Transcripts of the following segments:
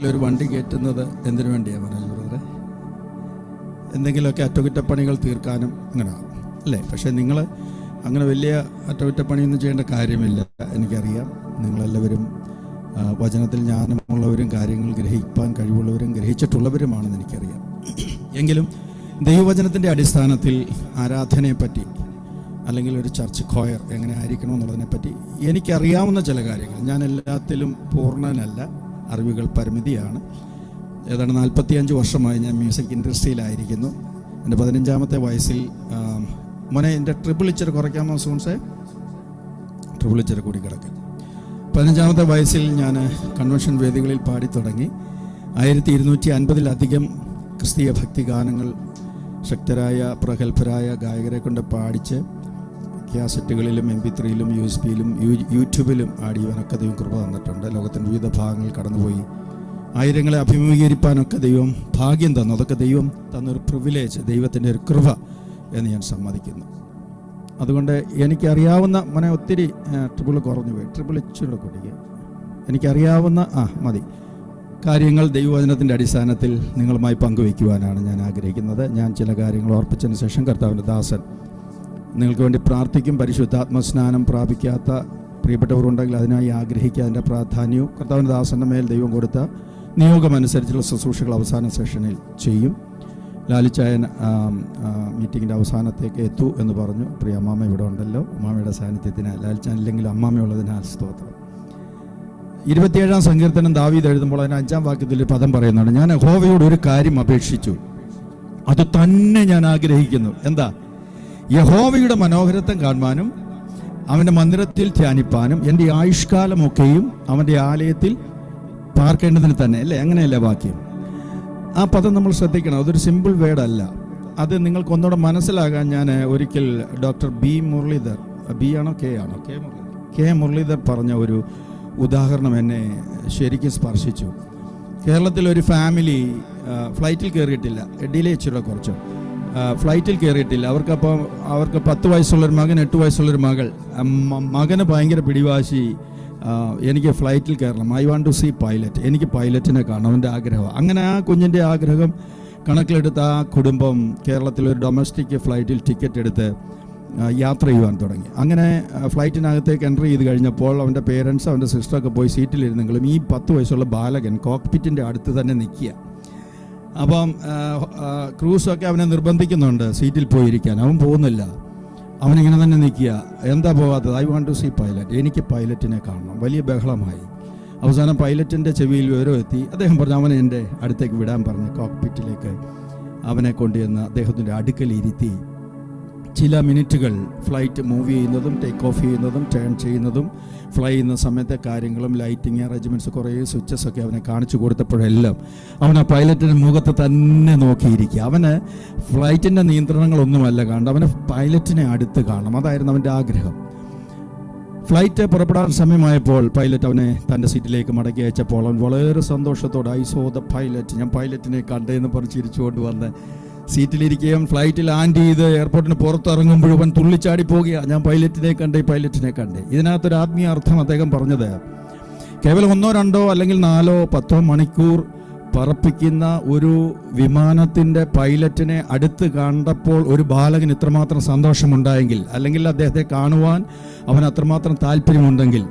ഒരു വണ്ടി കയറ്റുന്നത് എന്തിനു വേണ്ടിയാണ് മനോജ് ബ്രദറെ? എന്തെങ്കിലുമൊക്കെ അറ്റകുറ്റപ്പണികൾ തീർക്കാനും അങ്ങനെ അല്ലേ? പക്ഷേ നിങ്ങൾ അങ്ങനെ വലിയ അറ്റകുറ്റപ്പണിയൊന്നും ചെയ്യേണ്ട കാര്യമില്ല. എനിക്കറിയാം നിങ്ങളെല്ലാവരും വചനത്തിൽ ജ്ഞാനമുള്ളവരും കാര്യങ്ങൾ ഗ്രഹിക്കാൻ കഴിവുള്ളവരും ഗ്രഹിച്ചിട്ടുള്ളവരുമാണെന്ന് എനിക്കറിയാം. എങ്കിലും ദൈവവചനത്തിൻ്റെ അടിസ്ഥാനത്തിൽ ആരാധനയെപ്പറ്റി അല്ലെങ്കിൽ ഒരു ചർച്ച് ഖോയർ എങ്ങനെ ആയിരിക്കണമെന്നുള്ളതിനെപ്പറ്റി എനിക്കറിയാവുന്ന ചില കാര്യങ്ങൾ, ഞാൻ എല്ലാത്തിലും പൂർണ്ണനല്ല, അറിവുകൾ പരിമിതിയാണ്. ഏതാണ്ട് 45 വർഷമായി ഞാൻ മ്യൂസിക് ഇൻഡസ്ട്രിയിലായിരിക്കുന്നു. എൻ്റെ 15ാമത്തെ വയസ്സിൽ മോനെ എൻ്റെ ട്രിപ്പിൾ ഇച്ചിരി കുറയ്ക്കാമോ സൂൺസേ? ട്രിപ്പിൾ ഇച്ചിരി കൂടി കിടക്കും. 15ാമത്തെ വയസ്സിൽ ഞാൻ കൺവെൻഷൻ വേദികളിൽ പാടി തുടങ്ങി. 1250-ലധികം ക്രിസ്തീയ ഭക്തി ഗാനങ്ങൾ ശക്തരായ പ്രഗത്ഭരായ ഗായകരെ കൊണ്ട് പാടിച്ച് കാസറ്റുകളിലും MP3-യിലും USB-യിലും യൂട്യൂബിലും ആടിയവനൊക്കെ ദൈവം കൃപ തന്നിട്ടുണ്ട്. ലോകത്തിൻ്റെ വിവിധ ഭാഗങ്ങളിൽ കടന്നുപോയി ആയിരങ്ങളെ അഭിമുഖീകരിപ്പാനൊക്കെ ദൈവം ഭാഗ്യം തന്നു. അതൊക്കെ ദൈവം തന്നൊരു പ്രിവിലേജ്, ദൈവത്തിൻ്റെ ഒരു കൃപ എന്ന് ഞാൻ സമ്മതിക്കുന്നു. അതുകൊണ്ട് എനിക്കറിയാവുന്ന മോനെ ഒത്തിരി ട്രിപ്പിൾ കുറഞ്ഞു പോയി, ട്രിപ്പിൾ ഇച്ചിരി കൂട്ടിക്കുക. എനിക്കറിയാവുന്ന മതി കാര്യങ്ങൾ ദൈവവചനത്തിൻ്റെ അടിസ്ഥാനത്തിൽ നിങ്ങളുമായി പങ്കുവയ്ക്കുവാനാണ് ഞാൻ ആഗ്രഹിക്കുന്നത്. ഞാൻ ചില കാര്യങ്ങൾ ഓർപ്പിച്ചതിന് ശേഷം കർത്താവിൻ്റെ ദാസൻ നിങ്ങൾക്ക് വേണ്ടി പ്രാർത്ഥിക്കും. പരിശുദ്ധാത്മസ്നാനം പ്രാപിക്കാത്ത പ്രിയപ്പെട്ടവരുണ്ടെങ്കിൽ അതിനായി ആഗ്രഹിക്കുക. അതിൻ്റെ പ്രാധാന്യവും കർത്താവിൻ്റെ ദാസൻ്റെ മേൽ ദൈവം കൊടുത്ത നിയോഗമനുസരിച്ചുള്ള ശുശ്രൂഷകൾ അവസാന സെഷനിൽ ചെയ്യും. ലാലിച്ചായൻ മീറ്റിങ്ങിൻ്റെ അവസാനത്തേക്ക് എത്തൂ എന്ന് പറഞ്ഞു. പ്രിയ അമ്മാമ്മ ഇവിടെ ഉണ്ടല്ലോ, അമ്മാമ്മയുടെ സാന്നിധ്യത്തിന് ലാലിച്ചാൻ ഇല്ലെങ്കിൽ അമ്മാമ്മയുള്ളതിനാൽ സ്തോത്രം. 27-ാം സങ്കീർത്തനം ദാവീദ് എഴുതുമ്പോൾ അതിന് 5-ാം വാക്യത്തിൽ ഒരു പദം പറയുന്നുണ്ട്, ഞാൻ യഹോവയോട് ഒരു കാര്യം അപേക്ഷിച്ചു, അത് തന്നെ ഞാൻ ആഗ്രഹിക്കുന്നു. എന്താ? യഹോവയുടെ മനോഹരത്വം കാണുവാനും അവൻ്റെ മന്ദിരത്തിൽ ധ്യാനിപ്പാനും എൻ്റെ ആയുഷ്കാലമൊക്കെയും അവൻ്റെ ആലയത്തിൽ പാർക്കേണ്ടതിന് തന്നെ. അല്ലേ? അങ്ങനെയല്ലേ വാക്യം? ആ പദം നമ്മൾ ശ്രദ്ധിക്കണം. അതൊരു സിമ്പിൾ വേർഡല്ല. അത് നിങ്ങൾക്ക് ഒന്നുകൂടെ മനസ്സിലാകാൻ ഞാൻ ഒരിക്കൽ ഡോക്ടർ ബി മുരളീധർ, ബി ആണോ കെ ആണോ? കെ മുരളീധർ പറഞ്ഞ ഒരു ഉദാഹരണം എന്നെ ശരിക്കും സ്പർശിച്ചു. കേരളത്തിലൊരു ഫാമിലി ഫ്ലൈറ്റിൽ കയറിയിട്ടില്ല, ഡിലേ ഇച്ചിരി കുറച്ച് ഫ്ലൈറ്റിൽ കയറിയിട്ടില്ല. അവർക്ക് 10 വയസ്സുള്ളൊരു മകൻ, 8 വയസ്സുള്ളൊരു മകൾ. മകന് ഭയങ്കര പിടിവാശി, എനിക്ക് ഫ്ലൈറ്റിൽ കയറണം, I want to see pilot, എനിക്ക് പൈലറ്റിനെ കാണണം, അവൻ്റെ ആഗ്രഹം. അങ്ങനെ ആ കുഞ്ഞിൻ്റെ ആഗ്രഹം കണക്കിലെടുത്ത ആ കുടുംബം കേരളത്തിലൊരു ഡൊമസ്റ്റിക് ഫ്ലൈറ്റിൽ ടിക്കറ്റ് എടുത്ത് യാത്ര ചെയ്യുവാൻ തുടങ്ങി. അങ്ങനെ ഫ്ലൈറ്റിനകത്തേക്ക് എൻ്റർ ചെയ്ത് കഴിഞ്ഞപ്പോൾ അവൻ്റെ പേരൻസ്, അവൻ്റെ സിസ്റ്ററൊക്കെ പോയി സീറ്റിലിരുന്നെങ്കിലും ഈ 10 വയസ്സുള്ള ബാലകൻ കോക്പിറ്റിൻ്റെ അടുത്ത് തന്നെ നിൽക്കുക. അപ്പം ക്രൂസൊക്കെ അവനെ നിർബന്ധിക്കുന്നുണ്ട് സീറ്റിൽ പോയിരിക്കാൻ. അവൻ പോകുന്നില്ല, അവനിങ്ങനെ തന്നെ നിൽക്കുക. എന്താ പോകാത്തത്? I want to see pilot, എനിക്ക് പൈലറ്റിനെ കാണണം. വലിയ ബഹളമായി. അവസാനം പൈലറ്റിൻ്റെ ചെവിയിൽ വിവരം എത്തി. അദ്ദേഹം പറഞ്ഞു അവനെ എൻ്റെ അടുത്തേക്ക് വിടാൻ പറഞ്ഞ് കോക്പിറ്റിലേക്ക് അവനെ കൊണ്ടുവന്ന് അദ്ദേഹത്തിൻ്റെ അടുക്കൽ ഇരുത്തി ചില മിനിറ്റുകൾ ഫ്ലൈറ്റ് മൂവ് ചെയ്യുന്നതും ടേക്ക് ഓഫ് ചെയ്യുന്നതും ടേൺ ചെയ്യുന്നതും ഫ്ലൈ ചെയ്യുന്ന സമയത്തെ കാര്യങ്ങളും ലൈറ്റിങ് അറേഞ്ച്മെൻറ്റ്സ് കുറേ സ്വിച്ചസ് ഒക്കെ അവനെ കാണിച്ചു കൊടുത്തപ്പോഴെല്ലാം അവൻ ആ പൈലറ്റിൻ്റെ മുഖത്ത് തന്നെ നോക്കിയിരിക്കുക. അവന് ഫ്ലൈറ്റിൻ്റെ നിയന്ത്രണങ്ങളൊന്നുമല്ല കാണണം, അവന് പൈലറ്റിനെ അടുത്ത് കാണണം. അതായിരുന്നു അവൻ്റെ ആഗ്രഹം. ഫ്ലൈറ്റ് പുറപ്പെടാൻ സമയമായപ്പോൾ പൈലറ്റ് അവനെ തൻ്റെ സീറ്റിലേക്ക് മടക്കി അയച്ചപ്പോൾ അവൻ വളരെ സന്തോഷത്തോടെ ഐ സോ ദ പൈലറ്റ്, ഞാൻ പൈലറ്റിനെ കണ്ടേന്ന് പറഞ്ഞ് ചിരിച്ചുകൊണ്ട് വന്ന് സീറ്റിലിരിക്കുകയും ഫ്ലൈറ്റ് ലാൻഡ് ചെയ്ത് എയർപോർട്ടിന് പുറത്തിറങ്ങുമ്പോഴും അവൻ തുള്ളിച്ചാടി പോകുക, ഞാൻ പൈലറ്റിനെ കണ്ടേ. ഇതിനകത്തൊരു ആത്മീയ അർത്ഥം അദ്ദേഹം പറഞ്ഞത്, കേവലം 1, 2 അല്ലെങ്കിൽ 4, 10 മണിക്കൂർ പറപ്പിക്കുന്ന ഒരു വിമാനത്തിൻ്റെ പൈലറ്റിനെ അടുത്ത് കണ്ടപ്പോൾ ഒരു ബാലകന് ഇത്രമാത്രം സന്തോഷമുണ്ടായെങ്കിൽ, അല്ലെങ്കിൽ അദ്ദേഹത്തെ കാണുവാൻ അവൻ അത്രമാത്രം താല്പര്യമുണ്ടെങ്കിൽ,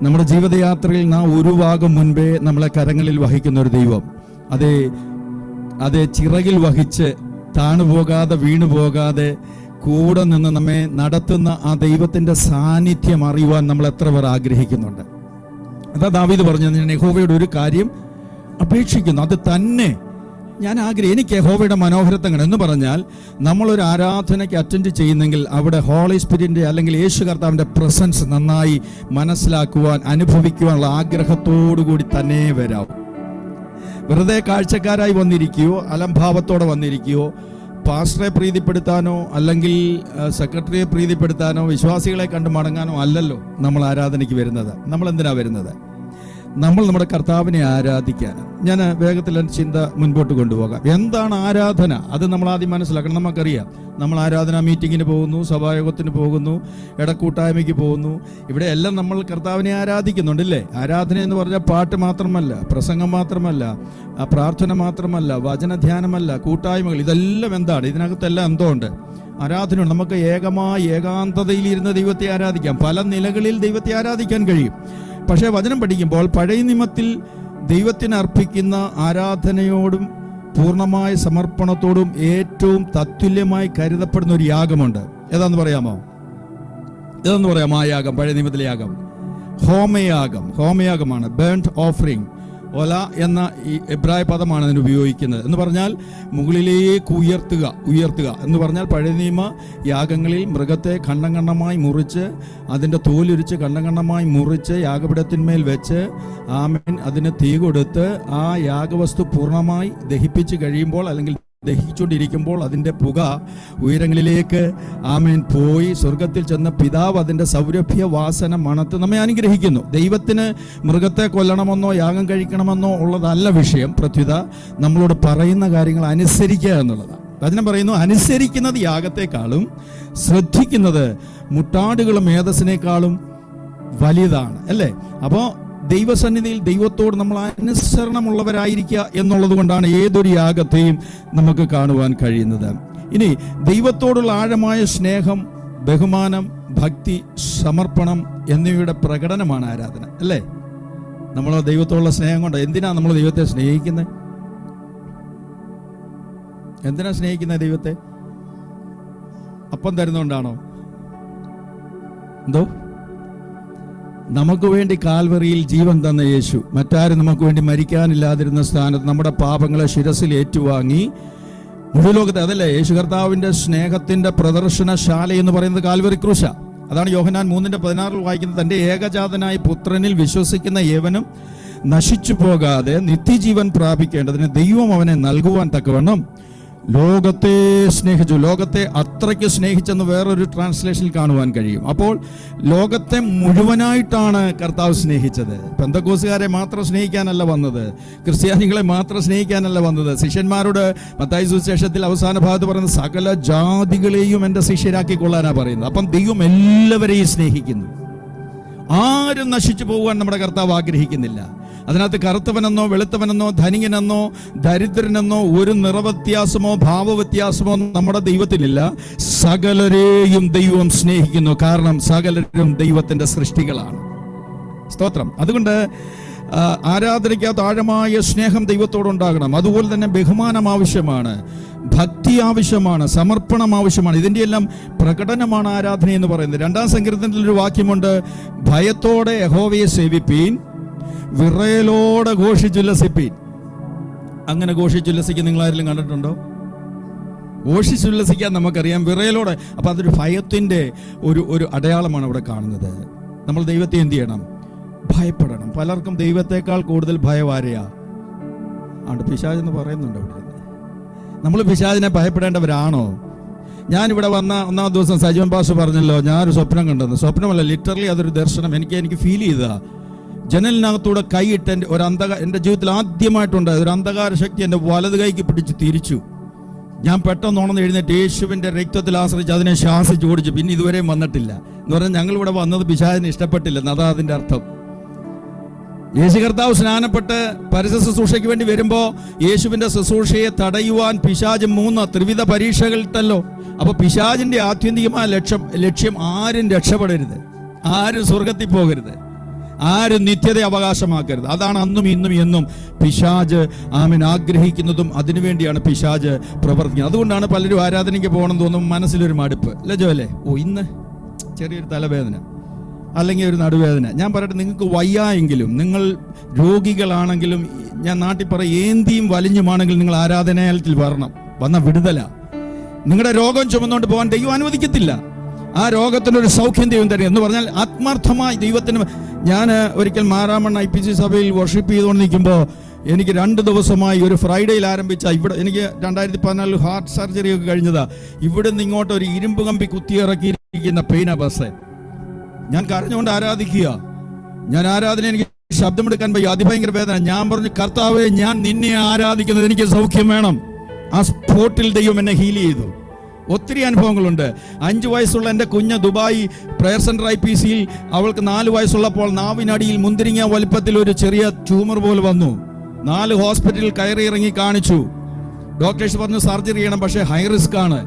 നമ്മുടെ ജീവിതയാത്രയിൽ നാം ഒരു ഭാഗം മുൻപേ നമ്മളെ കരങ്ങളിൽ വഹിക്കുന്ന ഒരു ദൈവം, അതേ ചിറകിൽ വഹിച്ച് താണുപോകാതെ വീണുപോകാതെ കൂടെ നിന്ന് നമ്മെ നടത്തുന്ന ആ ദൈവത്തിൻ്റെ സാന്നിധ്യം അറിയുവാൻ നമ്മൾ എത്ര പേർ ആഗ്രഹിക്കുന്നുണ്ട്? അതാ ദാവീദ് പറഞ്ഞത്, ഞാൻ യഹോവയുടെ ഒരു കാര്യം അപേക്ഷിക്കുന്നു, അത് തന്നെ ഞാൻ ആഗ്രഹിക്കുന്നു. എനിക്ക് യഹോവയുടെ മനോഹരത്വങ്ങൾ എന്ന് പറഞ്ഞാൽ നമ്മളൊരു ആരാധനയ്ക്ക് അറ്റൻഡ് ചെയ്യുന്നെങ്കിൽ അവിടെ ഹോളി സ്പിരിറ്റിൻ്റെ അല്ലെങ്കിൽ യേശു കർത്താവിൻ്റെ പ്രസൻസ് നന്നായി മനസ്സിലാക്കുവാൻ അനുഭവിക്കുവാനുള്ള ആഗ്രഹത്തോടു കൂടി തന്നെ വരാം. വെറുതെ കാഴ്ചക്കാരായി വന്നിരിക്കുകയോ അലംഭാവത്തോടെ വന്നിരിക്കുകയോ പാസ്റ്ററെ പ്രീതിപ്പെടുത്താനോ അല്ലെങ്കിൽ സെക്രട്ടറിയെ പ്രീതിപ്പെടുത്താനോ വിശ്വാസികളെ കണ്ടു മടങ്ങാനോ അല്ലല്ലോ നമ്മൾ ആരാധനയ്ക്ക് വരുന്നത്. നമ്മൾ എന്തിനാ വരുന്നത്? നമ്മൾ നമ്മുടെ കർത്താവിനെ ആരാധിക്കാൻ. ഞാൻ വേഗത്തിൽ ചിന്ത മുൻപോട്ട് കൊണ്ടുപോകാം. എന്താണ് ആരാധന? അത് നമ്മൾ ആദ്യം മനസ്സിലാക്കണം. നമുക്കറിയാം, നമ്മൾ ആരാധനാ മീറ്റിങ്ങിന് പോകുന്നു, സഭായോഗത്തിന് പോകുന്നു, ഇടക്കൂട്ടായ്മയ്ക്ക് പോകുന്നു. ഇവിടെ എല്ലാം നമ്മൾ കർത്താവിനെ ആരാധിക്കുന്നുണ്ടല്ലേ? ആരാധന എന്ന് പറഞ്ഞാൽ പാട്ട് മാത്രമല്ല, പ്രസംഗം മാത്രമല്ല, പ്രാർത്ഥന മാത്രമല്ല, വചനധ്യാനമല്ല, കൂട്ടായ്മകൾ, ഇതെല്ലാം എന്താണ്? ഇതിനകത്തെല്ലാം എന്തോ ഉണ്ട്? ആരാധനയുണ്ട്. നമുക്ക് ഏകാന്തതയിൽ ഇരുന്ന് ദൈവത്തെ ആരാധിക്കാം. പല നിലകളിൽ ദൈവത്തെ ആരാധിക്കാൻ കഴിയും. പക്ഷേ വചനം പഠിക്കുമ്പോൾ പഴയ നിയമത്തിൽ ദൈവത്തിന് അർപ്പിക്കുന്ന ആരാധനയോടും പൂർണ്ണമായ സമർപ്പണത്തോടും ഏറ്റവും തത്തുല്യമായി കരുതപ്പെടുന്ന ഒരു യാഗമുണ്ട്. ഏതാന്ന് പറയാമോ? ആ യാഗം, പഴയ നിയമത്തിലെ യാഗം ഹോമയാഗമാണ്. Burned offering. ഒല എന്ന ഈ എബ്രായ പദമാണ് അതിന് ഉപയോഗിക്കുന്നത്. എന്ന് പറഞ്ഞാൽ മുകളിലേക്ക് ഉയർത്തുക എന്ന് പറഞ്ഞാൽ പഴയ നിയമ യാഗങ്ങളിൽ മൃഗത്തെ ഖണ്ഡമായി മുറിച്ച് അതിൻ്റെ തോലുരിച്ച് ഖണ്ഡമായി മുറിച്ച് യാഗപീഠത്തിന്മേൽ വെച്ച് ആമേൻ അതിന് തീ കൊടുത്ത് ആ യാഗവസ്തു പൂർണ്ണമായി ദഹിപ്പിച്ച് കഴിയുമ്പോൾ അല്ലെങ്കിൽ ദഹിച്ചുകൊണ്ടിരിക്കുമ്പോൾ അതിൻ്റെ പുക ഉയരങ്ങളിലേക്ക് ആമേൻ പോയി സ്വർഗത്തിൽ ചെന്ന പിതാവ് അതിൻ്റെ സൗരഭ്യ വാസന മണത്ത് നമ്മെ അനുഗ്രഹിക്കുന്നു. ദൈവത്തിന് മൃഗത്തെ കൊല്ലണമെന്നോ യാഗം കഴിക്കണമെന്നോ ഉള്ളതല്ല വിഷയം. പ്രത്യുത നമ്മളോട് പറയുന്ന കാര്യങ്ങൾ അനുസരിക്കുക എന്നുള്ളതാണ്. വചനം പറയുന്നു, അനുസരിക്കുന്നത് യാഗത്തെക്കാളും ശ്രദ്ധിക്കുന്നത് മുട്ടാടുകളും മേധസ്സിനേക്കാളും വലുതാണ്, അല്ലേ? അപ്പോൾ ദൈവസന്നിധിയിൽ ദൈവത്തോട് നമ്മൾ അനുസരണമുള്ളവരായിരിക്കുക എന്നുള്ളത് കൊണ്ടാണ് ഏതൊരു യാഗത്തെയും നമുക്ക് കാണുവാൻ കഴിയുന്നത്. ഇനി ദൈവത്തോടുള്ള ആഴമായ സ്നേഹം, ബഹുമാനം, ഭക്തി, സമർപ്പണം എന്നിവയുടെ പ്രകടനമാണ് ആരാധന, അല്ലേ? നമ്മൾ ദൈവത്തോടുള്ള സ്നേഹം കൊണ്ട് എന്തിനാണ് നമ്മൾ ദൈവത്തെ സ്നേഹിക്കുന്നത്? എന്തിനാ സ്നേഹിക്കുന്നത് ദൈവത്തെ? അപ്പം തരുന്നോണ്ടാണോ? എന്തോ? നമുക്ക് വേണ്ടി കാൽവറിയിൽ ജീവൻ തന്ന യേശു, മറ്റാരും നമുക്ക് വേണ്ടി മരിക്കാനില്ലാതിരുന്ന സ്ഥാനത്ത് നമ്മുടെ പാപങ്ങളെ ശിരസിൽ ഏറ്റുവാങ്ങി മുഴുവലോകത്തെ, അതല്ലേ യേശു കർത്താവിന്റെ സ്നേഹത്തിന്റെ പ്രദർശനശാല എന്ന് പറയുന്നത് കാൽവറി ക്രൂശ. അതാണ് യോഹന്നാൻ 3:16 വായിക്കുന്നത്. തന്റെ ഏകജാതനായ പുത്രനിൽ വിശ്വസിക്കുന്ന ഏവനും നശിച്ചു പോകാതെ നിത്യജീവൻ പ്രാപിക്കേണ്ടതിന് ദൈവം അവനെ നൽകുവാൻ തക്കവണ്ണം ലോകത്തെ സ്നേഹിച്ചു. ലോകത്തെ അത്രയ്ക്ക് സ്നേഹിച്ചെന്ന് വേറൊരു ട്രാൻസ്ലേഷനിൽ കാണുവാൻ കഴിയും. അപ്പോൾ ലോകത്തെ മുഴുവനായിട്ടാണ് കർത്താവ് സ്നേഹിച്ചത്. പെന്തക്കോസുകാരെ മാത്രം സ്നേഹിക്കാനല്ല വന്നത്, ക്രിസ്ത്യാനികളെ മാത്രം സ്നേഹിക്കാനല്ല വന്നത്. ശിഷ്യന്മാരോട് മത്തായി സുവിശേഷത്തിൽ അവസാന ഭാഗത്ത് പറയുന്നത് സകല ജാതികളെയും എൻ്റെ ശിഷ്യരാക്കിക്കൊള്ളാനാണ് പറയുന്നത്. അപ്പം ദൈവം എല്ലാവരെയും സ്നേഹിക്കുന്നു. ആരും നശിച്ചു പോകുവാൻ നമ്മുടെ കർത്താവ് ആഗ്രഹിക്കുന്നില്ല. അതിനകത്ത് കറുത്തവനെന്നോ വെളുത്തവനെന്നോ ധനികനെന്നോ ദരിദ്രനെന്നോ ഒരു നിറവ്യത്യാസമോ ഭാവവ്യത്യാസമോ നമ്മുടെ ദൈവത്തിനില്ല. സകലരെയും ദൈവം സ്നേഹിക്കുന്നു. കാരണം സകലരും ദൈവത്തിന്റെ സൃഷ്ടികളാണ്. സ്തോത്രം. അതുകൊണ്ട് ആരാധനയ്ക്കകത്ത് ആഴമായ സ്നേഹം ദൈവത്തോടുണ്ടാകണം. അതുപോലെ തന്നെ ബഹുമാനം ആവശ്യമാണ്, ഭക്തി ആവശ്യമാണ്, സമർപ്പണം ആവശ്യമാണ്. ഇതിൻ്റെ എല്ലാം പ്രകടനമാണ് ആരാധന എന്ന് പറയുന്നത്. 2-ാം സങ്കീർത്തനത്തിൽ ഒരു വാക്യമുണ്ട്, ഭയത്തോടെ യഹോവയെ സേവിപ്പീൻ, വിറയലോടെ ഘോഷിച്ചുല്ലസിപ്പീൻ. അങ്ങനെ ഘോഷിച്ചുല്ലസിക്കാൻ നിങ്ങൾ ആരെങ്കിലും കണ്ടിട്ടുണ്ടോ? ഘോഷിച്ചുല്ലസിക്കാൻ നമുക്കറിയാം, വിറയലോടെ. അപ്പം അതൊരു ഭയത്തിൻ്റെ ഒരു അടയാളമാണ് അവിടെ കാണുന്നത്. നമ്മൾ ദൈവത്തെ എന്ത് ചെയ്യണം? ഭയപ്പെടണം. പലർക്കും ദൈവത്തെക്കാൾ കൂടുതൽ ഭയം ആരെയാ? ആണ് പിശാചെന്ന് പറയുന്നുണ്ട് അവിടെ. നമ്മൾ പിശാചിനെ ഭയപ്പെടേണ്ടവരാണോ? ഞാനിവിടെ വന്ന 1-ാം ദിവസം സജീവൻ പാസ്റ്റർ പറഞ്ഞല്ലോ, ഞാനൊരു സ്വപ്നം കണ്ടെന്ന്. സ്വപ്നമല്ല, ലിറ്ററലി അതൊരു ദർശനം. എനിക്ക് ഫീൽ ചെയ്തതാ. ജനലിനകത്തൂടെ കൈയിട്ട് എൻ്റെ ജീവിതത്തിൽ ആദ്യമായിട്ടുണ്ടായത് ഒരു അന്ധകാര ശക്തി എൻ്റെ വലത് കൈക്ക് പിടിച്ച് തിരിച്ചു. ഞാൻ പെട്ടെന്ന് ഉണർന്ന് എഴുന്നേറ്റ് യേശുവിൻ്റെ രക്തത്തിൽ ആശ്രയിച്ച് അതിനെ ശ്വാസിച്ച് ഓടിച്ചു. പിന്നെ ഇതുവരെയും വന്നിട്ടില്ല എന്ന് പറഞ്ഞാൽ ഞങ്ങളിവിടെ വന്നത് പിശാചിന് ഇഷ്ടപ്പെട്ടില്ലെന്ന്. അതാ അതിൻ്റെ അർത്ഥം. യേശു കർത്താവ് സ്നാനപ്പെട്ട് പരസ്യ ശുശ്രൂഷയ്ക്ക് വേണ്ടി വരുമ്പോൾ യേശുവിൻ്റെ ശുശ്രൂഷയെ തടയുവാൻ പിശാച് 3 ത്രിവിധ പരീക്ഷകളിട്ടല്ലോ. അപ്പോൾ പിശാചിൻ്റെ ആത്യന്തികമായ ലക്ഷ്യം ആരും രക്ഷപ്പെടരുത്, ആരും സ്വർഗത്തിൽ പോകരുത്, ആരും നിത്യത അവകാശമാക്കരുത്. അതാണ് അന്നും ഇന്നും എന്നും പിശാച് ആഗ്രഹിക്കുന്നതും. അതിനുവേണ്ടിയാണ് പിശാച് പ്രവർത്തിക്കുന്നത്. അതുകൊണ്ടാണ് പലരും ആരാധനയ്ക്ക് പോകണം തോന്നും മനസ്സിലൊരു മടുപ്പ്. ലജോ അല്ലേ? ഇന്ന് ചെറിയൊരു തലവേദന അല്ലെങ്കിൽ ഒരു നടുവേദന. ഞാൻ പറയട്ടെ, നിങ്ങൾക്ക് വയ്യായെങ്കിലും, നിങ്ങൾ രോഗികളാണെങ്കിലും, ഞാൻ നാട്ടിൽ പറയും ഏന്തിയും വലിഞ്ഞുമാണെങ്കിൽ നിങ്ങൾ ആരാധനാലയത്തിൽ വന്ന വിടുതല. നിങ്ങളുടെ രോഗം ചുമന്നുകൊണ്ട് പോകാൻ ദൈവം അനുവദിക്കത്തില്ല. ആ രോഗത്തിനൊരു സൗഖ്യം ദൈവം തരും എന്ന് പറഞ്ഞാൽ ആത്മാർത്ഥമായി ദൈവത്തിന്. ഞാൻ ഒരിക്കൽ മാരാമൺ IPC സഭയിൽ വർഷിപ്പ് ചെയ്തുകൊണ്ട് നിൽക്കുമ്പോൾ എനിക്ക് 2 ദിവസമായി ഒരു ഫ്രൈഡേയിൽ ആരംഭിച്ച ഇവിടെ എനിക്ക് 2014 ഹാർട്ട് സർജറി ഒക്കെ കഴിഞ്ഞതാ. ഇവിടെ നിന്ന് ഇങ്ങോട്ട് ഒരു ഇരുമ്പ് കമ്പി കുത്തിയിറക്കിയിരിക്കുന്ന പെയിനാ ബസ്. ഞാൻ കരഞ്ഞുകൊണ്ട് ആരാധിക്കുക. ഞാൻ ആരാധന എനിക്ക് ശബ്ദമെടുക്കാൻ പോയി, അതിഭയങ്കര വേദന. ഞാൻ പറഞ്ഞു, കർത്താവേ, ഞാൻ നിന്നെ ആരാധിക്കുന്നത്, എനിക്ക് സൗഖ്യം വേണം. ആ സ്പോട്ടിൽ ദൈവം എന്നെ ഹീൽ ചെയ്തു. ഒത്തിരി അനുഭവങ്ങളുണ്ട്. 5 വയസ്സുള്ള എൻ്റെ കുഞ്ഞ് ദുബായ് പ്രയർ സെൻറ്റർ IPCയിൽ അവൾക്ക് 4 വയസ്സുള്ളപ്പോൾ നാവിനടിയിൽ മുന്തിരിങ്ങ വലിപ്പത്തിൽ ഒരു ചെറിയ ട്യൂമർ പോലെ വന്നു. 4 ഹോസ്പിറ്റലിൽ കയറി ഇറങ്ങി കാണിച്ചു. ഡോക്ടേഴ്സ് പറഞ്ഞു സർജറി ചെയ്യണം, പക്ഷേ ഹൈ റിസ്ക് ആണ്.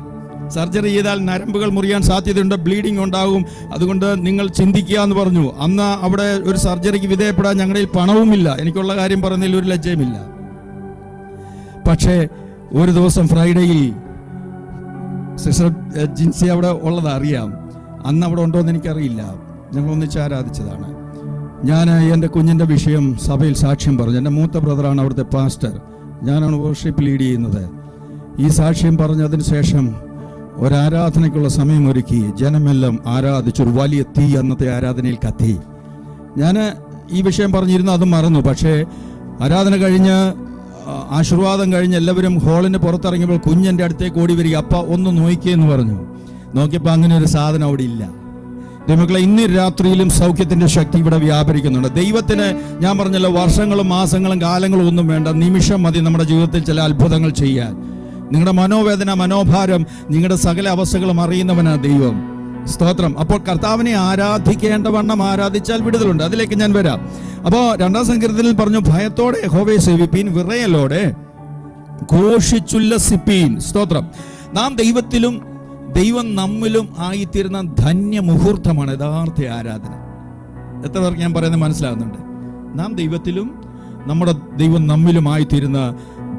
സർജറി ചെയ്താൽ നരമ്പുകൾ മുറിയാൻ സാധ്യതയുണ്ട്, ബ്ലീഡിംഗ് ഉണ്ടാകും, അതുകൊണ്ട് നിങ്ങൾ ചിന്തിക്കുക എന്ന് പറഞ്ഞു. അന്ന് അവിടെ ഒരു സർജറിക്ക് വിധേയപ്പെടാൻ ഞങ്ങളുടെ പണവുമില്ല. എനിക്കുള്ള കാര്യം പറയുന്നതിൽ ഒരു ലജ്ജയുമില്ല. പക്ഷേ ഒരു ദിവസം ഫ്രൈഡേയിൽ സിസ്റ്റർ ജിൻസി അവിടെ ഉള്ളത് അറിയാം. അന്ന് അവിടെ ഉണ്ടോ എന്ന് എനിക്കറിയില്ല. ഞങ്ങൾ ഒന്നിച്ച് ആരാധിച്ചതാണ്. ഞാൻ എൻ്റെ കുഞ്ഞിൻ്റെ വിഷയം സഭയിൽ സാക്ഷ്യം പറഞ്ഞു. എൻ്റെ മൂത്ത ബ്രദറാണ് അവിടുത്തെ പാസ്റ്റർ, ഞാനാണ് വർഷിപ്പ് ലീഡ് ചെയ്യുന്നത്. ഈ സാക്ഷ്യം പറഞ്ഞതിന് ശേഷം ഒരാരാധനയ്ക്കുള്ള സമയമൊരുക്കി ജനമെല്ലാം ആരാധിച്ചൊരു വലിയ തീ അന്നത്തെ ആരാധനയിൽ കത്തി. ഞാൻ ഈ വിഷയം പറഞ്ഞിരുന്നു, അത് മറന്നു. പക്ഷേ ആരാധന കഴിഞ്ഞ് ആശീർവാദം കഴിഞ്ഞ് എല്ലാവരും ഹാളിന് പുറത്തിറങ്ങിയപ്പോൾ കുഞ്ഞെൻ്റെ അടുത്തേക്ക് ഓടി വരിക, അപ്പ ഒന്ന് നോക്കിയെന്ന് പറഞ്ഞു. നോക്കിയപ്പോൾ അങ്ങനെ ഒരു സാധനം അവിടെ ഇല്ല. ദൈവമക്കളെ, ഇന്ന് രാത്രിയിലും സൗഖ്യത്തിന്റെ ശക്തി ഇവിടെ വ്യാപരിക്കുന്നുണ്ട്. ദൈവത്തിന് ഞാൻ പറഞ്ഞല്ലോ, വർഷങ്ങളും മാസങ്ങളും കാലങ്ങളും ഒന്നും വേണ്ട, നിമിഷം മതി നമ്മുടെ ജീവിതത്തിൽ ചില അത്ഭുതങ്ങൾ ചെയ്യാൻ. നിങ്ങളുടെ മനോവേദന, മനോഭാരം, നിങ്ങളുടെ സകല അവസ്ഥകളും അറിയുന്നവനാണ് ദൈവം. സ്തോത്രം. അപ്പോൾ കർത്താവിനെ ആരാധിക്കേണ്ടവണ്ണം ആരാധിച്ചാൽ വിടുതലുണ്ട്. അതിലേക്ക് ഞാൻ വരാം. അപ്പോൾ 2-ാം സങ്കീർത്തനത്തിൽ പറഞ്ഞു, ഭയത്തോടെ യഹോവയെ സേവിപ്പീൻ, വിറയലോടെ ഘോഷിച്ചുല്ലസിപ്പീൻ. സ്തോത്രം. നാം ദൈവത്തിലും ദൈവം നമ്മിലും ആയിത്തീരുന്ന ധന്യ മുഹൂർത്തമാണ് യഥാർത്ഥ ആരാധന. എത്ര പേർക്ക് ഞാൻ പറയുന്നത് മനസ്സിലാകുന്നുണ്ട്? നാം ദൈവത്തിലും നമ്മുടെ ദൈവം നമ്മിലും ആയിത്തീരുന്ന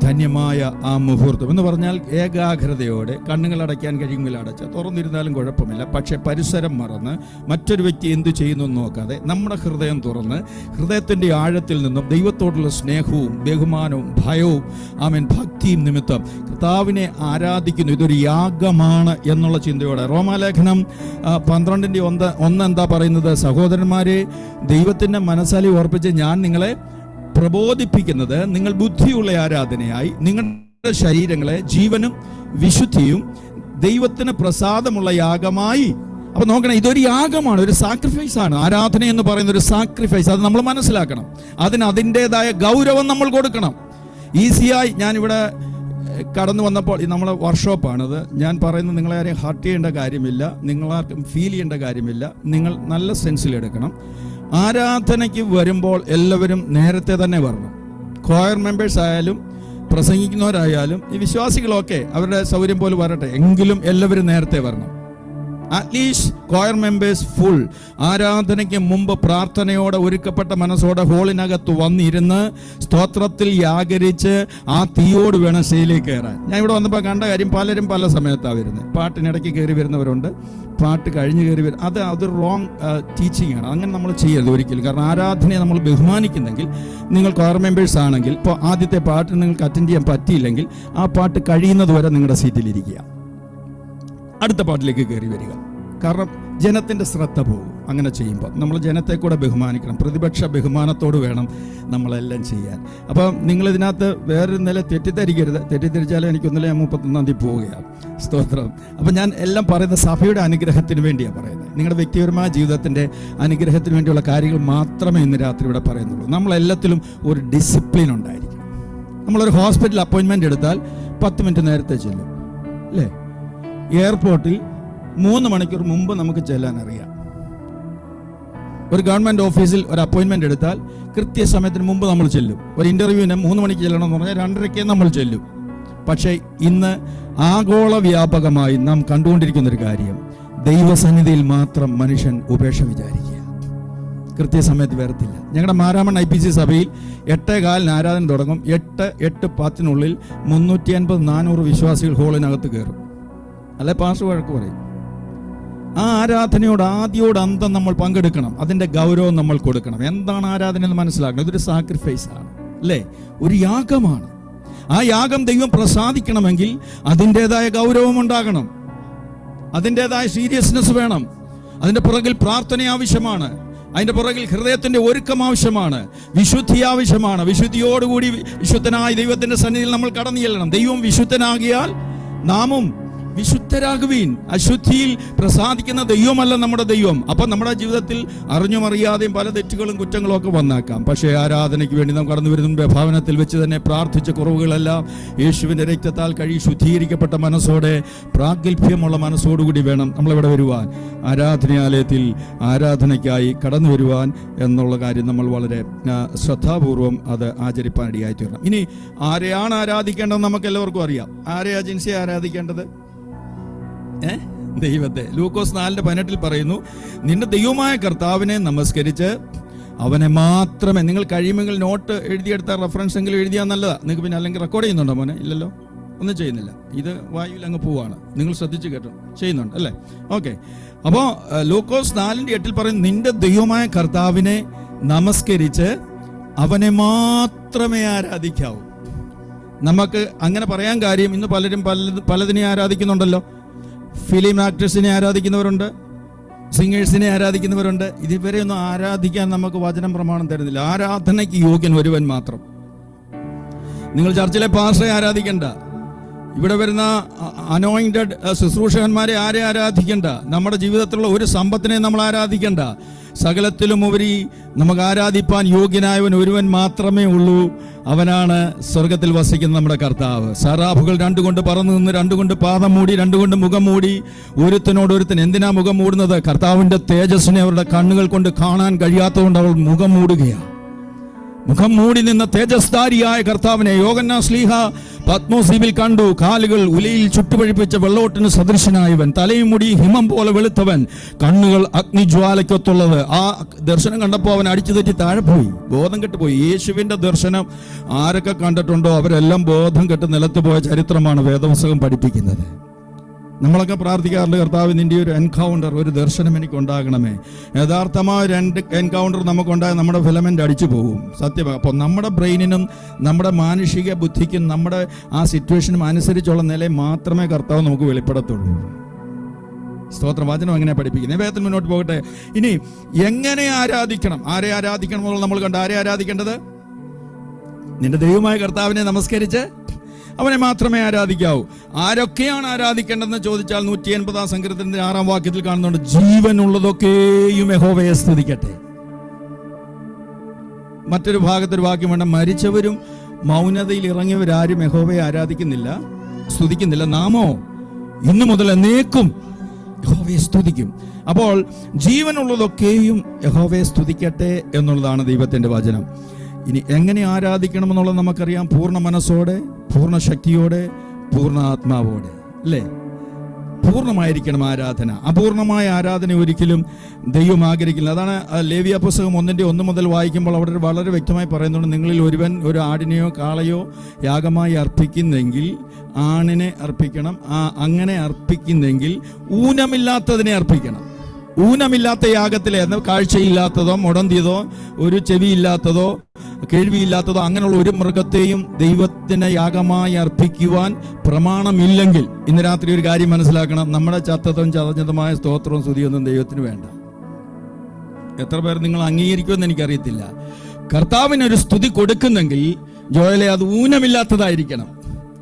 ധന്യമായ ആ മുഹൂർത്തം എന്ന് പറഞ്ഞാൽ ഏകാഗ്രതയോടെ കണ്ണുകൾ അടയ്ക്കാൻ കഴിയുമെങ്കിൽ അടച്ച്, തുറന്നിരുന്നാലും കുഴപ്പമില്ല, പക്ഷെ പരിസരം മറന്ന് മറ്റൊരു വ്യക്തി എന്തു ചെയ്യുന്നു നോക്കാതെ നമ്മുടെ ഹൃദയം തുറന്ന് ഹൃദയത്തിൻ്റെ ആഴത്തിൽ നിന്നും ദൈവത്തോടുള്ള സ്നേഹവും ബഹുമാനവും ഭയവും ഭക്തിയും നിമിത്തം കർത്താവിനെ ആരാധിക്കുന്നു. ഇതൊരു യാഗമാണ് എന്നുള്ള ചിന്തയോടെ റോമാലേഖനം 12:1 എന്താ പറയുന്നത്? സഹോദരന്മാരെ, ദൈവത്തിൻ്റെ മനസ്സാലി ഓർപ്പിച്ച് ഞാൻ നിങ്ങളെ പ്രബോധിപ്പിക്കുന്നത് നിങ്ങൾ ബുദ്ധിയുള്ള ആരാധനയായി നിങ്ങളുടെ ശരീരങ്ങളെ ജീവനും വിശുദ്ധിയും ദൈവത്തിന് പ്രസാദമുള്ള യാഗമായി. അപ്പൊ നോക്കണം, ഇതൊരു യാഗമാണ്, ഒരു സാക്രിഫൈസ് ആണ്. ആരാധന എന്ന് പറയുന്ന ഒരു സാക്രിഫൈസ്, അത് നമ്മൾ മനസ്സിലാക്കണം. അതിന് അതിൻ്റെതായ ഗൗരവം നമ്മൾ കൊടുക്കണം. ഈസിയായി ഞാനിവിടെ കടന്നു വന്നപ്പോൾ, നമ്മളെ വർക്ക്ഷോപ്പാണിത്, ഞാൻ പറയുന്നത് നിങ്ങളെ ആരെയും ഹർട്ട് ചെയ്യേണ്ട കാര്യമില്ല, നിങ്ങളാർക്കും ഫീൽ ചെയ്യേണ്ട കാര്യമില്ല. നിങ്ങൾ നല്ല സെൻസിലെടുക്കണം. ആരാധനയ്ക്ക് വരുമ്പോൾ എല്ലാവരും നേരത്തെ തന്നെ വരണം. choir മെമ്പേഴ്സ് ആയാലും പ്രസംഗിക്കുന്നവരായാലും ഈ വിശ്വാസികളൊക്കെ അവരുടെ സൗകര്യം പോലെ വരട്ടെ, എങ്കിലും എല്ലാവരും നേരത്തെ വരണം. അറ്റ്ലീസ്റ്റ് choir മെമ്പേഴ്സ് ഫുൾ ആരാധനയ്ക്ക് മുമ്പ് പ്രാർത്ഥനയോടെ ഒരുക്കപ്പെട്ട മനസ്സോടെ ഹോളിനകത്ത് വന്നിരുന്ന് സ്തോത്രത്തിൽ യാഗരിച്ച് ആ തീയോട് വേണം സ്റ്റേജിലേക്ക് കയറാൻ. ഞാൻ ഇവിടെ വന്നപ്പോൾ കണ്ട കാര്യം, പലരും പല സമയത്താണ് വരുന്നത്. പാട്ടിനിടയ്ക്ക് കയറി വരുന്നവരുണ്ട്, പാട്ട് കഴിഞ്ഞ് കയറി വരും. അത് റോങ് ടീച്ചിങ് ആണ്. അങ്ങനെ നമ്മൾ ചെയ്യരുത് ഒരിക്കലും. കാരണം ആരാധനയെ നമ്മൾ ബഹുമാനിക്കുന്നെങ്കിൽ, നിങ്ങൾ choir മെമ്പേഴ്സ് ആണെങ്കിൽ, ഇപ്പോൾ ആദ്യത്തെ പാട്ട് നിങ്ങൾക്ക് അറ്റൻഡ് ചെയ്യാൻ പറ്റിയില്ലെങ്കിൽ ആ പാട്ട് കഴിയുന്നത് വരെ നിങ്ങളുടെ സീറ്റിലിരിക്കുക, അടുത്ത പാട്ടിലേക്ക് കയറി വരിക. കാരണം ജനത്തിൻ്റെ ശ്രദ്ധ പോകും. അങ്ങനെ ചെയ്യുമ്പോൾ നമ്മൾ ജനത്തെ കൂടെ ബഹുമാനിക്കണം. പ്രതിപക്ഷ ബഹുമാനത്തോട് വേണം നമ്മളെല്ലാം ചെയ്യാൻ. അപ്പം നിങ്ങളിതിനകത്ത് വേറൊരു നില തെറ്റിദ്ധരിക്കരുത്. തെറ്റിദ്ധരിച്ചാലും എനിക്കൊന്നില്ല, ഞാൻ 31-ാം തീയതി പോവുകയാണ്. സ്തോത്രം. അപ്പം ഞാൻ എല്ലാം പറയുന്ന സഭയുടെ അനുഗ്രഹത്തിന് വേണ്ടിയാണ് പറയുന്നത്. നിങ്ങളുടെ വ്യക്തിപരമായ ജീവിതത്തിൻ്റെ അനുഗ്രഹത്തിന് വേണ്ടിയുള്ള കാര്യങ്ങൾ മാത്രമേ ഇന്ന് രാത്രി ഇവിടെ പറയുന്നുള്ളൂ. നമ്മളെല്ലാത്തിലും ഒരു ഡിസിപ്ലിൻ ഉണ്ടായിരിക്കും. നമ്മളൊരു ഹോസ്പിറ്റൽ അപ്പോയിൻമെൻ്റ് എടുത്താൽ 10 മിനിറ്റ് നേരത്തെ ചെല്ലും, അല്ലേ? എയർപോർട്ടിൽ 3 മണിക്കൂർ മുമ്പ് നമുക്ക് ചെല്ലാൻ അറിയാം. ഒരു ഗവൺമെൻറ് ഓഫീസിൽ ഒരു അപ്പോയിൻമെൻ്റ് എടുത്താൽ കൃത്യസമയത്തിന് മുമ്പ് നമ്മൾ ചെല്ലും. ഒരു ഇൻ്റർവ്യൂവിന് 3 മണിക്ക് ചെല്ലണം എന്ന് പറഞ്ഞാൽ 2:30 നമ്മൾ ചെല്ലും. പക്ഷേ ഇന്ന് ആഗോള വ്യാപകമായി നാം കണ്ടുകൊണ്ടിരിക്കുന്നൊരു കാര്യം, ദൈവസന്നിധിയിൽ മാത്രം മനുഷ്യൻ ഉപേക്ഷ വിചാരിക്കുക, കൃത്യസമയത്ത് വരത്തില്ല. ഞങ്ങളുടെ മാരാമൺ IPC സഭയിൽ 8:15 ആരാധന തുടങ്ങും. 8:10 350-400 വിശ്വാസികൾ ഹോളിനകത്ത് കയറും. അല്ലെ പാസ്റ്റർ വഴക്ക് പറയും. ആ ആരാധനയോട് ആദ്യോട് അന്തം നമ്മൾ പങ്കെടുക്കണം. അതിൻ്റെ ഗൗരവം നമ്മൾ കൊടുക്കണം. എന്താണ് ആരാധന എന്ന് മനസ്സിലാക്കണം. ഇതൊരു സാക്രിഫൈസ് ആണ്, അല്ലേ? ഒരു യാഗമാണ്. ആ യാഗം ദൈവം പ്രസാദിക്കണമെങ്കിൽ അതിൻ്റെതായ ഗൗരവം ഉണ്ടാകണം, അതിൻ്റെതായ സീരിയസ്നെസ് വേണം. അതിൻ്റെ പുറകിൽ പ്രാർത്ഥന ആവശ്യമാണ്, അതിൻ്റെ പുറകിൽ ഹൃദയത്തിൻ്റെ ഒരുക്കം ആവശ്യമാണ്, വിശുദ്ധി ആവശ്യമാണ്. വിശുദ്ധിയോടുകൂടി വിശുദ്ധനായ ദൈവത്തിൻ്റെ സന്നിധിയിൽ നമ്മൾ കടന്നു ചെല്ലണം. ദൈവം വിശുദ്ധനാകിയാൽ നാമും വിശുദ്ധരാകുവീൻ. അശുദ്ധിയിൽ പ്രസാദിക്കുന്ന ദൈവമല്ല നമ്മുടെ ദൈവം. അപ്പം നമ്മുടെ ജീവിതത്തിൽ അറിഞ്ഞും അറിയാതെയും പല തെറ്റുകളും കുറ്റങ്ങളും ഒക്കെ വന്നേക്കാം. പക്ഷേ ആരാധനയ്ക്ക് വേണ്ടി നാം കടന്നു വരുന്ന ഭവനത്തിൽ വെച്ച് തന്നെ പ്രാർത്ഥിച്ച കുറവുകളെല്ലാം യേശുവിൻ്റെ രക്തത്താൽ കഴുകി ശുദ്ധീകരിക്കപ്പെട്ട മനസ്സോടെ, പ്രാഗൽഭ്യമുള്ള മനസ്സോടുകൂടി വേണം നമ്മളിവിടെ വരുവാൻ, ആരാധനാലയത്തിൽ ആരാധനയ്ക്കായി കടന്നു വരുവാൻ എന്നുള്ള കാര്യം നമ്മൾ വളരെ ശ്രദ്ധാപൂർവം അത് ആചരിപ്പാൻ ഇടയായി തീരണം. ഇനി ആരെയാണ് ആരാധിക്കേണ്ടത് നമുക്ക് എല്ലാവർക്കും അറിയാം. ആരെയാ ജിൻസിയെ ആരാധിക്കേണ്ടത്? ദൈവത്തെ. ലൂക്കോസ് 4:18 പറയുന്നു, നിന്റെ ദൈവമായ കർത്താവിനെ നമസ്കരിച്ച് അവനെ മാത്രമേ. നിങ്ങൾ കഴിയുമെങ്കിൽ നോട്ട് എഴുതിയെടുത്ത റെഫറൻസ് എങ്കിലും എഴുതിയാൽ നല്ലതാ. നിങ്ങൾക്ക് പിന്നെ അല്ലെങ്കിൽ റെക്കോർഡ് ചെയ്യുന്നുണ്ടോ മോനെ? ഇല്ലല്ലോ, ഒന്നും ചെയ്യുന്നില്ല. ഇത് വായുവിൽ അങ്ങ് പോവാണ്. നിങ്ങൾ ശ്രദ്ധിച്ച് കേട്ടോ, ചെയ്യുന്നുണ്ട് അല്ലേ? ഓക്കെ. അപ്പോൾ ലൂക്കോസ് 4:8 പറയുന്നു, നിന്റെ ദൈവമായ കർത്താവിനെ നമസ്കരിച്ച് അവനെ മാത്രമേ ആരാധിക്കാവൂ. നമുക്ക് അങ്ങനെ പറയാൻ കാര്യം, ഇന്ന് പലരും പലതിനെ ആരാധിക്കുന്നുണ്ടല്ലോ. ഫിലിം ആക്ടേഴ്സിനെ ആരാധിക്കുന്നവരുണ്ട്, സിംഗേഴ്സിനെ ആരാധിക്കുന്നവരുണ്ട്. ഇതുവരെ ഒന്നും ആരാധിക്കാൻ നമുക്ക് വചനം പ്രമാണം തരുന്നില്ല. ആരാധനയ്ക്ക് യോഗ്യൻ ഒരുവൻ മാത്രം. നിങ്ങൾ ചർച്ചിലെ പാസ്റ്ററെ ആരാധിക്കണ്ട, ഇവിടെ വരുന്ന അനോയിന്റഡ് ശുശ്രൂഷകന്മാരെ ആരെ ആരാധിക്കണ്ട, നമ്മുടെ ജീവിതത്തിലുള്ള ഒരു സമ്പത്തിനെ നമ്മൾ ആരാധിക്കണ്ട. സകലത്തിലും ഉപരി നമുക്ക് ആരാധിപ്പാൻ യോഗ്യനായവൻ ഒരുവൻ മാത്രമേ ഉള്ളൂ. അവനാണ് സ്വർഗത്തിൽ വസിക്കുന്ന നമ്മുടെ കർത്താവ്. സറാഫുകൾ 2 കൊണ്ട് പറന്നു നിന്ന്, 2 കൊണ്ട് പാദം മൂടി, 2 കൊണ്ട് മുഖം മൂടി. ഒരുത്തൻ എന്തിനാ മുഖം മൂടുന്നത്? കർത്താവിന്റെ തേജസ്സിനെ അവരുടെ കണ്ണുകൾ കൊണ്ട് കാണാൻ കഴിയാത്തതുകൊണ്ട് അവൾ മുഖം മൂടുകയാണ്. മുഖം മൂടി നിന്ന തേജസ്ധാരിയായ കർത്താവിനെ യോഹന്നാൻ ശ്ലീഹ പത്മോസീപിൽ കണ്ടു. കാലുകൾ ഉലയിൽ ചുട്ടുപഴിപ്പിച്ച വെള്ളോട്ടിന് സദൃശനായവൻ, തലയും മുടി ഹിമം പോലെ വെളുത്തവൻ, കണ്ണുകൾ അഗ്നിജ്വാലയ്ക്കൊത്തുള്ളത്. ആ ദർശനം കണ്ടപ്പോൾ അവൻ അടിച്ചു തെറ്റി താഴെ പോയി, ബോധം കെട്ടുപോയി. യേശുവിന്റെ ദർശനം ആരൊക്കെ കണ്ടിട്ടുണ്ടോ അവരെല്ലാം ബോധം കെട്ട് നിലത്ത് പോയ ചരിത്രമാണ് വേദപുസ്തകം പഠിപ്പിക്കുന്നത്. നമ്മളൊക്കെ പ്രാർത്ഥിക്കാറുണ്ട്, കർത്താവ് നിന്റെ ഒരു എൻകൗണ്ടർ, ഒരു ദർശനം എനിക്ക് ഉണ്ടാകണമേ. യഥാർത്ഥമായ 2 എൻകൗണ്ടർ നമുക്കുണ്ടായ നമ്മുടെ ഫിലമെന്റ് അടിച്ചു പോകും, സത്യമാണ്. അപ്പോൾ നമ്മുടെ ബ്രെയിനിനും നമ്മുടെ മാനുഷിക ബുദ്ധിക്കും നമ്മുടെ ആ സിറ്റുവേഷനും അനുസരിച്ചുള്ള നില മാത്രമേ കർത്താവ് നമുക്ക് വെളിപ്പെടുത്തുള്ളൂ. സ്തോത്രം. വചനം എങ്ങനെ പഠിപ്പിക്കുന്നത്? വേഗത്തിൽ മുന്നോട്ട് പോകട്ടെ. ഇനി എങ്ങനെ ആരാധിക്കണം, ആരെ ആരാധിക്കണം എന്നുള്ളത് നമ്മൾ കണ്ട്. ആരെ ആരാധിക്കേണ്ടത്? നിന്റെ ദൈവമായ കർത്താവിനെ നമസ്കരിച്ച് അവനെ മാത്രമേ ആരാധിക്കാവൂ. ആരൊക്കെയാണ് ആരാധിക്കേണ്ടതെന്ന് ചോദിച്ചാൽ 180 സങ്കീർത്തനത്തിന്റെ 6-ാം വാക്യത്തിൽ കാണുന്നുണ്ട്, ജീവനുള്ളതൊക്കെയും യഹോവയെ സ്തുതിക്കട്ടെ. മറ്റൊരു ഭാഗത്തൊരു വാക്യം വേണ്ട, മരിച്ചവരും മൗനതയിൽ ഇറങ്ങിയവരാരും യഹോവയെ ആരാധിക്കുന്നില്ല, സ്തുതിക്കുന്നില്ല. നാമോ ഇന്നു മുതൽ എന്നേക്കും യഹോവയെ സ്തുതിക്കും. അപ്പോൾ ജീവനുള്ളതൊക്കെയും യഹോവയെ സ്തുതിക്കട്ടെ എന്നുള്ളതാണ് ദൈവത്തിന്റെ വചനം. ഇനി എങ്ങനെ ആരാധിക്കണമെന്നുള്ളത് നമുക്കറിയാം. പൂർണ്ണ മനസ്സോടെ, പൂർണ്ണ ശക്തിയോടെ, പൂർണ്ണ ആത്മാവോടെ, അല്ലേ? പൂർണ്ണമായിരിക്കണം ആരാധന. അപൂർണമായ ആരാധന ഒരിക്കലും ദൈവം ആഗ്രഹിക്കില്ല. അതാണ് ലേവ്യ പുസ്തകം 1:1 മുതൽ വായിക്കുമ്പോൾ അവിടെ വളരെ വ്യക്തമായി പറയുന്നുണ്ട്, നിങ്ങളിൽ ഒരുവൻ ഒരു ആടിനെയോ കാളയോ യാഗമായി അർപ്പിക്കുന്നെങ്കിൽ ആണിനെ അർപ്പിക്കണം. അങ്ങനെ അർപ്പിക്കുന്നെങ്കിൽ ഊനമില്ലാത്തതിനെ അർപ്പിക്കണം. ഊനമില്ലാത്ത യാഗത്തിലെ കാഴ്ചയില്ലാത്തതോ മുടന്തിയതോ ഒരു ചെവിയില്ലാത്തതോ കേൾവിയില്ലാത്തതോ അങ്ങനെയുള്ള ഒരു മൃഗത്തെയും ദൈവത്തിന് യാഗമായി അർപ്പിക്കുവാൻ പ്രമാണമില്ലെങ്കിൽ, ഇന്ന് രാത്രി ഒരു കാര്യം മനസ്സിലാക്കണം, നമ്മുടെ ചത്തതും ചതഞ്ഞതുമായ സ്തോത്രവും സ്തുതിയൊന്നും ദൈവത്തിന് വേണ്ട. എത്ര പേർ നിങ്ങൾ അംഗീകരിക്കുമെന്ന് എനിക്കറിയത്തില്ല. കർത്താവിനൊരു സ്തുതി കൊടുക്കുന്നെങ്കിൽ ജോയലെ അത് ഊനമില്ലാത്തതായിരിക്കണം.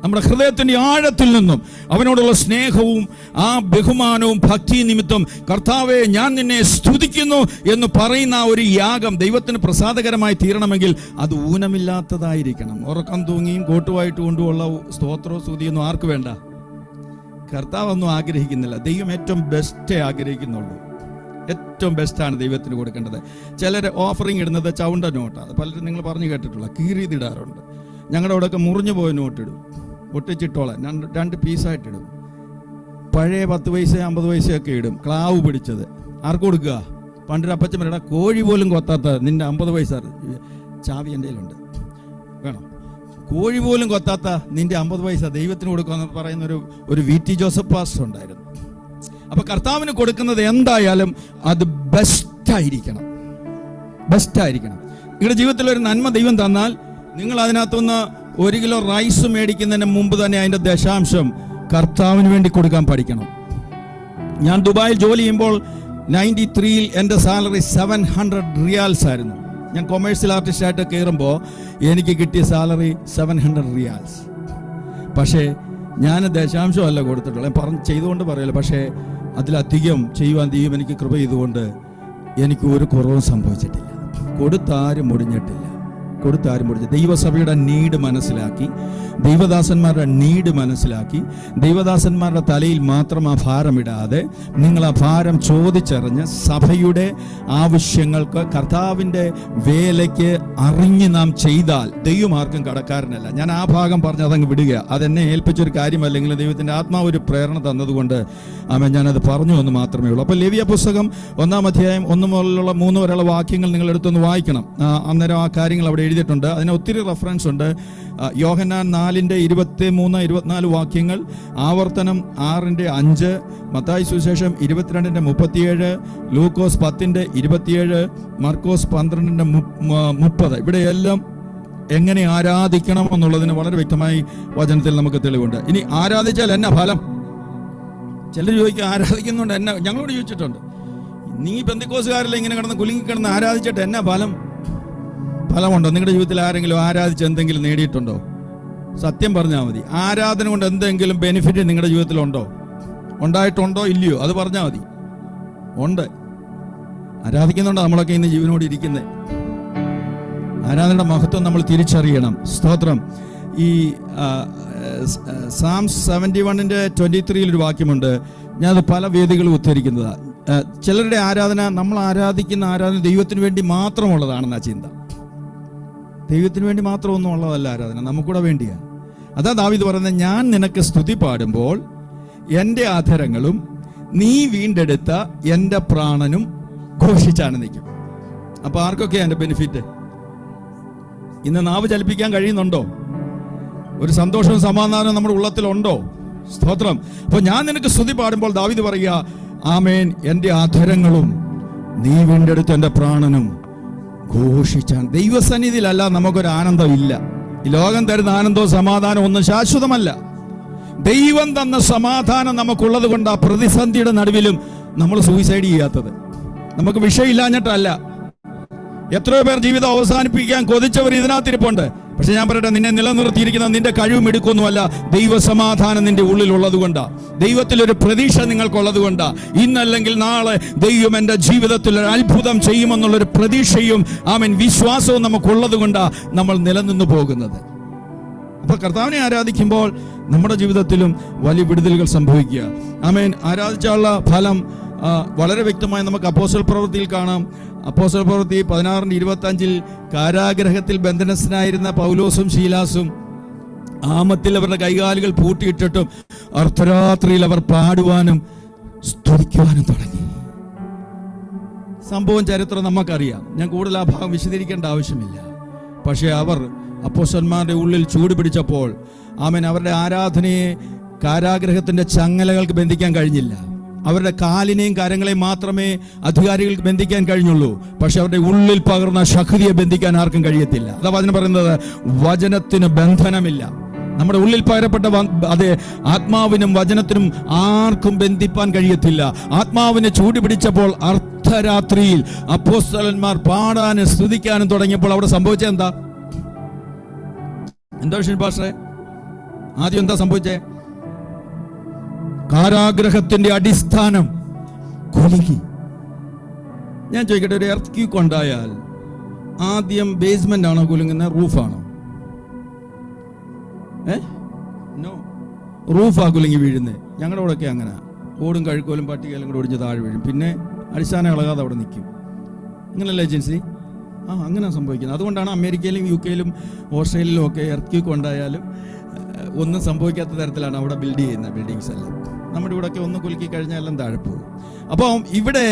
നമ്മുടെ ഹൃദയത്തിന്റെ ആഴത്തിൽ നിന്നും അവനോടുള്ള സ്നേഹവും ആ ബഹുമാനവും ഭക്തി നിമിത്തം കർത്താവെ ഞാൻ നിന്നെ സ്തുതിക്കുന്നു എന്ന് പറയുന്ന ഒരു യാഗം ദൈവത്തിന് പ്രസാദകരമായി തീരണമെങ്കിൽ അത് ഊനമില്ലാത്തതായിരിക്കണം. ഉറക്കം തൂങ്ങിയും കോട്ടുമായിട്ട് കൊണ്ടുള്ള സ്തോത്രവും സ്തുതിയൊന്നും ആർക്ക് വേണ്ട? കർത്താവ് ഒന്നും ആഗ്രഹിക്കുന്നില്ല. ദൈവം ഏറ്റവും ബെസ്റ്റേ ആഗ്രഹിക്കുന്നുള്ളൂ. ഏറ്റവും ബെസ്റ്റാണ് ദൈവത്തിന് കൊടുക്കേണ്ടത്. ചിലർ ഓഫറിങ് ഇടുന്നത് ചൗണ്ട നോട്ടാണ്. പലരും നിങ്ങൾ പറഞ്ഞു കേട്ടിട്ടുള്ള കീറിയതിടാറുണ്ട്. ഞങ്ങളുടെ അവിടെയൊക്കെ മുറിഞ്ഞു പോയ നോട്ടിടും, ഒട്ടിച്ചിട്ടോളാം, 2 പീസായിട്ടിടും. പഴയ 10 പൈസ 50 പൈസയൊക്കെ ഇടും, ക്ലാവ് പിടിച്ചത്. ആർക്ക് കൊടുക്കുക? പണ്ടൊരു അപ്പച്ചൻ പറയണ, കോഴി പോലും കൊത്താത്ത നിന്റെ 50 പൈസ ചാവി എൻ്റെ കയ്യിലുണ്ട്, വേണം. കോഴി പോലും കൊത്താത്ത നിന്റെ 50 പൈസ ദൈവത്തിന് കൊടുക്കുക പറയുന്ന ഒരു VT ജോസഫ് പാസ്റ്റർ ഉണ്ടായിരുന്നു. അപ്പൊ കർത്താവിന് കൊടുക്കുന്നത് എന്തായാലും അത് ബെസ്റ്റായിരിക്കണം. നിങ്ങളുടെ ജീവിതത്തിൽ ഒരു നന്മ ദൈവം തന്നാൽ നിങ്ങൾ അതിനകത്തുനിന്ന് 1 കിലോ റൈസ് മേടിക്കുന്നതിന് മുമ്പ് തന്നെ അതിന്റെ ദശാംശം കർത്താവിന് വേണ്ടി കൊടുക്കാൻ പഠിക്കണം. ഞാൻ ദുബായിൽ ജോലി ചെയ്യുമ്പോൾ 93-ൽ എൻ്റെ സാലറി 700 റിയാൽസ് ആയിരുന്നു. ഞാൻ കൊമേഴ്സ്യൽ ആർട്ടിസ്റ്റായിട്ട് കയറുമ്പോൾ എനിക്ക് കിട്ടിയ സാലറി 700 റിയാൽസ്. പക്ഷേ ഞാൻ ദശാംശമല്ല കൊടുത്തിട്ടുള്ളത്, ചെയ്തുകൊണ്ട് പറയല്ലോ. പക്ഷേ അതിലധികം ചെയ്യുവാൻ ദൈവം എനിക്ക് കൃപ ചെയ്തുകൊണ്ട് എനിക്ക് ഒരു കുറവും സംഭവിച്ചിട്ടില്ല. കൊടുത്താരും മുടിഞ്ഞിട്ടില്ല. ദൈവസഭയുടെ നീഡ് മനസ്സിലാക്കി, ദൈവദാസന്മാരുടെ നീഡ് മനസ്സിലാക്കി, ദൈവദാസന്മാരുടെ തലയിൽ മാത്രം ആ ഭാരമിടാതെ നിങ്ങൾ ആ ഭാരം ചോദിച്ചറിഞ്ഞ് സഭയുടെ ആവശ്യങ്ങൾക്ക്, കർത്താവിൻ്റെ വേലയ്ക്ക് അറിഞ്ഞ് നാം ചെയ്താൽ ദൈവം ആർക്കും കടക്കാരനല്ല. ഞാൻ ആ ഭാഗം പറഞ്ഞ് അതങ്ങ് വിടുക. അതെന്നെ ഏൽപ്പിച്ചൊരു കാര്യമല്ലെങ്കിൽ ദൈവത്തിൻ്റെ ആത്മാവ് ഒരു പ്രേരണ തന്നതുകൊണ്ട് ഞാനത് പറഞ്ഞു എന്ന് മാത്രമേ ഉള്ളൂ. അപ്പോൾ ലേവ്യ പുസ്തകം 1-ാം അധ്യായം 1 മുതലുള്ള 3 വരെയുള്ള വാക്യങ്ങൾ നിങ്ങൾ എടുത്തൊന്ന് വായിക്കണം. അന്നേരം ആ കാര്യങ്ങൾ അവിടെ എഴുതിയിട്ടുണ്ട്. അതിന് ഒത്തിരി റെഫറൻസ് ഉണ്ട്. യോഹന്നാൻ 4:23-24 വാക്യങ്ങൾ, ആവർത്തനം 6:5, മത്തായി സുവിശേഷം 22:37, ലൂക്കോസ് 10:27, മർക്കോസ് 12:30. ഇവിടെയെല്ലാം എങ്ങനെ ആരാധിക്കണം എന്നുള്ളതിന് വളരെ വ്യക്തമായി വചനത്തിൽ നമുക്ക് തെളിവുണ്ട്. ഇനി ആരാധിച്ചാൽ എന്നാ ഫലം? ചിലർ ചോദിക്കും ആരാധിക്കുന്നുണ്ട് എന്നാ. ഞങ്ങളോട് ചോദിച്ചിട്ടുണ്ട്, നീ പെന്തക്കോസുകാരെല്ലാം ഇങ്ങനെ കിടന്ന് കുലുങ്ങിക്കിടന്ന് ആരാധിച്ചിട്ട് എന്നാ ഫലമുണ്ടോ? നിങ്ങളുടെ ജീവിതത്തിൽ ആരെങ്കിലും ആരാധിച്ച് എന്തെങ്കിലും നേടിയിട്ടുണ്ടോ? സത്യം പറഞ്ഞാൽ മതി. ആരാധന കൊണ്ട് എന്തെങ്കിലും ബെനിഫിറ്റ് നിങ്ങളുടെ ജീവിതത്തിലുണ്ടോ? ഉണ്ടായിട്ടുണ്ടോ ഇല്ലയോ? അത് പറഞ്ഞാൽ മതി. ഉണ്ട്. ആരാധിക്കുന്നുണ്ടോ നമ്മളൊക്കെ ഇന്ന് ജീവനോട് ഇരിക്കുന്നത്? ആരാധനയുടെ മഹത്വം നമ്മൾ തിരിച്ചറിയണം. സ്തോത്രം. ഈ സാംസ് 71:23 ഒരു വാക്യമുണ്ട്. ഞാനത് പല വേദികളും ഉദ്ധരിക്കുന്നതാണ്. ചിലരുടെ ആരാധന, നമ്മൾ ആരാധിക്കുന്ന ആരാധന ദൈവത്തിന് വേണ്ടി മാത്രമുള്ളതാണെന്നാ ചിന്ത. ദൈവത്തിന് വേണ്ടി മാത്രമൊന്നും ഉള്ളതല്ല ആരാധന, നമുക്കൂടെ വേണ്ടിയാണ്. അതാ ദാവീദ് പറയുന്നത്, ഞാൻ നിനക്ക് സ്തുതി പാടുമ്പോൾ എൻ്റെ അധരങ്ങളും നീ വീണ്ടെടുത്ത എൻ്റെ പ്രാണനും ഘോഷിച്ചാനന്ദിക്കും. അപ്പൊ ആർക്കൊക്കെയാണ് എൻ്റെ ബെനിഫിറ്റ്? ഇന്ന് നാവ് ചലിപ്പിക്കാൻ കഴിയുന്നുണ്ടോ? ഒരു സന്തോഷവും സമാധാനവും നമ്മുടെ ഉള്ളത്തിലുണ്ടോ? സ്തോത്രം. അപ്പൊ ഞാൻ നിനക്ക് സ്തുതി പാടുമ്പോൾ ദാവീദ് പറയുക, ആമേൻ, എൻ്റെ അധരങ്ങളും നീ വീണ്ടെടുത്ത എൻ്റെ പ്രാണനും ഘോഷിച്ചാൻ. ദൈവസന്നിധിയിലല്ല നമുക്കൊരു ആനന്ദം ഇല്ല. ഈ ലോകം തരുന്ന ആനന്ദവും സമാധാനവും ഒന്നും ശാശ്വതമല്ല. ദൈവം തന്ന സമാധാനം നമുക്കുള്ളത് കൊണ്ട് ആ പ്രതിസന്ധിയുടെ നടുവിലും നമ്മൾ സൂയിസൈഡ് ചെയ്യാത്തത്. നമുക്ക് വിഷയമില്ലാഞ്ഞിട്ടല്ല. എത്രയോ പേർ ജീവിതം അവസാനിപ്പിക്കാൻ കൊതിച്ചവർ ഇതിനകത്തിരിപ്പുണ്ട്. പക്ഷെ ഞാൻ പറയട്ടെ, നിന്നെ നിലനിർത്തിയിരിക്കുന്ന നിന്റെ കഴിവും എടുക്കൊന്നുമല്ല, ദൈവസമാധാനം നിന്റെ ഉള്ളിലുള്ളത് കൊണ്ടാ, ദൈവത്തിലൊരു പ്രതീക്ഷ നിങ്ങൾക്കുള്ളത് കൊണ്ടാ. ഇന്നല്ലെങ്കിൽ നാളെ ദൈവം എൻ്റെ ജീവിതത്തിൽ ഒരു അത്ഭുതം ചെയ്യുമെന്നുള്ളൊരു പ്രതീക്ഷയും വിശ്വാസവും നമുക്കുള്ളത് കൊണ്ടാ നമ്മൾ നിലനിന്ന് പോകുന്നത്. അപ്പൊ കർത്താവിനെ ആരാധിക്കുമ്പോൾ നമ്മുടെ ജീവിതത്തിലും വലിയ വിടുതലുകൾ സംഭവിക്കുക. ആമേൻ. ആരാധിച്ചുള്ള ഫലം വളരെ വ്യക്തമായി നമുക്ക് അപ്പോസ്തല പ്രവൃത്തിയിൽ കാണാം. അപ്പോസ്തല പ്രവൃത്തി 16:25 കാരാഗ്രഹത്തിൽ ബന്ധനസ്ഥനായിരുന്ന പൗലോസും ശീലാസും ആമത്തിൽ അവരുടെ കൈകാലുകൾ പൂട്ടിയിട്ടിട്ടും അർദ്ധരാത്രിയിൽ അവർ പാടുവാനും സ്തുതിക്കുവാനും തുടങ്ങി. സംഭവം ചരിത്രം നമുക്കറിയാം. ഞാൻ കൂടുതൽ ആ ഭാഗം വിശദീകരിക്കേണ്ട ആവശ്യമില്ല. പക്ഷേ അവർ അപ്പോസ്തലന്മാരുടെ ഉള്ളിൽ ചൂട് പിടിച്ചപ്പോൾ അവരുടെ ആരാധനയെ കാരാഗ്രഹത്തിന്റെ ചങ്ങലകൾക്ക് ബന്ധിക്കാൻ കഴിഞ്ഞില്ല. അവരുടെ കാലിനെയും കരങ്ങളെയും മാത്രമേ അധികാരികൾക്ക് ബന്ധിക്കാൻ കഴിഞ്ഞുള്ളൂ. പക്ഷെ അവരുടെ ഉള്ളിൽ പകർന്ന ശക്തിയെ ബന്ധിക്കാൻ ആർക്കും കഴിയത്തില്ല. അതാ വചനം പറയുന്നത്, വചനത്തിന് ബന്ധനമില്ല. നമ്മുടെ ഉള്ളിൽ പകരപ്പെട്ട അതെ ആത്മാവിനും വചനത്തിനും ആർക്കും ബന്ധിപ്പാൻ കഴിയത്തില്ല. ആത്മാവിനെ ചൂട് പിടിച്ചപ്പോൾ അർദ്ധരാത്രിയിൽ അപ്പോസ്തലന്മാർ പാടാനും സ്തുതിക്കാനും തുടങ്ങിയപ്പോൾ അവിടെ സംഭവിച്ചത് എന്താ വിഷയം പാസ്റ്ററെ? ആദ്യം എന്താ സംഭവിച്ചേ? കാരാഗ്രഹത്തിന്റെ അടിസ്ഥാനം കുലുങ്ങി. ഞാൻ ചോദിക്കട്ടെ, ഒരു എർത്ത് ക്യൂക്ക് ഉണ്ടായാൽ ആദ്യം ബേസ്മെന്റ് ആണോ കുലുങ്ങുന്നത്, റൂഫാണോ? നോ, റൂഫാ കുലുങ്ങി വീഴുന്നത്. ഞങ്ങളുടെ കൂടെയൊക്കെ അങ്ങനെ ഓടും കഴുക്കോലും പട്ടികയിലും കൂടെ ഒടിഞ്ഞ് താഴെ വീഴും. പിന്നെ അടിസ്ഥാനം ഇളകാതെ അവിടെ നിൽക്കും. അങ്ങനല്ല ഏജൻസി? അങ്ങനെ സംഭവിക്കുന്നത്. അതുകൊണ്ടാണ് അമേരിക്കയിലും UK-യിലും ഓസ്ട്രേലിയയിലും ഒക്കെ എർത്ത് ക്യൂക്ക് ഉണ്ടായാലും ഒന്നും സംഭവിക്കാത്ത തരത്തിലാണ് അവിടെ ബിൽഡ് ചെയ്യുന്ന ബിൽഡിങ്സ് എല്ലാം. നമ്മുടെ ഇവിടെയൊക്കെ ഒന്ന് കുലുക്കി കഴിഞ്ഞാൽ എല്ലാം താഴെ പോകും. അപ്പം ഇവിടെ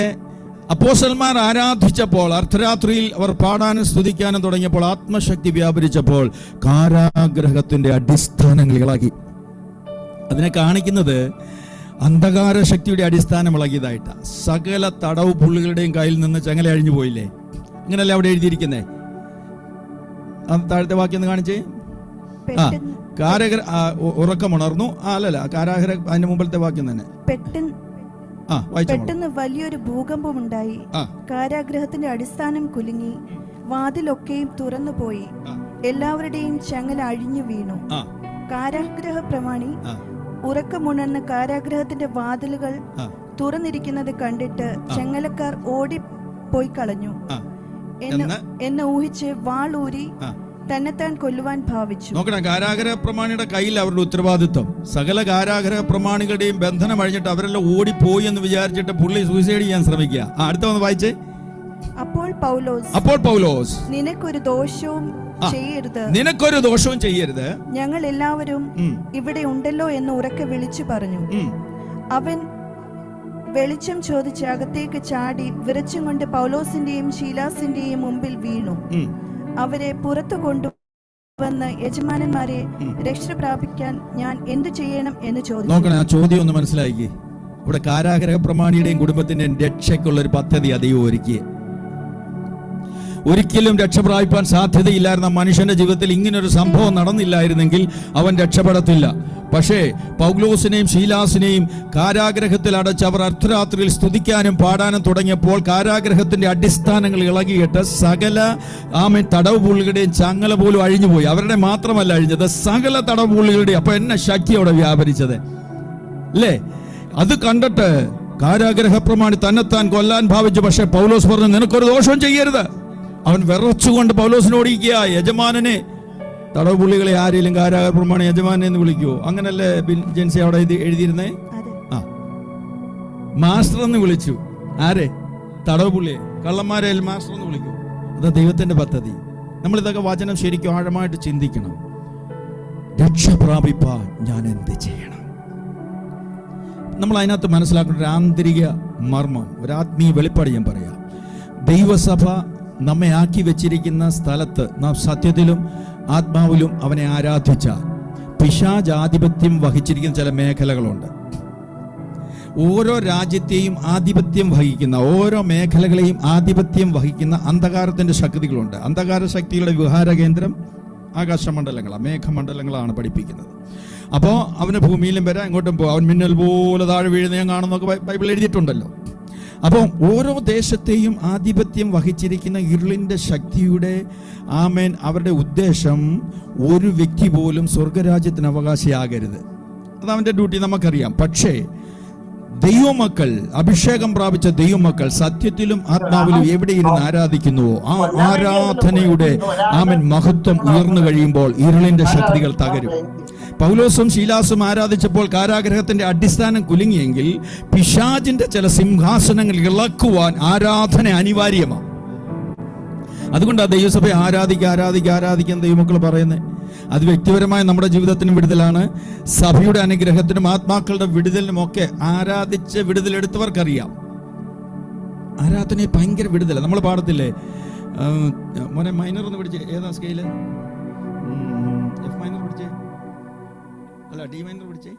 അപ്പോസ്തലന്മാർ ആരാധിച്ചപ്പോൾ, അർദ്ധരാത്രിയിൽ അവർ പാടാനും സ്തുതിക്കാനും തുടങ്ങിയപ്പോൾ, ആത്മശക്തി വ്യാപരിച്ചപ്പോൾ കാരാഗ്രഹത്തിന്റെ അടിസ്ഥാനങ്ങൾ ഇളകി. അതിനെ കാണിക്കുന്നത് അന്ധകാര ശക്തിയുടെ അടിസ്ഥാനം ഇളകിയതായിട്ടാണ്. സകല തടവ് പുള്ളികളുടെയും കയ്യിൽ നിന്ന് ചങ്ങല അഴിഞ്ഞു പോയില്ലേ? അങ്ങനല്ലേ അവിടെ എഴുതിയിരിക്കുന്നേ? താഴത്തെ വാക്യം ഒന്ന് കാണിച്ചേ. ഉറക്കമുണർന്നു. അല്ലല്ല, കാരാഗ്രഹ അതിന്റെ മുമ്പിലത്തെ വാക്യം തന്നെ. പെട്ടെന്ന് വലിയൊരു ഭൂകമ്പമുണ്ടായി, കാരാഗ്രഹത്തിന്റെ അടിസ്ഥാനം കുലുങ്ങി, വാതിലൊക്കെയും തുറന്നുപോയി, എല്ലാവരുടെയും ചങ്ങല അഴിഞ്ഞു വീണു. കാരാഗ്രഹ പ്രമാണി ഉറക്കമുണർന്ന് കാരാഗ്രഹത്തിന്റെ വാതിലുകൾ തുറന്നിരിക്കുന്നത് കണ്ടിട്ട് ചെങ്ങലക്കാർ ഓടിപ്പോയി കളഞ്ഞു എന്ന് ഊഹിച്ച് വാളൂരി തന്നെത്താൻ കൊല്ലുവാൻ ഭാവിച്ചു. നോക്കണം, കാരാഗ്രഹ പ്രമാണിയുടെ കയ്യിൽ അവരുടെ ഉത്തരവാദിത്വം. സകല കാരാഗ്രഹ പ്രമാണികളുടെയും ബന്ധനം അഴിഞ്ഞിട്ട് അവരെല്ലാം ഓടിപ്പോയി എന്ന് വിചാരിച്ചിട്ട് പുള്ളി സൂയിസൈഡ് ചെയ്യാൻ ശ്രമിക്കുക. അടുത്ത ഒന്ന് വായിച്ചേ. അപ്പോൾ പൗലോസ് നിനക്കൊരു ദോഷവും ചെയ്യരുത്, ഞങ്ങൾ എല്ലാവരും ഇവിടെ ഉണ്ടല്ലോ എന്ന് ഉറക്കെ വിളിച്ചു പറഞ്ഞു. അവൻ വെളിച്ചം ചോദിച്ച് അകത്തേക്ക് ചാടി വിറച്ചും കൊണ്ട് പൗലോസിന്റെയും ശീലാസിന്റെയും മുമ്പിൽ വീണു. അവരെ പുറത്തു കൊണ്ടുവന്ന് യജമാനന്മാരെ രക്ഷ പ്രാപിക്കാൻ ഞാൻ എന്തു ചെയ്യണം എന്ന് ചോദിച്ചു. നോക്കണം, ആ ചോദ്യം ഒന്ന് മനസ്സിലാക്കി. ഇവിടെ കാരാഗ്രഹ പ്രമാണിയുടെയും കുടുംബത്തിന്റെയും രക്ഷയ്ക്കുള്ള ഒരു പദ്ധതി അധികം ഒരുക്കി. ഒരിക്കലും രക്ഷപ്രാപിപ്പാൻ സാധ്യതയില്ലായിരുന്ന മനുഷ്യന്റെ ജീവിതത്തിൽ ഇങ്ങനൊരു സംഭവം നടന്നില്ലായിരുന്നെങ്കിൽ അവൻ രക്ഷപ്പെടത്തില്ല. പക്ഷേ പൗലോസിനെയും ശീലാസിനെയും കാരാഗ്രഹത്തിൽ അടച്ച് അവർ അർദ്ധരാത്രിയിൽ സ്തുതിക്കാനും പാടാനും തുടങ്ങിയപ്പോൾ കാരാഗ്രഹത്തിന്റെ അടിസ്ഥാനങ്ങൾ ഇളകിയിട്ട് സകല തടവ് പുള്ളികളുടെയും ചങ്ങല പോലും അഴിഞ്ഞുപോയി. അവരുടെ മാത്രമല്ല അഴിഞ്ഞത്, സകല തടവ് പുള്ളികളുടെയും. അപ്പൊ എന്നെ ശക്തിയോടെ വ്യാപരിച്ചത് അല്ലേ? അത് കണ്ടിട്ട് കാരാഗ്രഹ പ്രമാണി തന്നെത്താൻ കൊല്ലാൻ ഭാവിച്ചു. പക്ഷെ പൗലോസ് പറഞ്ഞു, നിനക്കൊരു ദോഷവും ചെയ്യരുത്. അവൻ വിറച്ചുകൊണ്ട് പൗലോസിനോട് ഇരിക്കുക, യജമാനനെ. തടവ് പുള്ളികളെ ആരെങ്കിലും കാരാഗ്രഹ പ്രമാണി യജമാനെ എന്ന് വിളിക്കുവോ? അങ്ങനല്ലേ ജെൻസി അവിടെ എഴുതിയിരുന്നേ? മാസ്റ്റർ എന്ന് വിളിച്ചു. ആരെ? തടവ് പുള്ളിയെ. കള്ളന്മാരെ മാസ്റ്റർ എന്ന് വിളിക്കൂ. അത് ദൈവത്തിന്റെ പദ്ധതി. നമ്മൾ ഇതൊക്കെ വചനം ശരിക്കും ആഴമായിട്ട് ചിന്തിക്കണം. രക്ഷ പ്രാപിപ്പാൻ ഞാൻ എന്ത് ചെയ്യണം? നമ്മൾ അതിനകത്ത് മനസ്സിലാക്കുന്ന ഒരു ആന്തരിക മർമ്മം, ഒരു ആത്മീയ വെളിപ്പാട് ഞാൻ പറയാം. ദൈവസഭ നമ്മെ ആക്കി വെച്ചിരിക്കുന്ന സ്ഥലത്ത് നാം സത്യത്തിലും ആത്മാവിലും അവനെ ആരാധിച്ചാൽ പിശാചാധിപത്യം വഹിച്ചിരിക്കുന്ന ചില മേഖലകളുണ്ട്. ഓരോ രാജ്യത്തെയും ആധിപത്യം വഹിക്കുന്ന, ഓരോ മേഖലകളെയും ആധിപത്യം വഹിക്കുന്ന അന്ധകാരത്തിന്റെ ശക്തികളുണ്ട്. അന്ധകാര ശക്തികളുടെ വിഹാര കേന്ദ്രം ആകാശമണ്ഡലങ്ങളാണ്, മേഘമണ്ഡലങ്ങളാണ് പഠിപ്പിക്കുന്നത്. അപ്പോൾ അവന് ഭൂമിയിലും വരാം, ഇങ്ങോട്ടും പോകാം. അവൻ മിന്നൽ പോലെ താഴെ വീഴുന്ന ഞാൻ കാണുന്നൊക്കെ ബൈബിൾ എഴുതിയിട്ടുണ്ടല്ലോ. അപ്പോൾ ഓരോ ദേശത്തെയും ആധിപത്യം വഹിച്ചിരിക്കുന്ന ഇരുളിൻ്റെ ശക്തിയുടെ അവരുടെ ഉദ്ദേശം ഒരു വ്യക്തി പോലും സ്വർഗരാജ്യത്തിന് അവകാശിയാകരുത്. അതവൻ്റെ ഡ്യൂട്ടി, നമുക്കറിയാം. പക്ഷേ ദൈവമക്കൾ, അഭിഷേകം പ്രാപിച്ച ദൈവമക്കൾ സത്യത്തിലും ആത്മാവിലും എവിടെ ഇരുന്ന് ആരാധിക്കുന്നുവോ ആ ആരാധനയുടെ മഹത്വം ഉയർന്നു കഴിയുമ്പോൾ ഇരുളിന്റെ ശക്തികൾ തകരും. പൗലോസും ശീലാസും ആരാധിച്ചപ്പോൾ കാരാഗ്രഹത്തിന്റെ അടിസ്ഥാനം കുലുങ്ങിയെങ്കിൽ പിശാചിന്റെ ചില സിംഹാസനങ്ങൾ ഇളക്കുവാൻ ആരാധന അനിവാര്യമാണ്. അതുകൊണ്ടാണ് ദൈവസഭയെ ആരാധിക്കാൻ ദൈവമക്കൾ പറയുന്നത്. അത് വ്യക്തിപരമായ നമ്മുടെ ജീവിതത്തിനും വിടുതലാണ്, സഭയുടെ അനുഗ്രഹത്തിനും ആത്മാക്കളുടെ വിടുതലിനും ഒക്കെ ആരാധിച്ച് വിടുതലെടുത്തവർക്കറിയാം. ആരാധനയെ ഭയങ്കര വിടുതല. നമ്മൾ പാടത്തില്ലേ, മോനെ മൈനർ ഒന്ന് പിടിച്ചേ. ഏതാ സ്കെയില്? എഫ് മൈനർ പിടിച്ചേ, അല്ല ഡി മൈനർ പിടിച്ചേ.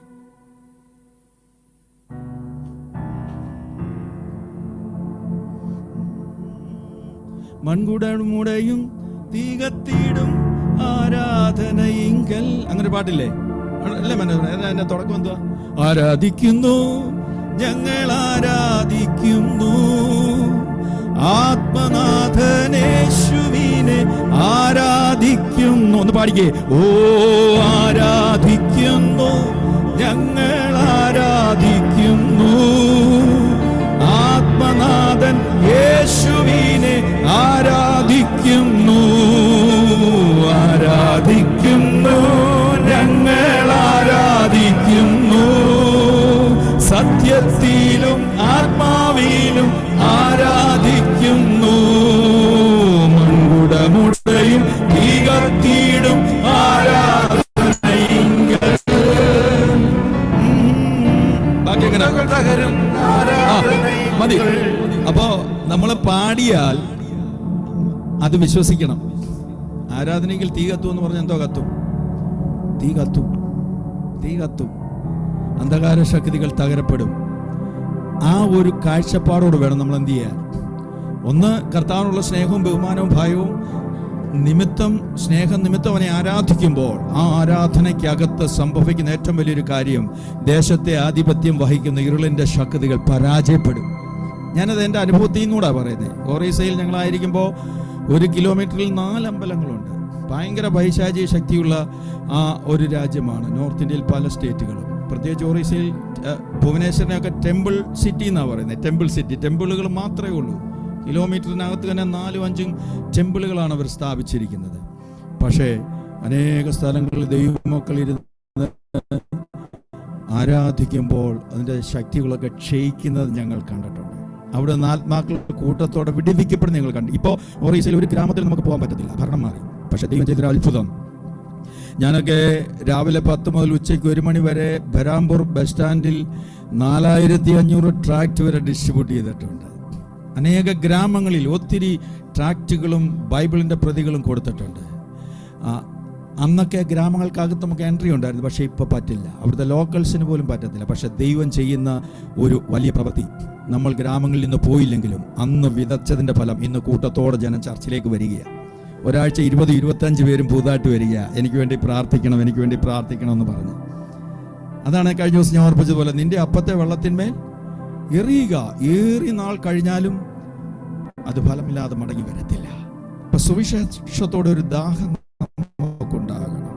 മൺകുടമുടയും തീകത്തിടും ആരാധനയിങ്കൽ, അങ്ങനെ പാട്ടില്ലേ? അല്ലേ എന്നെ തുടക്കം എന്തുവാ? ആരാധിക്കുന്നു, ഞങ്ങൾ ആരാധിക്കുന്നു ആത്മനാഥനേശുവിനെ ആരാധിക്കുന്നു. ഒന്ന് പാടിക്കേ. ഓ ആരാധിക്കുന്നു, ഞങ്ങൾ ആരാധിക്കുന്നു ആത്മനാഥൻ യേശുവിനെ ആരാധിക്കുന്നു. ആരാധിക്കുന്നു, ഞങ്ങൾ ആരാധിക്കുന്നു സത്യത്തിലും ആത്മാവിലും ആരാധിക്കുന്നു. മൺകുടമുടയും തീകത്തിടും ആരാധനയിങ്കൽ. മതി. അപ്പോ നമ്മൾ പാടിയാൽ അത് വിശ്വസിക്കണം. ആരാധനയെങ്കിൽ തീ കത്തും എന്ന് പറഞ്ഞാൽ എന്തോ കത്തും? തീ കത്തും, തീ കത്തും. അന്ധകാര ശക്തികൾ തകരപ്പെടും. ആ ഒരു കാഴ്ചപ്പാടോട് വേണം നമ്മൾ എന്ത് ചെയ്യാൻ. ഒന്ന്, കർത്താവിനുള്ള സ്നേഹവും ബഹുമാനവും ഭയവും നിമിത്തം, സ്നേഹം നിമിത്തം അവനെ ആരാധിക്കുമ്പോൾ ആ ആരാധനയ്ക്കകത്ത് സംഭവിക്കുന്ന ഏറ്റവും വലിയൊരു കാര്യം, ദേശത്തെ ആധിപത്യം വഹിക്കുന്ന ഇരുളിന്റെ ശക്തികൾ പരാജയപ്പെടും. ഞാനത് എൻ്റെ അനുഭവത്തിൽ നിന്നൂടെ പറയുന്നത്. ഒറീസയിൽ ഞങ്ങളായിരിക്കുമ്പോൾ 1 കിലോമീറ്ററിൽ 4 അമ്പലങ്ങളുണ്ട്. ഭയങ്കര പൈശാചിക ശക്തിയുള്ള ആ ഒരു രാജ്യമാണ് നോർത്ത് ഇന്ത്യയിൽ പല സ്റ്റേറ്റുകളും. പ്രത്യേകിച്ച് ഒറീസയിൽ ഭുവനേശ്വറിനെയൊക്കെ ടെമ്പിൾ സിറ്റി എന്നാണ് പറയുന്നത്. ടെമ്പിൾ സിറ്റി, ടെമ്പിളുകൾ മാത്രമേ ഉള്ളൂ. കിലോമീറ്ററിനകത്ത് തന്നെ 4-5 ടെമ്പിളുകളാണ് അവർ സ്ഥാപിച്ചിരിക്കുന്നത്. പക്ഷേ അനേക സ്ഥലങ്ങളിൽ ദൈവമക്കൾ ഇരുന്ന് ആരാധിക്കുമ്പോൾ അതിൻ്റെ ശക്തികളൊക്കെ ക്ഷയിക്കുന്നത് ഞങ്ങൾ കണ്ടിട്ടുണ്ട്. അവിടെ നിന്ന് ആത്മാക്കൾ കൂട്ടത്തോടെ വിടിവിക്കപ്പെടുന്ന ഞങ്ങൾ കണ്ടു. ഇപ്പോൾ ഒറീസയിൽ ഒരു ഗ്രാമത്തിൽ നമുക്ക് പോകാൻ പറ്റത്തില്ല, ഭരണം മാറി. പക്ഷേ ദൈവം ചെയ്തൊരു അത്ഭുതം. ഞാനൊക്കെ രാവിലെ 10 മുതൽ ഉച്ചയ്ക്ക് 1 മണി വരെ ബരാംപൂർ ബസ് സ്റ്റാൻഡിൽ 4500 ട്രാക്ട് വരെ ഡിസ്ട്രിബ്യൂട്ട് ചെയ്തിട്ടുണ്ട്. അനേക ഗ്രാമങ്ങളിൽ ഒത്തിരി ട്രാക്റ്റുകളും ബൈബിളിൻ്റെ പ്രതികളും കൊടുത്തിട്ടുണ്ട്. അന്നൊക്കെ ഗ്രാമങ്ങൾക്കകത്ത് നമുക്ക് എൻട്രി ഉണ്ടായിരുന്നു, പക്ഷേ ഇപ്പോൾ പറ്റില്ല. അവിടുത്തെ ലോക്കൽസിന് പോലും പറ്റത്തില്ല. പക്ഷേ ദൈവം ചെയ്യുന്ന ഒരു വലിയ പ്രവൃത്തി, നമ്മൾ ഗ്രാമങ്ങളിൽ നിന്ന് പോയില്ലെങ്കിലും അന്ന് വിതച്ചതിൻ്റെ ഫലം ഇന്ന് കൂട്ടത്തോടെ ജനം ചർച്ചിലേക്ക് വരികയാണ്. ഒരാഴ്ച 20-25 പേരും പുതുതായിട്ട് വരിക. എനിക്ക് വേണ്ടി പ്രാർത്ഥിക്കണം, എനിക്ക് വേണ്ടി പ്രാർത്ഥിക്കണം എന്ന് പറഞ്ഞു. അതാണ് കഴിഞ്ഞ ദിവസം ഞാൻ ഓർപ്പിച്ചതുപോലെ, നിന്റെ അപ്പത്തെ വെള്ളത്തിന്മേൽ എറിയുക, ഏറി നാൾ കഴിഞ്ഞാലും അത് ഫലമില്ലാതെ മടങ്ങി വരത്തില്ല. അപ്പൊ സുവിശേഷത്തോടെ ഒരു ദാഹം നമുക്കുണ്ടാകണം.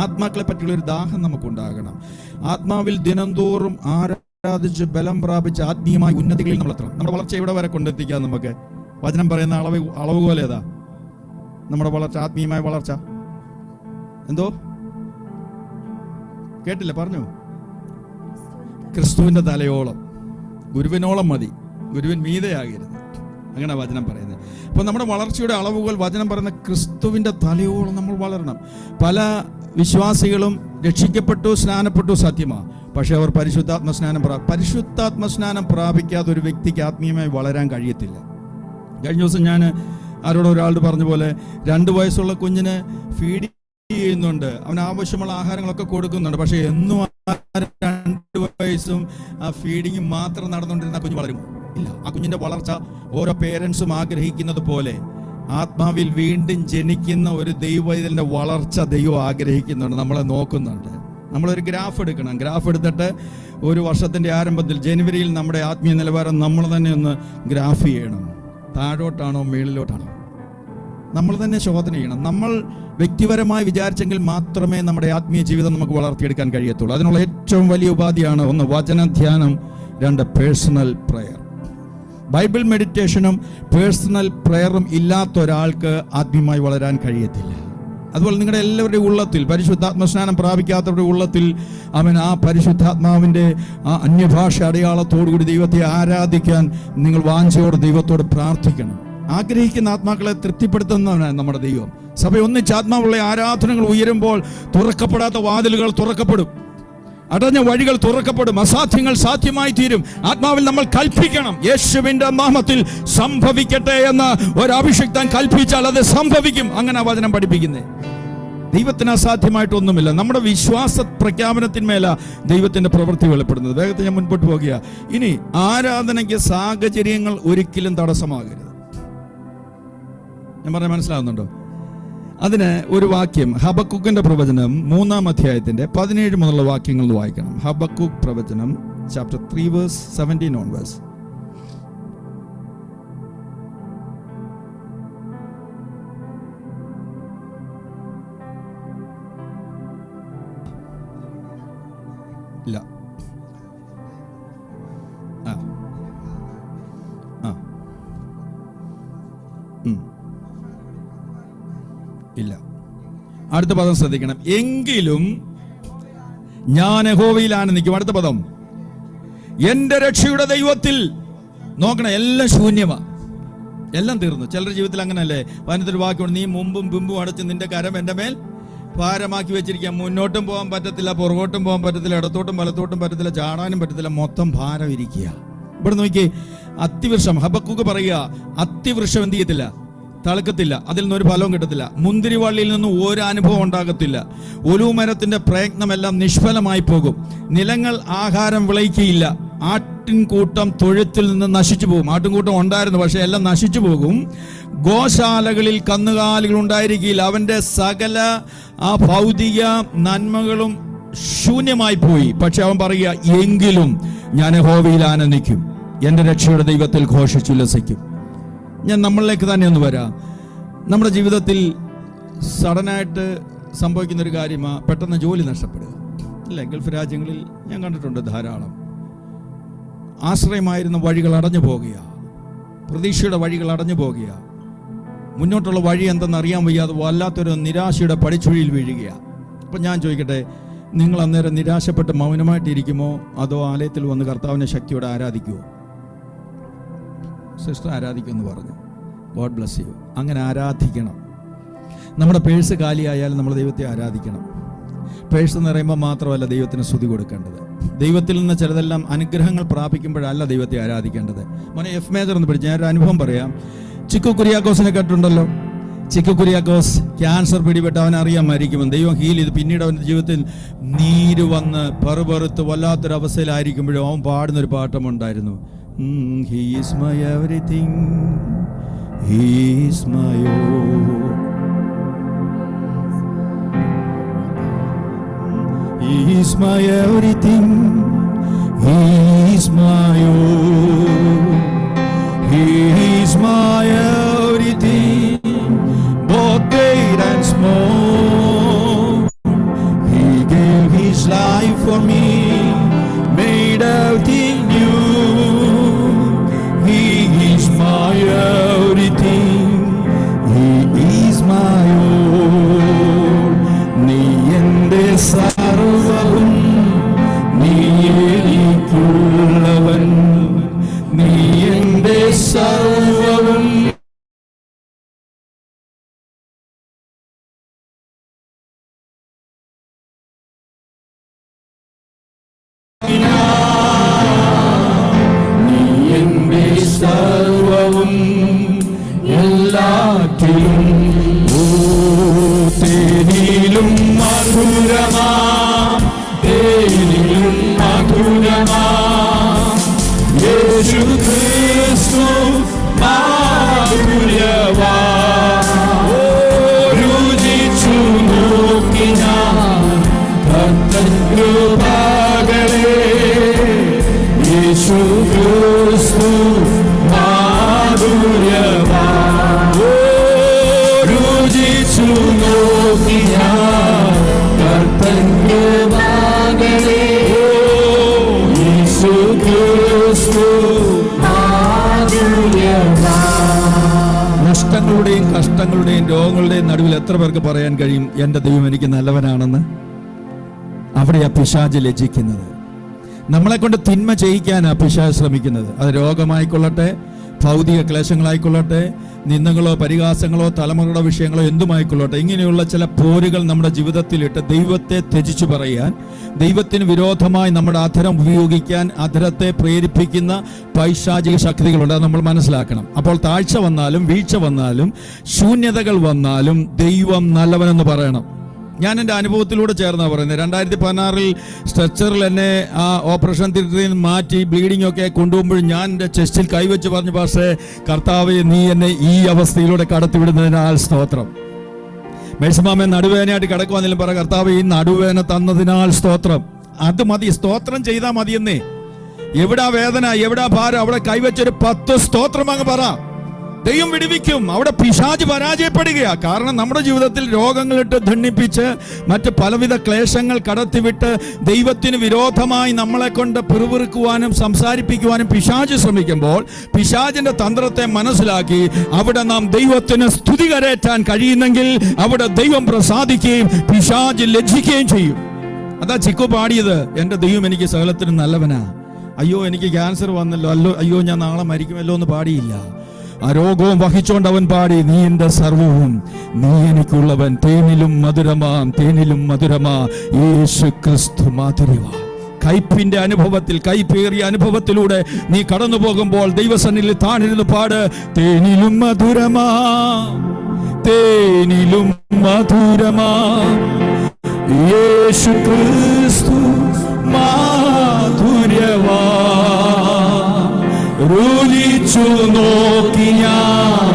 ആത്മാക്കളെ പറ്റിയുള്ള ഒരു ദാഹം നമുക്കുണ്ടാകണം. ആത്മാവിൽ ദിനംതോറും ആരാധിച്ച് ബലം പ്രാപിച്ച് ആത്മീയമായ ഉന്നതികളിൽ നമ്മൾ എത്തണം. നമ്മുടെ വളർച്ച എവിടെ വരെ കൊണ്ടെത്തിക്കാം? നമുക്ക് വചനം പറയുന്ന അളവ് പോലെ ഏതാ നമ്മുടെ വളർച്ച? ആത്മീയമായ വളർച്ച എന്തോ കേട്ടില്ല, പറഞ്ഞു. ക്രിസ്തുവിന്റെ തലയോളം, ഗുരുവിനോളം മതി, ഗുരുവിൻ മീതയാകരുത്, അങ്ങനെ വചനം പറയുന്നത്. അപ്പോൾ നമ്മുടെ വളർച്ചയുടെ അളവുകൾ വചനം പറയുന്ന ക്രിസ്തുവിന്റെ തലയോളം നമ്മൾ വളരണം. പല വിശ്വാസികളും രക്ഷിക്കപ്പെട്ടു, സ്നാനപ്പെട്ടു, സത്യമാണ്. പക്ഷെ അവർ പരിശുദ്ധാത്മ സ്നാനം പ്രാപിക്കാതെ ഒരു വ്യക്തിക്ക് ആത്മീയമായി വളരാൻ കഴിയത്തില്ല. കഴിഞ്ഞ ദിവസം ഞാൻ ഒരാളോട് പറഞ്ഞ പോലെ 2 വയസ്സുള്ള കുഞ്ഞിന് ഫീഡ് ചെയ്യുന്നുണ്ട്, അവന് ആവശ്യമുള്ള ആഹാരങ്ങളൊക്കെ കൊടുക്കുന്നുണ്ട്. പക്ഷെ എന്നും 2 വയസ്സും ആ ഫീഡിങ് മാത്രം നടന്നുകൊണ്ടിരുന്ന കുഞ്ഞ് വളരുമോ? ഇല്ല. ആ കുഞ്ഞിന്റെ വളർച്ച ഓരോ പേരൻസും ആഗ്രഹിക്കുന്നത് പോലെ ആത്മാവിൽ വീണ്ടും ജനിക്കുന്ന ഒരു ദൈവത്തിന്റെ വളർച്ച ദൈവം ആഗ്രഹിക്കുന്നുണ്ട്, നമ്മളെ നോക്കുന്നുണ്ട്. നമ്മളൊരു ഗ്രാഫ് എടുക്കണം. ഗ്രാഫ് എടുത്തിട്ട് ഒരു വർഷത്തിന്റെ ആരംഭത്തിൽ ജനുവരിയിൽ നമ്മുടെ ആത്മീയ നിലവാരം നമ്മൾ തന്നെ ഒന്ന് ഗ്രാഫ് ചെയ്യണം. താഴോട്ടാണോ മേളിലോട്ടാണോ? നമ്മൾ തന്നെ ശോധന ചെയ്യണം. നമ്മൾ വ്യക്തിപരമായി വിചാരിച്ചെങ്കിൽ മാത്രമേ നമ്മുടെ ആത്മീയ ജീവിതം നമുക്ക് വളർത്തിയെടുക്കാൻ കഴിയത്തുള്ളൂ. അതിനുള്ള ഏറ്റവും വലിയ ഉപാധിയാണ് 1 വചനധ്യാനം, 2 പേഴ്സണൽ പ്രയർ. ബൈബിൾ മെഡിറ്റേഷനും പേഴ്സണൽ പ്രയറും ഇല്ലാത്ത ഒരാൾക്ക് ആത്മീയമായി വളരാൻ കഴിയത്തില്ല. അതുപോലെ നിങ്ങളുടെ എല്ലാവരുടെയും ഉള്ളത്തിൽ, പരിശുദ്ധാത്മസ്നാനം പ്രാപിക്കാത്തവരുടെ ഉള്ളത്തിൽ അവൻ ആ പരിശുദ്ധാത്മാവിൻ്റെ ആ അന്യഭാഷ അടയാളത്തോടുകൂടി ദൈവത്തെ ആരാധിക്കാൻ നിങ്ങൾ വാഞ്ചയോടെ ദൈവത്തോട് പ്രാർത്ഥിക്കണം. ആഗ്രഹിക്കുന്ന ആത്മാക്കളെ തൃപ്തിപ്പെടുത്തുന്നവനാണ് നമ്മുടെ ദൈവം. സഭ ഒന്നിച്ച് ആത്മാവുള്ള ആരാധനകൾ ഉയരുമ്പോൾ തുറക്കപ്പെടാത്ത വാതിലുകൾ തുറക്കപ്പെടും, അടഞ്ഞ വഴികൾ തുറക്കപ്പെടും, അസാധ്യങ്ങൾ സാധ്യമായി തീരും. ആത്മാവിൽ നമ്മൾ കൽപ്പിക്കണം, യേശുവിന്റെ നാമത്തിൽ സംഭവിക്കട്ടെ എന്ന് ഒരു അഭിഷിക്തൻ കൽപ്പിച്ചാൽ അത് സംഭവിക്കും. അങ്ങനെ വചനം പഠിപ്പിക്കുന്നത്. ദൈവത്തിന് അസാധ്യമായിട്ടൊന്നുമില്ല. നമ്മുടെ വിശ്വാസ പ്രഖ്യാപനത്തിന്മേല ദൈവത്തിന്റെ പ്രവൃത്തി വെളിപ്പെടുന്നത്. വേഗത്തിൽ ഞാൻ മുൻപോട്ട് പോകുക. ഇനി ആരാധനയ്ക്ക് സാഹചര്യങ്ങൾ ഒരിക്കലും തടസ്സമാകരുത്. ഞാൻ പറഞ്ഞ മനസ്സിലാവുന്നുണ്ടോ? അതിന് ഒരു വാക്യം, ഹബക്കൂക്കിന്റെ പ്രവചനം 3-ാം അധ്യായത്തിന്റെ 17 മുതലുള്ള വാക്യങ്ങൾ വായിക്കണം. ഹബക്കൂക്ക് പ്രവചനം ചാപ്റ്റർ 3 വേഴ്സ് 17 ഓൺവേഴ്സ്. ഇല്ല, ഇല്ല. അടുത്ത പദം ശ്രദ്ധിക്കണം. എങ്കിലും ഞാൻ യഹോവയിൽ ആനന്ദിക്കും. അടുത്ത പദം, എന്റെ രക്ഷയുടെ ദൈവത്തിൽ. നോക്കണം, എല്ലാം ശൂന്യമാ, എല്ലാം തീർന്നു. ചിലരുടെ ജീവിതത്തിൽ അങ്ങനല്ലേ? അതിനൊരു വാക്കുണ്ട്, നീ മുമ്പും പിമ്പും അടച്ച് നിന്റെ കരം എന്റെ മേൽ ഭാരമാക്കി വെച്ചിരിക്കുക. മുന്നോട്ടും പോകാൻ പറ്റത്തില്ല, പുറകോട്ടും പോകാൻ പറ്റത്തില്ല, ഇടത്തോട്ടും വലത്തോട്ടും പറ്റത്തില്ല, ചാടാനും പറ്റത്തില്ല, മൊത്തം ഭാരം ഇരിക്കുക. ഇവിടെ നോക്കി, അത്തിവൃക്ഷം, ഹബക്കൂക്ക് പറയുക, അത്തിവൃക്ഷം എന്ത് ചെയ്യത്തില്ല? തളക്കത്തില്ല, അതിൽ നിന്നൊരു ഫലവും കിട്ടത്തില്ല. മുന്തിരിവള്ളിയിൽ നിന്നും ഒരു അനുഭവം ഉണ്ടാകത്തില്ല. ഒലിവുമരത്തിന്റെ പ്രയത്നമെല്ലാം നിഷ്ഫലമായി പോകും. നിലങ്ങൾ ആഹാരം വിളയിക്കുകയില്ല. ആട്ടിൻകൂട്ടം തൊഴുത്തിൽ നിന്ന് നശിച്ചു പോകും. ആട്ടിൻകൂട്ടം ഉണ്ടായിരുന്നു, പക്ഷെ എല്ലാം നശിച്ചു പോകും. ഗോശാലകളിൽ കന്നുകാലികൾ ഉണ്ടായിരിക്കില്ല. അവന്റെ സകല ആ ഭൗതിക നന്മകളും ശൂന്യമായി പോയി. പക്ഷെ അവൻ പറയുക, എങ്കിലും ഞാൻ യഹോവയിൽ ആനന്ദിക്കും, എന്റെ രക്ഷയുടെ ദൈവത്തിൽ ഘോഷിച്ചുല്ലസിക്കും. ഞാൻ നമ്മളിലേക്ക് തന്നെ ഒന്ന് വരാം. നമ്മുടെ ജീവിതത്തിൽ സഡനായിട്ട് സംഭവിക്കുന്നൊരു കാര്യമാണ് പെട്ടെന്ന് ജോലി നഷ്ടപ്പെടുക. ഇല്ല, ഗൾഫ് രാജ്യങ്ങളിൽ ഞാൻ കണ്ടിട്ടുണ്ട് ധാരാളം. ആശ്രയമായിരുന്ന വഴികൾ അടഞ്ഞു പോകുക, പ്രതീക്ഷയുടെ വഴികൾ അടഞ്ഞു പോകുക, മുന്നോട്ടുള്ള വഴി എന്തെന്നറിയാൻ വയ്യാതെ വല്ലാത്തൊരു നിരാശയുടെ പടിച്ചുഴിയിൽ വീഴുക. അപ്പം ഞാൻ ചോദിക്കട്ടെ, നിങ്ങൾ അന്നേരം നിരാശപ്പെട്ട് മൗനമായിട്ടിരിക്കുമോ അതോ ആലയത്തിൽ വന്ന് കർത്താവിനെ ശക്തിയോടെ ആരാധിക്കുമോ? സിസ്റ്റർ ആരാധിക്കുമെന്ന് പറഞ്ഞു. God bless U. അങ്ങനെ ആരാധിക്കണം. നമ്മുടെ പേഴ്സ് കാലിയായാലും നമ്മൾ ദൈവത്തെ ആരാധിക്കണം. പേഴ്സ് എന്ന് പറയുമ്പോൾ മാത്രമല്ല ദൈവത്തിന് സ്തുതി കൊടുക്കേണ്ടത്. ദൈവത്തിൽ നിന്ന് ചിലതെല്ലാം അനുഗ്രഹങ്ങൾ പ്രാപിക്കുമ്പോഴല്ല ദൈവത്തെ ആരാധിക്കേണ്ടത്. മോനെ എഫ് മേജർ എന്ന് പഠിച്ചു. ഞാനൊരു അനുഭവം പറയാം. ചിക്കു കുര്യാക്കോസിനെ കേട്ടിട്ടുണ്ടല്ലോ. ചിക്കു കുര്യാക്കോസ് ക്യാൻസർ പിടിപെട്ട് അവനറിയാൻ മരിക്കുമെന്ന്. ദൈവം ഹീൽ ചെയ്ത് പിന്നീട് അവൻ്റെ ജീവിതത്തിൽ നീര് വന്ന് പെറുപെറുത്ത് വല്ലാത്തൊരവസ്ഥയിലായിരിക്കുമ്പോഴും അവൻ പാടുന്നൊരു പാട്ടമുണ്ടായിരുന്നു. He is my everything, He is my all. He is my everything, He is my all. He is my everything, both great and small. He gave His life for me, made everything new. He is my everything, He is my all. നീ എൻ്റെ സർവ്വവും, നീ എനിക്കുള്ളവൻ, നീ എൻ്റെ സർവ്വവും. നീ എൻ്റെ സർവ്വവും എല്ലാറ്റിലും. തേനിലും മധുരമാ, തേനിലും മധുരമാ യേശു ക്രിസ്തു മാധുര്യവാ. രുചിച്ചു നോക്കി ഞാൻ കർത്തൻ കൃപകളെ. യേശു ക്രിസ്തു മാധുര്യവാ. രുചിച്ചു നോക്കി ഞാൻ കർത്തൻ കൃപകളെ. യേശു ക്രിസ്തു മാധുര്യവാ. നഷ്ടങ്ങളുടെയും കഷ്ടങ്ങളുടെയും രോഗങ്ങളുടെയും നടുവിൽ എത്ര പേർക്ക് പറയാൻ കഴിയും എൻ്റെ ദൈവം എനിക്ക് നല്ലവനാണെന്ന്? അവിടെയാ പിശാച് ലജ്ജിക്കുന്നത്. നമ്മളെ കൊണ്ട് തിന്മ ചെയ്യിക്കാനാ പിശാച് ശ്രമിക്കുന്നത്. അത് രോഗമായിക്കൊള്ളട്ടെ, ഭൗതിക ക്ലേശങ്ങളായിക്കൊള്ളട്ടെ, നിന്ദകളോ പരിഹാസങ്ങളോ തലമുറയുടെ വിഷയങ്ങളോ എന്തുമായിക്കൊള്ളട്ടെ, ഇങ്ങനെയുള്ള ചില പോരുകൾ നമ്മുടെ ജീവിതത്തിലിട്ട് ദൈവത്തെ ത്യജിച്ചു പറയാൻ, ദൈവത്തിന് വിരോധമായി നമ്മുടെ അധരം ഉപയോഗിക്കാൻ അധരത്തെ പ്രേരിപ്പിക്കുന്ന പൈശാചിക ശക്തികളുണ്ട്. അത് നമ്മൾ മനസ്സിലാക്കണം. അപ്പോൾ താഴ്ച വന്നാലും വീഴ്ച വന്നാലും ശൂന്യതകൾ വന്നാലും ദൈവം നല്ലവനെന്ന് പറയണം. ഞാൻ എൻ്റെ അനുഭവത്തിലൂടെ ചേർന്നാണ് പറയുന്നത്. 2016 സ്ട്രെച്ചറിൽ എന്നെ ആ ഓപ്പറേഷൻ തിയേറ്ററിൽ നിന്ന് മാറ്റി ബ്ലീഡിംഗ് ഒക്കെ കൊണ്ടുപോകുമ്പോൾ ഞാൻ എൻ്റെ ചെസ്റ്റിൽ കൈവച്ച് പറഞ്ഞു, പക്ഷേ കർത്താവേ നീ എന്നെ ഈ അവസ്ഥയിലൂടെ കടത്തിവിടുന്നതിനാൽ സ്തോത്രം. മേഴ്സിമാമ നടുവേദനയായിട്ട് കിടക്കുവാന്നെങ്കിലും പറ, കർത്താവ് ഈ നടുവേദന തന്നതിനാൽ സ്തോത്രം. അത് മതി, സ്തോത്രം ചെയ്താൽ മതിയെന്നേ. എവിടാ വേദന, എവിടാ ഭാരം, അവിടെ കൈവച്ചൊരു 10 സ്തോത്രം അങ്ങ് പറ. ദൈവം വിടുവിക്കും. അവിടെ പിശാച് പരാജയപ്പെടുകയാ. കാരണം നമ്മുടെ ജീവിതത്തിൽ രോഗങ്ങളിട്ട് ധണ്ണിപ്പിച്ച് മറ്റ് പലവിധ ക്ലേശങ്ങൾ കടത്തിവിട്ട് ദൈവത്തിന് വിരോധമായി നമ്മളെ കൊണ്ട് പിറുപിറുക്കുവാനും സംസാരിപ്പിക്കുവാനും പിശാച് ശ്രമിക്കുമ്പോൾ പിശാചിന്റെ തന്ത്രത്തെ മനസ്സിലാക്കി അവിടെ നാം ദൈവത്തിന് സ്തുതി കരേറ്റാൻ കഴിയുന്നെങ്കിൽ അവിടെ ദൈവം പ്രസാദിക്കുകയും പിശാച് ലജ്ജിക്കുകയും ചെയ്യും. അതാ ചിക്കു പാടിയത്, എൻ്റെ ദൈവം എനിക്ക് സകലത്തിനും നല്ലവനാ. അയ്യോ എനിക്ക് ക്യാൻസർ വന്നല്ലോ, അയ്യോ ഞാൻ നാളെ മരിക്കുമല്ലോ എന്ന് പാടിയില്ല. ആ രോഗവും വഹിച്ചോണ്ട് അവൻ പാടി, നീ എൻ്റെ സർവവും, നീ എനിക്കുള്ളവൻ, തേനിലും മധുരമാം, തേനിലും മധുരമാ യേശു ക്രിസ്തു മാധുര്യമാ. കയ്പിന്റെ അനുഭവത്തിൽ, കയ്പേറിയ അനുഭവത്തിലൂടെ നീ കടന്നു പോകുമ്പോൾ ദൈവസന്നിധിയിൽ താണിരുന്ന് പാട്, തേനിലും മധുരമാ, തേനിലും മധുരമാ യേശു ക്രിസ്തു മാധുര്യവാ. രുചിച്ചു നോക്കി ഞാൻ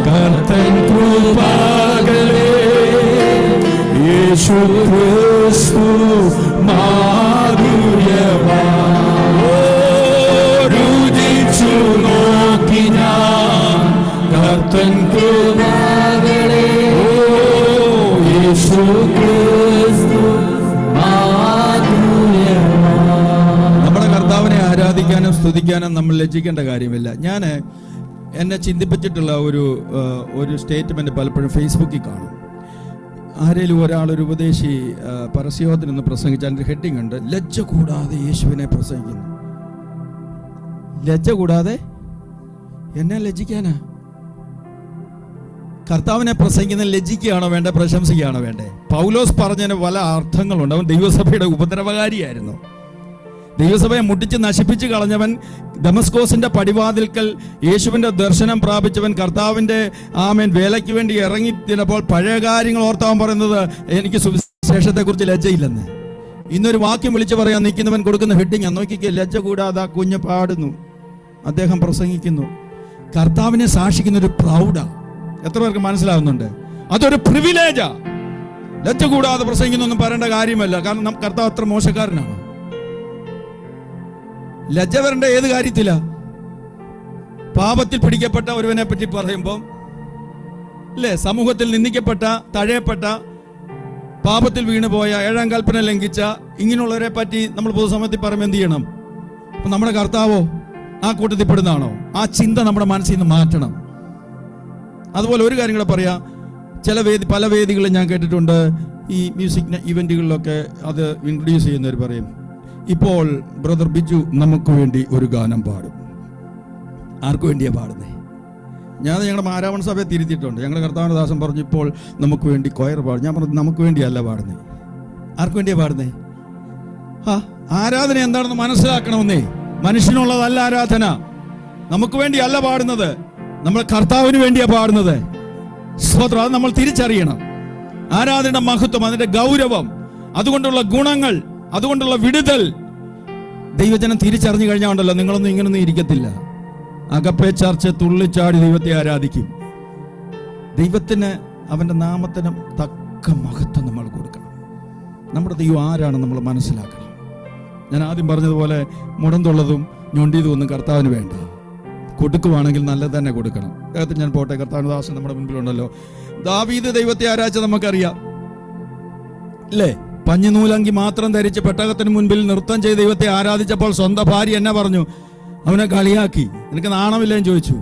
കർത്തൻ കൃപകളെ. യേശു ക്രിസ്തു മാധുര്യവാ. രുചിച്ചു നോക്കി ഞാൻ കർത്തൻ കൃപകളെ. ആരാധിക്കാനും സ്തുതിക്കാനും നമ്മൾ ലജ്ജിക്കേണ്ട കാര്യമില്ല. ഞാൻ എന്നെ ചിന്തിപ്പിച്ചിട്ടുള്ള ഒരു സ്റ്റേറ്റ്മെൻറ്റ് പലപ്പോഴും ഫേസ്ബുക്കിൽ കാണും. ആരെങ്കിലും ഒരാളൊരു ഉപദേശി പരസ്യത്തിൽ നിന്ന് പ്രസംഗിച്ച അതിൻ്റെ ഹെഡിങ് ഉണ്ട്, ലജ്ജ കൂടാതെ യേശുവിനെ പ്രസംഗിക്കുന്നു. ലജ്ജ കൂടാതെ എന്നെ ലജ്ജിക്കാനാ? കർത്താവിനെ പ്രസംഗിക്കുന്ന ലജ്ജിക്കുകയാണോ വേണ്ടേ, പ്രശംസിക്കുകയാണോ വേണ്ടേ? പൗലോസ് പറഞ്ഞതിന് പല അർത്ഥങ്ങളുണ്ട്. അവൻ ദൈവസഭയുടെ ഉപദ്രവകാരിയായിരുന്നു. ദൈവസഭയെ മുട്ടിച്ച് നശിപ്പിച്ച് കളഞ്ഞവൻ, ദമസ്കോസിന്റെ പടിവാതിൽക്കൽ യേശുവിന്റെ ദർശനം പ്രാപിച്ചവൻ, കർത്താവിന്റെ വേലയ്ക്ക് വേണ്ടി ഇറങ്ങി തിന്നപ്പോൾ പഴയ കാര്യങ്ങൾ ഓർത്താവൻ പറയുന്നത് എനിക്ക് സുവിശേഷത്തെക്കുറിച്ച് ലജ്ജയില്ലെന്ന്. ഇന്നൊരു വാക്യം വിളിച്ചു പറയാൻ നിൽക്കുന്നവൻ കൊടുക്കുന്ന ഹെഡിങ് നോക്കിക്കേ, ലജ്ജ കൂടാതെ ആ കുഞ്ഞ് പാടുന്നു, അദ്ദേഹം പ്രസംഗിക്കുന്നു. കർത്താവിനെ സാക്ഷിക്കുന്ന ഒരു പ്രൗഢ. എത്ര പേർക്ക് മനസ്സിലാവുന്നുണ്ട്? അതൊരു പ്രിവിലേജാ. ലജ്ജ കൂടാതെ പ്രസംഗിക്കുന്നൊന്നും പറയേണ്ട കാര്യമല്ല. കാരണം കർത്താവ് അത്ര മോശക്കാരനാണ്. ലജ്ജ വരേണ്ട ഏത് കാര്യത്തിലാ? പാപത്തിൽ പിടിക്കപ്പെട്ട ഒരുവനെ പറ്റി പറയുമ്പോൾ അല്ലേ, സമൂഹത്തിൽ നിന്ദിക്കപ്പെട്ട, തഴയപ്പെട്ട, പാപത്തിൽ വീണുപോയ, 7-ാം കൽപ്പന ലംഘിച്ച ഇങ്ങനെയുള്ളവരെ പറ്റി നമ്മൾ പൊതുസമൂഹത്തിൽ പറയുമ്പോൾ എന്ത് ചെയ്യണം? അപ്പൊ നമ്മുടെ കർത്താവോ ആ കൂട്ടത്തിൽ പെടുന്നതാണോ? ആ ചിന്ത നമ്മുടെ മനസ്സിൽ നിന്ന് മാറ്റണം. അതുപോലെ ഒരു കാര്യം കൂടെ പറയാം. പല വേദികളിലും ഞാൻ കേട്ടിട്ടുണ്ട്, ഈ മ്യൂസിക് ഇവന്റുകളിലൊക്കെ അത് ഇൻട്രൊഡ്യൂസ് ചെയ്യുന്നവർ പറയും, ഇപ്പോൾ ബ്രദർ ബിജു നമുക്ക് വേണ്ടി ഒരു ഗാനം പാടും. ആർക്കു വേണ്ടിയാ പാടുന്നേ? ഞാൻ ഞങ്ങളുടെ മാരാവൺ സഭയെ തിരുത്തിയിട്ടുണ്ട്. ഞങ്ങളുടെ കർത്താവിന്റെ ദാസൻ പറഞ്ഞു, ഇപ്പോൾ നമുക്ക് വേണ്ടി കൊയർ പാടും. ഞാൻ പറഞ്ഞു, നമുക്ക് വേണ്ടിയല്ല പാടുന്നേ. ആർക്കു വേണ്ടിയാ പാടുന്നേ? ആരാധന എന്താണെന്ന് മനസ്സിലാക്കണമെന്നേ. മനുഷ്യനുള്ളതല്ല ആരാധന. നമുക്ക് വേണ്ടിയല്ല പാടുന്നത്, നമ്മൾ കർത്താവിന് വേണ്ടിയാ പാടുന്നത്. സ്തോത്രം. അത് നമ്മൾ തിരിച്ചറിയണം. ആരാധനയുടെ മഹത്വം, അതിന്റെ ഗൗരവം, അതുകൊണ്ടുള്ള ഗുണങ്ങൾ, അതുകൊണ്ടുള്ള വിടുതൽ ദൈവജനം തിരിച്ചറിഞ്ഞു കഴിഞ്ഞാൽ ഉണ്ടല്ലോ, നിങ്ങളൊന്നും ഇങ്ങനൊന്നും ഇരിക്കത്തില്ല. അകപ്പേ ചർച്ച തുള്ളിച്ചാടി ദൈവത്തെ ആരാധിക്കും. ദൈവത്തിന്, അവന്റെ നാമത്തിന് തക്ക മഹത്വം നമ്മൾ കൊടുക്കണം. നമ്മുടെ ദൈവം ആരാണ് നമ്മൾ മനസ്സിലാക്കണം. ഞാൻ ആദ്യം പറഞ്ഞതുപോലെ മുടന്തുള്ളതും ഞൊണ്ടിയതും ഒന്നും കർത്താവിന് വേണ്ട. കൊടുക്കുവാണെങ്കിൽ നല്ലത് തന്നെ കൊടുക്കണം. അദ്ദേഹത്തിന് ഞാൻ പോട്ടെ. കർത്താവിന്റെ ദാസൻ നമ്മുടെ മുൻപിലുണ്ടല്ലോ. ദാവീദ് ദൈവത്തെ ആരാധിച്ച നമുക്കറിയാം അല്ലേ? പഞ്ഞിനൂലങ്കി മാത്രം ധരിച്ച് പെട്ടകത്തിന് മുൻപിൽ നൃത്തം ചെയ്ത് ദൈവത്തെ ആരാധിച്ചപ്പോൾ സ്വന്തം ഭാര്യ എന്നെ പറഞ്ഞു, അവനെ കളിയാക്കി, നിനക്ക് നാണമില്ലെന്ന് ചോദിച്ചു.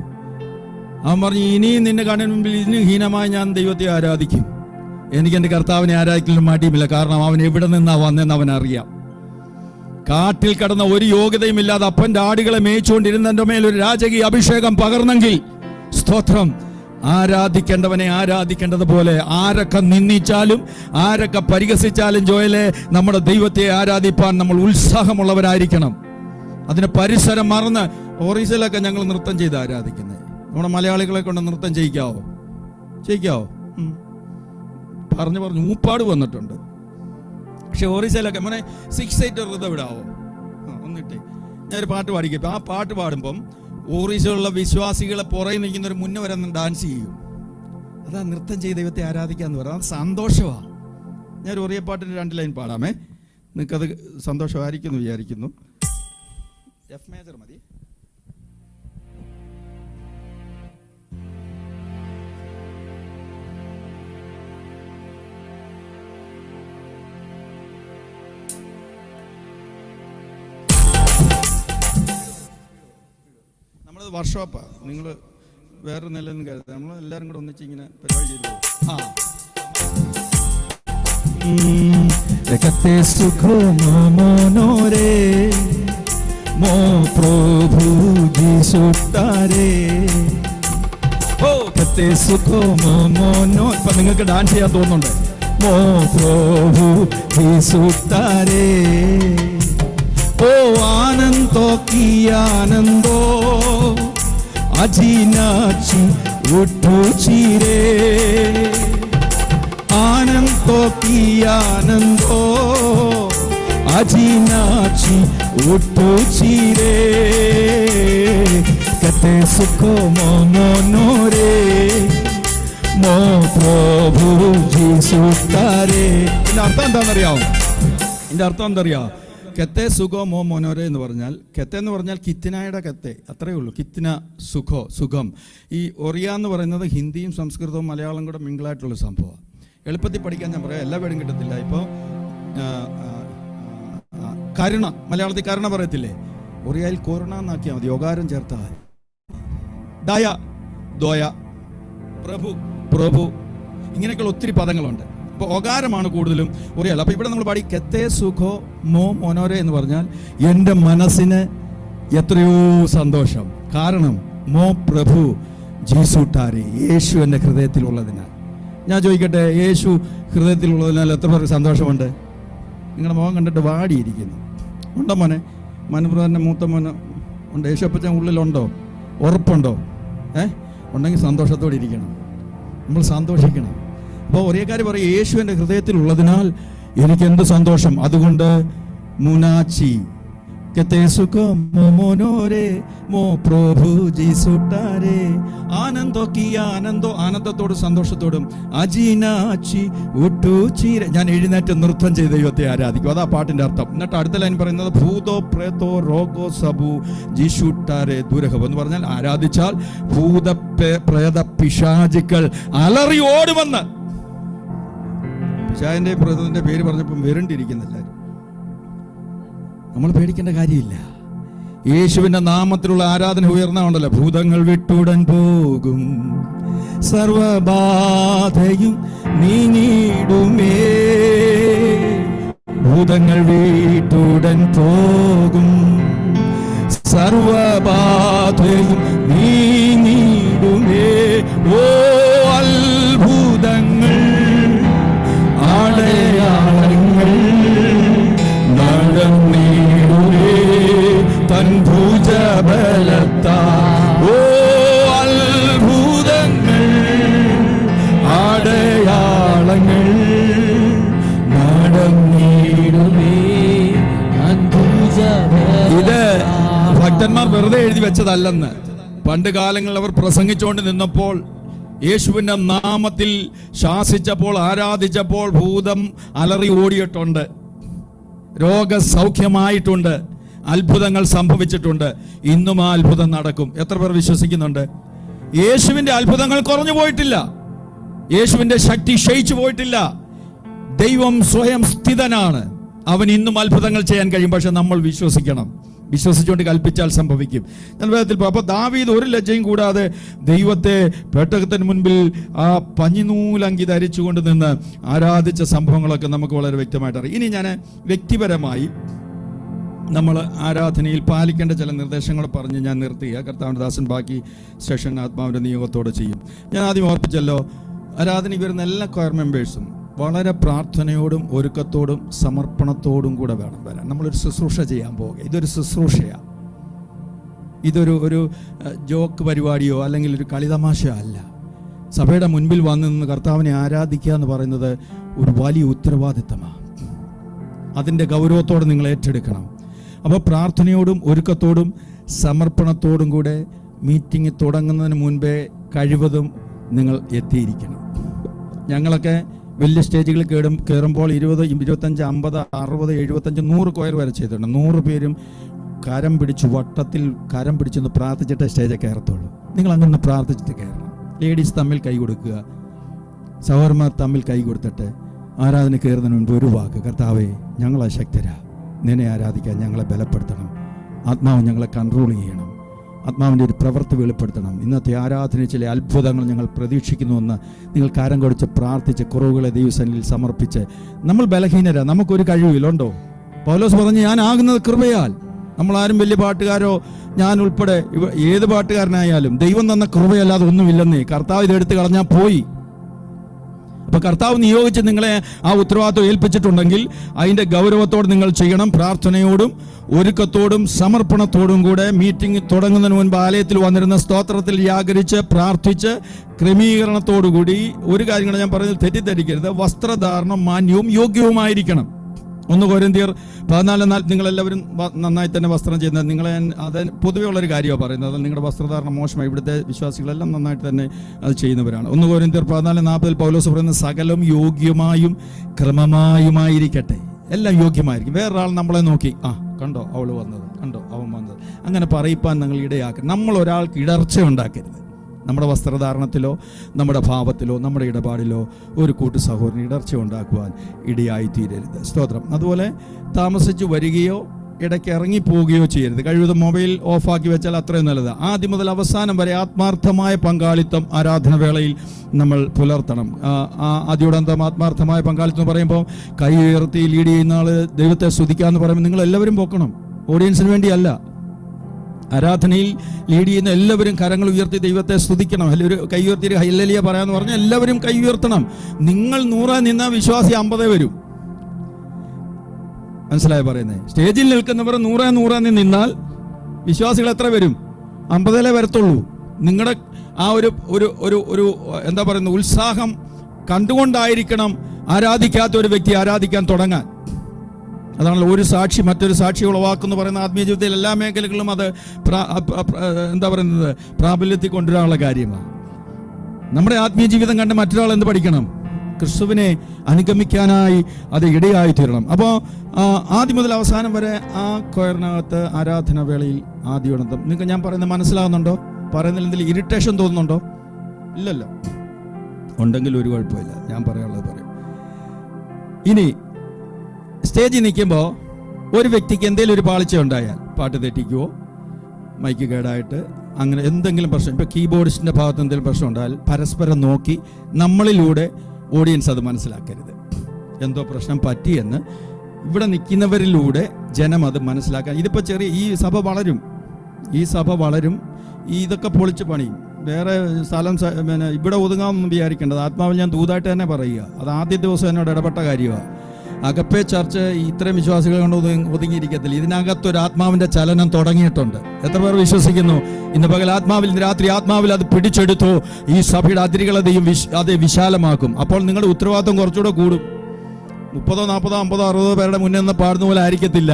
അവൻ പറഞ്ഞു, ഇനിയും നിന്റെ കണ്ണിന് മുമ്പിൽ ഇതിന് ഹീനമായി ഞാൻ ദൈവത്തെ ആരാധിക്കും. എനിക്ക് എൻ്റെ കർത്താവിനെ ആരാധിക്കലും മാറ്റിയുമില്ല. കാരണം അവൻ എവിടെ നിന്നാ വന്നെന്ന് അവൻ അറിയാം. കാട്ടിൽ കടന്ന ഒരു യോഗ്യതയും ഇല്ലാതെ അപ്പന്റെ ആടുകളെ മേയിച്ചുകൊണ്ടിരുന്നതിന്റെ മേൽ ഒരു രാജകീയ അഭിഷേകം പകർന്നെങ്കിൽ, സ്തോത്രം, ആരാധിക്കേണ്ടവനെ ആരാധിക്കേണ്ടതുപോലെ ആരൊക്കെ നിന്ദിച്ചാലും ആരൊക്കെ പരിഹസിച്ചാലും ജോയലെ, നമ്മുടെ ദൈവത്തെ ആരാധിപ്പാൻ നമ്മൾ ഉത്സാഹമുള്ളവരായിരിക്കണം. അതിന് പരിസരം മറന്ന് ഓറീസിലൊക്കെ ഞങ്ങൾ നൃത്തം ചെയ്ത് ആരാധിക്കുന്നത്. നമ്മുടെ മലയാളികളെ കൊണ്ട് നൃത്തം ചെയ്യിക്കാവോ? പറഞ്ഞു ഊപ്പാട് വന്നിട്ടുണ്ട്. പക്ഷെ ഓറീസയിലൊക്കെ മോനെ 6/8 ഋതം വിടാവോ? ഒന്നിട്ടേ ഞാനൊരു പാട്ട് പാടിക്കട്ടെ. ആ പാട്ട് പാടുമ്പം ഓറീസിലുള്ള വിശ്വാസികളെ പുറകെ നിൽക്കുന്നവർ മുന്നേ വരെ ഡാൻസ് ചെയ്യും. അതാ നൃത്തം ചെയ്ത് ദൈവത്തെ ആരാധിക്കാന്ന് പറയാം. അത് സന്തോഷമാണ്. ഞാനൊരു ഒറിയപ്പാട്ടിന് 2 ലൈൻ പാടാമേ. നിങ്ങൾക്കത് സന്തോഷമായിരിക്കുന്നു വിചാരിക്കുന്നു. എഫ് മേജർ മതി. നമ്മളത് വർക്ക്ഷോപ്പാണ്. നിങ്ങൾ വേറെ നിലയിൽ നിന്ന് കരുതാം. നമ്മൾ എല്ലാവരും കൂടെ ഒന്നിച്ച് ഇങ്ങനെ പരിപാടി ചെയ്തു. মো প্রভু যিশু তারে ഓ കത്തെ സുഖോ മോനോ. ഇപ്പൊ നിങ്ങൾക്ക് ഡാൻസ് ചെയ്യാൻ തോന്നുന്നുണ്ട്. മോ പ്രഭു যিশু താരേ ഓ ആനന്ദോ কি আনন্দ আজি নাচি উঠুছি রে আনন্দ কি আনন্দ আজি নাচি উঠুছি রে কতে সুখ মনরে മോ പ്രഭു যিশু താരേ. ഇതിന്റെ അർത്ഥം എന്താണെന്നറിയാമോ? കെത്തെ സുഖോ മോ മോനോരെ എന്ന് പറഞ്ഞാൽ, കെത്തെ എന്ന് പറഞ്ഞാൽ കിത്തിനായുടെ കെത്തെ, അത്രയേ ഉള്ളൂ. കിത്തിന സുഖം. ഈ ഒറിയ എന്ന് പറയുന്നത് ഹിന്ദിയും സംസ്കൃതവും മലയാളം കൂടെ മിങ്കിളായിട്ടുള്ള സംഭവമാണ്. എളുപ്പത്തിൽ പഠിക്കാൻ ഞാൻ പറയാം, എല്ലാ വേടും കിട്ടത്തില്ല. ഇപ്പോൾ കരുണ, മലയാളത്തിൽ കരുണ പറയത്തില്ലേ? ഒറിയയിൽ കൊറോണ എന്നാക്കിയാൽ മതി, യോഗാരം ചേർത്താൽ. ദയ, ദോയ, പ്രഭു, പ്രഭു, ഇങ്ങനെയൊക്കെയുള്ള ഒത്തിരി പദങ്ങളുണ്ട്. അപ്പോൾ ഒകാരമാണ് കൂടുതലും ഒറിയൽ. അപ്പോൾ ഇവിടെ നമ്മൾ പാടി കെത്തേ സുഖോ മോ മോനോരെ എന്ന് പറഞ്ഞാൽ എൻ്റെ മനസ്സിന് എത്രയോ സന്തോഷം. കാരണം മോ പ്രഭു ജീസൂട്ടാരെ, യേശു എൻ്റെ ഹൃദയത്തിലുള്ളതിനാൽ. ഞാൻ ചോദിക്കട്ടെ, യേശു ഹൃദയത്തിലുള്ളതിനാൽ എത്ര പേർക്ക് സന്തോഷമുണ്ട്? നിങ്ങളുടെ മുഖം കണ്ടിട്ട് വാടിയിരിക്കുന്നു. ഉണ്ടോ മോനെ? മനുപ്രധാൻ്റെ മൂത്ത മോന് ഉണ്ട്. യേശുപ്പച്ചൻ ഉള്ളിലുണ്ടോ? ഉറപ്പുണ്ടോ? ഉണ്ടെങ്കിൽ സന്തോഷത്തോടെ ഇരിക്കണം, നമ്മൾ സന്തോഷിക്കണം. അപ്പോൾ ഒരേക്കാർ പറയും, യേശു എൻ്റെ ഹൃദയത്തിലുള്ളതിനാൽ എനിക്ക് എന്ത് സന്തോഷം. അതുകൊണ്ട് മുനാച്ചി ആനന്ദത്തോടും സന്തോഷത്തോടും അജീനാച്ചി ഉട്ടൂച്ചീര. ഞാൻ എഴുന്നേറ്റ് നൃത്തം ചെയ്ത് ദൈവത്തെ ആരാധിക്കും. അതാ പാട്ടിന്റെ അർത്ഥം. എന്നിട്ട് അടുത്ത ലൈൻ പറയുന്നത് ഭൂതോ പ്രേതോ രോഗോ സബു ജീഷുട്ടാരെ ദുരഹം എന്ന് പറഞ്ഞാൽ ആരാധിച്ചാൽ ഭൂത പ്രേത പിശാചുക്കൾ അലറി ഓടുമെന്ന്. പിശാചിന്റെ പ്രേതത്തിന്റെ പേര് പറഞ്ഞപ്പോൾ വരണ്ടിരിക്കുന്നില്ല. നമ്മൾ പേടിക്കേണ്ട കാര്യമില്ല. യേശുവിന്റെ നാമത്തിലുള്ള ആരാധന ഉയർന്നുണ്ടല്ലോ, ഭൂതങ്ങൾ വിട്ടുടൻ പോകും, സർവബാധയും നീങ്ങിടുമേ. ഭൂതങ്ങൾ വിട്ടുടൻ പോകും, സർവബാധയും നീങ്ങിടുമേ. ഓ അത്ഭുതങ്ങൾ, അടയാളങ്ങൾ നടന്നിടുമേ തൻ ഭുജബലത്താ. ഓ അത്ഭുതങ്ങൾ, അടയാളങ്ങൾ നടന്നിടുമേ. ഇത് ഭക്തന്മാർ വെറുതെ എഴുതി വെച്ചതല്ലെന്ന്. പണ്ട് കാലങ്ങളിൽ അവർ പ്രസംഗിച്ചുകൊണ്ട് നിന്നപ്പോൾ, യേശുവിന്റെ നാമത്തിൽ ശാസിച്ചപ്പോൾ, ആരാധിച്ചപ്പോൾ ഭൂതം അലറി ഓടിയിട്ടുണ്ട്, രോഗസൗഖ്യമായിട്ടുണ്ട്, അത്ഭുതങ്ങൾ സംഭവിച്ചിട്ടുണ്ട്. ഇന്നും ആ അത്ഭുതം നടക്കും. എത്ര പേർ വിശ്വസിക്കുന്നുണ്ട്? യേശുവിന്റെ അത്ഭുതങ്ങൾ കുറഞ്ഞു പോയിട്ടില്ല, യേശുവിന്റെ ശക്തി ക്ഷയിച്ചു പോയിട്ടില്ല. ദൈവം സ്വയം സ്ഥിതനാണ്, അവൻ ഇന്നും അത്ഭുതങ്ങൾ ചെയ്യാൻ കഴിയും. പക്ഷെ നമ്മൾ വിശ്വസിക്കണം. വിശ്വസിച്ചുകൊണ്ട് കൽപ്പിച്ചാൽ സംഭവിക്കും. ഞാൻ വേദത്തിൽ അപ്പോൾ ദാവീദ് ഒരു ലജ്ജയും കൂടാതെ ദൈവത്തെ പെട്ടകത്തിന് മുൻപിൽ ആ പഞ്ഞിനൂലങ്കി ധരിച്ചുകൊണ്ട് നിന്ന് ആരാധിച്ച സംഭവങ്ങളൊക്കെ നമുക്ക് വളരെ വ്യക്തമായിട്ട് അറിയാം. ഇനി ഞാൻ വ്യക്തിപരമായി നമ്മൾ ആരാധനയിൽ പാലിക്കേണ്ട ചില നിർദ്ദേശങ്ങൾ പറഞ്ഞ് ഞാൻ നിർത്തിയ കർത്താവിൻ്റെ ദാസൻ ബാക്കി സെഷൻ ആത്മാവിൻ്റെ നിയോഗത്തോടെ ചെയ്യും. ഞാൻ ആദ്യം ഓർപ്പിച്ചല്ലോ, ആരാധനയ്ക്ക് വരുന്ന എല്ലാ കൊയർ മെമ്പേഴ്സും വളരെ പ്രാർത്ഥനയോടും ഒരുക്കത്തോടും സമർപ്പണത്തോടും കൂടെ വേണം വരാൻ. നമ്മളൊരു ശുശ്രൂഷ ചെയ്യാൻ പോകുക. ഇതൊരു ശുശ്രൂഷയാണ്, ഇതൊരു ജോക്ക് പരിപാടിയോ അല്ലെങ്കിൽ ഒരു കളിതമാശയോ അല്ല. സഭയുടെ മുൻപിൽ വന്ന് നിന്ന് കർത്താവിനെ ആരാധിക്കുക എന്ന് പറയുന്നത് ഒരു വലിയ ഉത്തരവാദിത്തമാണ്. അതിൻ്റെ ഗൗരവത്തോടെ നിങ്ങൾ ഏറ്റെടുക്കണം. അപ്പോൾ പ്രാർത്ഥനയോടും ഒരുക്കത്തോടും സമർപ്പണത്തോടും കൂടെ മീറ്റിംഗ് തുടങ്ങുന്നതിന് മുൻപേ കഴിവതും നിങ്ങൾ എത്തിയിരിക്കണം. ഞങ്ങളൊക്കെ വലിയ സ്റ്റേജുകളിൽ കയറുമ്പോൾ 20, 25, 50, 60, 75, 100 കൊയർ വരെ ചെയ്തിട്ടുണ്ട്. 100 പേരും കരം പിടിച്ച് വട്ടത്തിൽ കരം പിടിച്ചൊന്ന് പ്രാർത്ഥിച്ചിട്ട് സ്റ്റേജിൽ കയറത്തുള്ളൂ. നിങ്ങൾ അങ്ങനെ പ്രാർത്ഥിച്ചിട്ട് കയറണം. ലേഡീസ് തമ്മിൽ കൈ കൊടുക്കുക, സഹോദരന്മാർ തമ്മിൽ കൈ കൊടുത്തിട്ട് ആരാധന കയറുന്നതിന് മുൻപ് ഒരു വാക്ക്, കർത്താവേ ഞങ്ങളെ ശക്തരാ, നിന്നെ ആരാധിക്കാൻ ഞങ്ങളെ ബലപ്പെടുത്തണം, ആത്മാവ് ഞങ്ങളെ കൺട്രോൾ ചെയ്യണം, ആത്മാവിൻ്റെ ഒരു പ്രവൃത്തി വെളിപ്പെടുത്തണം. ഇന്നത്തെ ആരാധനയിൽ ചില അത്ഭുതങ്ങൾ ഞങ്ങൾ പ്രതീക്ഷിക്കുന്നുവെന്ന് നിങ്ങൾ കാരം കൊടുത്ത് പ്രാർത്ഥിച്ച് കുറവുകളെ ദൈവസന്നിധിയിൽ സമർപ്പിച്ച്. നമ്മൾ ബലഹീനരാ, നമുക്കൊരു കഴിവില്ലുണ്ടോ? പൗലോസ് പറഞ്ഞു, ഞാൻ ആകുന്നത് കൃപയാൽ. നമ്മളാരും വലിയ പാട്ടുകാരോ ഞാൻ ഉൾപ്പെടെ ഏത് പാട്ടുകാരനായാലും ദൈവം തന്ന കൃപയല്ലാതെ ഒന്നുമില്ലെന്നേ. കർത്താവ് ഇതെടുത്ത് കളഞ്ഞാൽ പോയി. അപ്പൊ കർത്താവ് നിയോഗിച്ച് നിങ്ങളെ ആ ഉത്തരവാദിത്വം ഏൽപ്പിച്ചിട്ടുണ്ടെങ്കിൽ അതിന്റെ ഗൗരവത്തോടെ നിങ്ങൾ ചെയ്യണം. പ്രാർത്ഥനയോടും ഒരുക്കത്തോടും സമർപ്പണത്തോടും കൂടെ മീറ്റിംഗ് തുടങ്ങുന്നതിന് മുൻപ് ആലയത്തിൽ വന്നിരുന്ന സ്തോത്രത്തിൽ ജാഗരിച്ച് പ്രാർത്ഥിച്ച് ക്രമീകരണത്തോടുകൂടി. ഒരു കാര്യം കൂടെ ഞാൻ പറഞ്ഞത് തെറ്റിദ്ധരിക്കരുത്, വസ്ത്രധാരണം മാന്യവും യോഗ്യവുമായിരിക്കണം. 1 കൊരിന്ത്യർ 14:4 നിങ്ങളെല്ലാവരും നന്നായി തന്നെ വസ്ത്രം ചെയ്യുന്നത്. നിങ്ങളെ അത് പൊതുവെ ഉള്ളൊരു കാര്യമാണ് പറയുന്നത്. അത് നിങ്ങളുടെ വസ്ത്രധാരണം മോശമായി. ഇവിടുത്തെ വിശ്വാസികളെല്ലാം നന്നായിട്ട് തന്നെ അത് ചെയ്യുന്നവരാണ്. 1 കൊരിന്ത്യർ 14:40 പൗലോസ് പറയുന്നത്, സകലം യോഗ്യമായും ക്രമമായുമായിരിക്കട്ടെ. എല്ലാം യോഗ്യമായിരിക്കും. വേറൊരാൾ നമ്മളെ നോക്കി, കണ്ടോ അവൾ വന്നത്, കണ്ടോ അവൻ വന്നത്, അങ്ങനെ പറയിപ്പാൻ നിങ്ങൾ ഇടയാക്കരുത്. നമ്മൾ ഒരാൾക്ക് ഇടർച്ച ഉണ്ടാക്കരുത്. നമ്മുടെ വസ്ത്രധാരണത്തിലോ നമ്മുടെ ഭാവത്തിലോ നമ്മുടെ ഇടപാടിലോ ഒരു കൂട്ടു സഹോദരന് ഇടർച്ച ഉണ്ടാക്കുവാൻ ഇടയായി തീരരുത്. സ്തോത്രം. അതുപോലെ താമസിച്ച് വരികയോ ഇടയ്ക്ക് ഇറങ്ങിപ്പോവുകയോ ചെയ്യരുത്. കഴിവതും മൊബൈൽ ഓഫാക്കി വെച്ചാൽ അത്രയും നല്ലത്. ആദ്യം മുതൽ അവസാനം വരെ ആത്മാർത്ഥമായ പങ്കാളിത്തം ആരാധനവേളയിൽ നമ്മൾ പുലർത്തണം. ആദ്യോടന്തം ആത്മാർത്ഥമായ പങ്കാളിത്തം എന്ന് പറയുമ്പോൾ കൈ ഉയർത്തി ലീഡ് ചെയ്യുന്ന ആൾ ദൈവത്തെ സ്തുതിക്കാമെന്ന് പറയുമ്പോൾ നിങ്ങൾ എല്ലാവരും പൊക്കണം. ഓഡിയൻസിന് വേണ്ടിയല്ല. ആരാധനയിൽ ലീഡ് ചെയ്യുന്ന എല്ലാവരും കരങ്ങൾ ഉയർത്തി ദൈവത്തെ സ്തുതിക്കണം. ഒരു കൈ ഉയർത്തി ഹല്ലേലൂയ പറയാന്ന് പറഞ്ഞാൽ എല്ലാവരും കൈ ഉയർത്തണം. നിങ്ങൾ 100 നിന്ന വിശ്വാസി 50 വരും. മനസ്സിലായി പറയുന്നത്? സ്റ്റേജിൽ നിൽക്കുന്നവർ 100 നിന്നാൽ വിശ്വാസികൾ എത്ര വരും? 50 വരത്തുള്ളൂ. നിങ്ങളുടെ ആ ഒരു എന്താ പറയുന്നത്, ഉത്സാഹം കണ്ടുകൊണ്ടായിരിക്കണം ആരാധിക്കാത്ത ഒരു വ്യക്തി ആരാധിക്കാൻ തുടങ്ങാൻ. അതാണല്ലോ ഒരു സാക്ഷി മറ്റൊരു സാക്ഷി ഉളവാക്കുന്നു പറയുന്ന ആത്മീയ ജീവിതത്തിൽ എല്ലാ മേഖലകളിലും അത് എന്താ പറയുന്നത്, പ്രാബല്യത്തിൽ കൊണ്ടുവരാനുള്ള കാര്യമാണ്. നമ്മുടെ ആത്മീയ ജീവിതം കണ്ട് മറ്റൊരാൾ എന്ത് പഠിക്കണം? ക്രിസ്തുവിനെ അനുഗമിക്കാനായി അത് ഇടയായി തീരണം. അപ്പോൾ ആദ്യം മുതൽ അവസാനം വരെ ആ കൊയറിനകത്ത് ആരാധന വേളയിൽ ആദ്യോടന്തം. നിങ്ങൾക്ക് ഞാൻ പറയുന്നത് മനസ്സിലാകുന്നുണ്ടോ? പറയുന്നതിൽ എന്തെങ്കിലും ഇറിറ്റേഷൻ തോന്നുന്നുണ്ടോ? ഇല്ലല്ലോ. ഉണ്ടെങ്കിൽ ഒരു കുഴപ്പമില്ല, ഞാൻ പറയാനുള്ളത് പറയും. ഇനി സ്റ്റേജിൽ നിൽക്കുമ്പോൾ ഒരു വ്യക്തിക്ക് എന്തെങ്കിലും ഒരു പാളിച്ച ഉണ്ടായാൽ, പാട്ട് തെറ്റിക്കുവോ, മൈക്ക് കേടായിട്ട് അങ്ങനെ എന്തെങ്കിലും പ്രശ്നം, ഇപ്പോൾ കീബോർഡിസ്റ്റിൻ്റെ ഭാഗത്ത് എന്തെങ്കിലും പ്രശ്നം ഉണ്ടായാൽ പരസ്പരം നോക്കി നമ്മളിലൂടെ ഓഡിയൻസ് അത് മനസ്സിലാക്കരുത്. എന്തോ പ്രശ്നം പറ്റിയെന്ന് ഇവിടെ നിൽക്കുന്നവരിലൂടെ ജനം അത് മനസ്സിലാക്കാൻ. ഇതിപ്പോൾ ചെറിയ ഈ സഭ വളരും, ഇതൊക്കെ പൊളിച്ച് പണിയും. വേറെ സ്ഥലം പിന്നെ ഇവിടെ ഒതുങ്ങാമെന്ന് വിചാരിക്കേണ്ടത്. ആത്മാവിൽ ഞാൻ ദൂതായിട്ട് തന്നെ പറയുക. അത് ആദ്യ ദിവസം എന്നോട് ഇടപെട്ട കാര്യമാണ്. അകപ്പേ ചർച്ച് ഇത്രയും വിശ്വാസികൾ കൊണ്ട് ഒതുങ്ങിയിരിക്കത്തില്ല. ഇതിനകത്തൊരു ആത്മാവിന്റെ ചലനം തുടങ്ങിയിട്ടുണ്ട്. എത്ര പേർ വിശ്വസിക്കുന്നു? ഇന്ന് പകൽ ആത്മാവിൽ, ഇന്ന് രാത്രി ആത്മാവിൽ അത് പിടിച്ചെടുത്തു. ഈ സഭയുടെ അതിരുകളതെയും അത് വിശാലമാക്കും. അപ്പോൾ നിങ്ങളുടെ ഉത്തരവാദിത്വം കുറച്ചുകൂടെ കൂടും. 30, 40, 50, 60 പേരുടെ മുന്നിൽ നിന്ന് പാടുന്ന പോലെ ആയിരിക്കത്തില്ല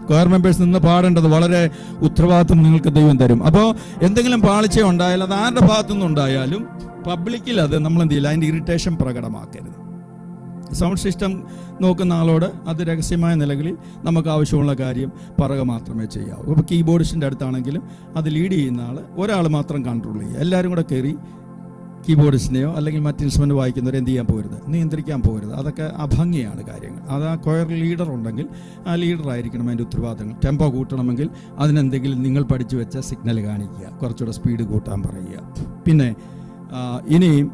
കൊയർ മെമ്പേഴ്സ് നിന്ന് പാടേണ്ടത്. വളരെ ഉത്തരവാദിത്വം നിങ്ങൾക്ക് ദൈവം തരും. അപ്പോൾ എന്തെങ്കിലും പാളിച്ച ഉണ്ടായാൽ അത് ആരുടെ ഭാഗത്തുനിന്നുണ്ടായാലും പബ്ലിക്കിൽ അത് നമ്മൾ എന്ത് ചെയ്യില്ല, അതിൻ്റെ ഇറിറ്റേഷൻ പ്രകടമാക്കരുത്. സൗണ്ട് സിസ്റ്റം നോക്കുന്ന ആളോട് അത് രഹസ്യമായ നിലകളിൽ നമുക്ക് ആവശ്യമുള്ള കാര്യം പറയുക മാത്രമേ ചെയ്യാവൂ. ഇപ്പോൾ കീബോർഡിസ്റ്റിൻ്റെ അടുത്താണെങ്കിലും അത് ലീഡ് ചെയ്യുന്ന ഒരാൾ മാത്രം കൺട്രോൾ ചെയ്യുക. എല്ലാവരും കൂടെ കയറി കീബോർഡിസ്റ്റിനെയോ അല്ലെങ്കിൽ മറ്റ് ഇൻസ്ട്രുമെൻ്റ് വായിക്കുന്നവരെ എന്ത് ചെയ്യാൻ പോകരുത്, നിയന്ത്രിക്കാൻ പോകരുത്. അതൊക്കെ അഭംഗിയാണ് കാര്യങ്ങൾ. അത് ആ കൊയർ ലീഡർ ഉണ്ടെങ്കിൽ ആ ലീഡറായിരിക്കണം അതിൻ്റെ ഉത്തരവാദിത്തങ്ങൾ. ടെമ്പോ കൂട്ടണമെങ്കിൽ അതിനെന്തെങ്കിലും നിങ്ങൾ പഠിച്ചു വെച്ച സിഗ്നൽ കാണിക്കുക, കുറച്ചുകൂടെ സ്പീഡ് കൂട്ടാൻ പറയുക. പിന്നെ ഇനിയും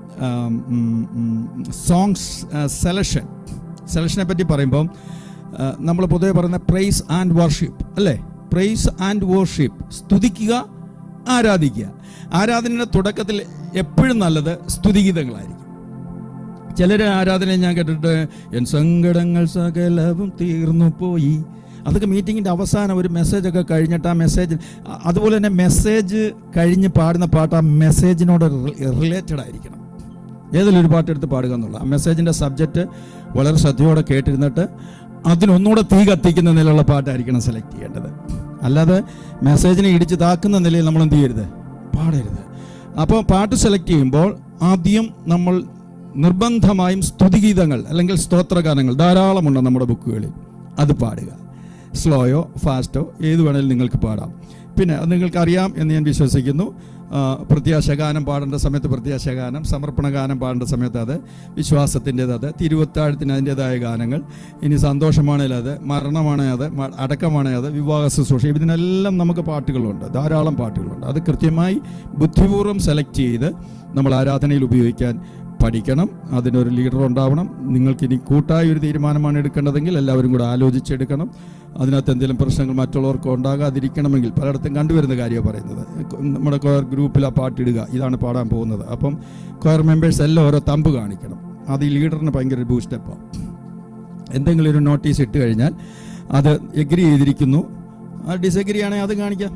സോങ്സ് സെലക്ഷനെ പറ്റി പറയുമ്പം നമ്മൾ പൊതുവെ പറയുന്ന പ്രൈസ് ആൻഡ് വർഷിപ്പ് അല്ലേ? പ്രൈസ് ആൻഡ് വർഷിപ്പ്, സ്തുതിക്കുക, ആരാധിക്കുക. ആരാധനയുടെ തുടക്കത്തിൽ എപ്പോഴും നല്ലത് സ്തുതിഗീതങ്ങളായിരിക്കും. ചിലർ ആരാധന ഞാൻ കേട്ടിട്ട് എൻ സങ്കടങ്ങൾ സകലവും തീർന്നു പോയി, അതൊക്കെ മീറ്റിങ്ങിൻ്റെ അവസാനം ഒരു മെസ്സേജൊക്കെ കഴിഞ്ഞിട്ട് ആ മെസ്സേജ്, അതുപോലെ തന്നെ മെസ്സേജ് കഴിഞ്ഞ് പാടുന്ന പാട്ട് ആ മെസ്സേജിനോട് റിലേറ്റഡ് ആയിരിക്കണം. ഏതെങ്കിലും ഒരു പാട്ടെടുത്ത് പാടുക എന്നുള്ള ആ മെസ്സേജിൻ്റെ സബ്ജക്റ്റ് വളരെ ശ്രദ്ധയോടെ കേട്ടിരുന്നിട്ട് അതിനൊന്നുകൂടെ തീ കത്തിക്കുന്ന നിലയുള്ള പാട്ടായിരിക്കണം സെലക്ട് ചെയ്യേണ്ടത്. അല്ലാതെ മെസ്സേജിനെ ഇടിച്ച് താക്കുന്ന നിലയിൽ നമ്മൾ എന്ത് ചെയ്യരുത്, പാടരുത്. അപ്പോൾ പാട്ട് സെലക്ട് ചെയ്യുമ്പോൾ ആദ്യം നമ്മൾ നിർബന്ധമായും സ്തുതിഗീതങ്ങൾ അല്ലെങ്കിൽ സ്തോത്രഗാനങ്ങൾ ധാരാളമുണ്ട് നമ്മുടെ ബുക്കുകളിൽ, അത് പാടുക. സ്ലോയോ ഫാസ്റ്റോ ഏത് വേണേലും നിങ്ങൾക്ക് പാടാം. പിന്നെ അത് നിങ്ങൾക്കറിയാം എന്ന് ഞാൻ വിശ്വസിക്കുന്നു. പ്രത്യാശഗാനം പാടേണ്ട സമയത്ത് പ്രത്യാശഗാനം, സമർപ്പണഗാനം പാടേണ്ട സമയത്ത് അത്, വിശ്വാസത്തിൻ്റേത് അത്, തിരുവത്താഴത്തിന് അതിൻ്റേതായ ഗാനങ്ങൾ, ഇനി സന്തോഷമാണെങ്കിൽ അത്, മരണമാണെങ്കിൽ അത്, അടക്കമാണെങ്കിൽ അത്, വിവാഹ ശുശ്രൂഷ, ഇതിനെല്ലാം നമുക്ക് പാട്ടുകളുണ്ട്, ധാരാളം പാട്ടുകളുണ്ട്. അത് കൃത്യമായി ബുദ്ധിപൂർവ്വം സെലക്ട് ചെയ്ത് നമ്മൾ ആരാധനയിൽ ഉപയോഗിക്കാൻ പഠിക്കണം. അതിനൊരു ലീഡർ ഉണ്ടാവണം. നിങ്ങൾക്കിനി കൂട്ടായ ഒരു തീരുമാനമാണ് എടുക്കേണ്ടതെങ്കിൽ എല്ലാവരും കൂടെ ആലോചിച്ചെടുക്കണം. അതിനകത്ത് എന്തെങ്കിലും പ്രശ്നങ്ങൾ മറ്റുള്ളവർക്ക് ഉണ്ടാകാതിരിക്കണമെങ്കിൽ, പലയിടത്തും കണ്ടുവരുന്ന കാര്യമാണ് പറയുന്നത്, നമ്മുടെ കൊയർ ഗ്രൂപ്പിൽ ആ പാട്ടിടുക, ഇതാണ് പാടാൻ പോകുന്നത്. അപ്പം കൊയർ മെമ്പേഴ്സ് എല്ലാം ഓരോ തമ്പ് കാണിക്കണം. അത് ഈ ലീഡറിന് ഭയങ്കര ബൂസ്റ്റപ്പാണ്. എന്തെങ്കിലും ഒരു നോട്ടീസ് ഇട്ട് കഴിഞ്ഞാൽ അത് എഗ്രി ചെയ്തിരിക്കുന്നു, അത് ഡിസഗ്രി ആണെങ്കിൽ അത് കാണിക്കാം.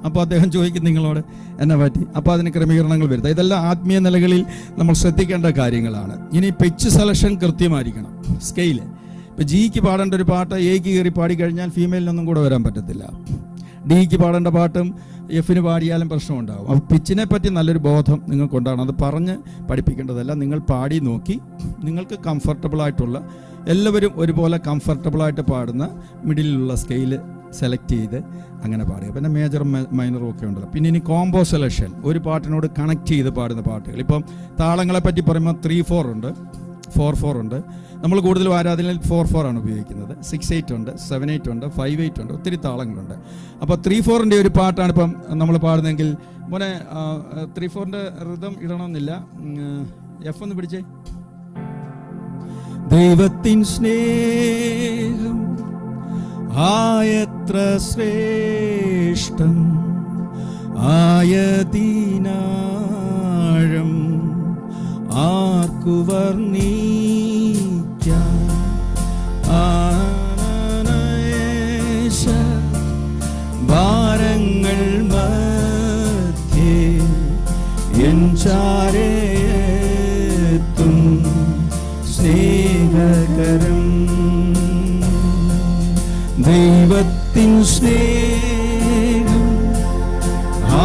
അപ്പോൾ അദ്ദേഹം ചോദിക്കും നിങ്ങളോട് എന്നെ പറ്റി, അപ്പോൾ അതിന് ക്രമീകരണങ്ങൾ വരുത്തുക. ഇതെല്ലാം ആത്മീയ നിലകളിൽ നമ്മൾ ശ്രദ്ധിക്കേണ്ട കാര്യങ്ങളാണ്. ഇനി പിച്ച് സെലക്ഷൻ കൃത്യമായിരിക്കണം. സ്കെയില് ഇപ്പോൾ ജിക്ക് പാടേണ്ട ഒരു പാട്ട് എക്ക് കയറി പാടിക്കഴിഞ്ഞാൽ ഫീമെയിലിനൊന്നും കൂടെ വരാൻ പറ്റത്തില്ല. ഡിക്ക് പാടേണ്ട പാട്ടും എഫിന് പാടിയാലും പ്രശ്നമുണ്ടാകും. അപ്പോൾ പിച്ചിനെ പറ്റി നല്ലൊരു ബോധം നിങ്ങൾക്കുണ്ടാകണം. അത് പറഞ്ഞ് പഠിപ്പിക്കേണ്ടതല്ല, നിങ്ങൾ പാടി നോക്കി നിങ്ങൾക്ക് കംഫർട്ടബിളായിട്ടുള്ള, എല്ലാവരും ഒരുപോലെ കംഫർട്ടബിളായിട്ട് പാടുന്ന മിഡിലുള്ള സ്കെയില് സെലക്ട് ചെയ്ത് അങ്ങനെ പാടുക. പിന്നെ മേജറും മൈനറും ഒക്കെ ഉണ്ടല്ലോ. പിന്നെ ഇനി കോംബോ സെലക്ഷൻ, ഒരു പാട്ടിനോട് കണക്ട് ചെയ്ത് പാടുന്ന പാട്ടുകൾ. ഇപ്പം താളങ്ങളെ പറ്റി പറയുമ്പോൾ 3/4 ഉണ്ട്, 4-4 ഉണ്ട്. നമ്മൾ കൂടുതലും ആരാധനയിൽ 4-4 ആണ് ഉപയോഗിക്കുന്നത്. 6-8 ഉണ്ട്, 7-8 ഉണ്ട്, 5-8 ഉണ്ട്, ഒത്തിരി താളങ്ങളുണ്ട്. അപ്പോൾ 3-4ൻ്റെ ഒരു പാട്ടാണ് ഇപ്പം നമ്മൾ പാടുന്നതെങ്കിൽ മോനെ 3-4ൻ്റെ റിതം ഇടണമെന്നില്ല. എഫ് ഒന്ന് പിടിച്ചേ. ദൈവത്തിൻ സ്നേഹം ആയത്ര ശ്രേഷ്ഠം, ആയതിനാഴം ആർക്കു വർണ്ണിക്കാം. ഭാരങ്ങൾ മധ്യേ എൻ ചാരേത്തും സ്നേഹകരം. ദൈവത്തിൻ സ്നേഹം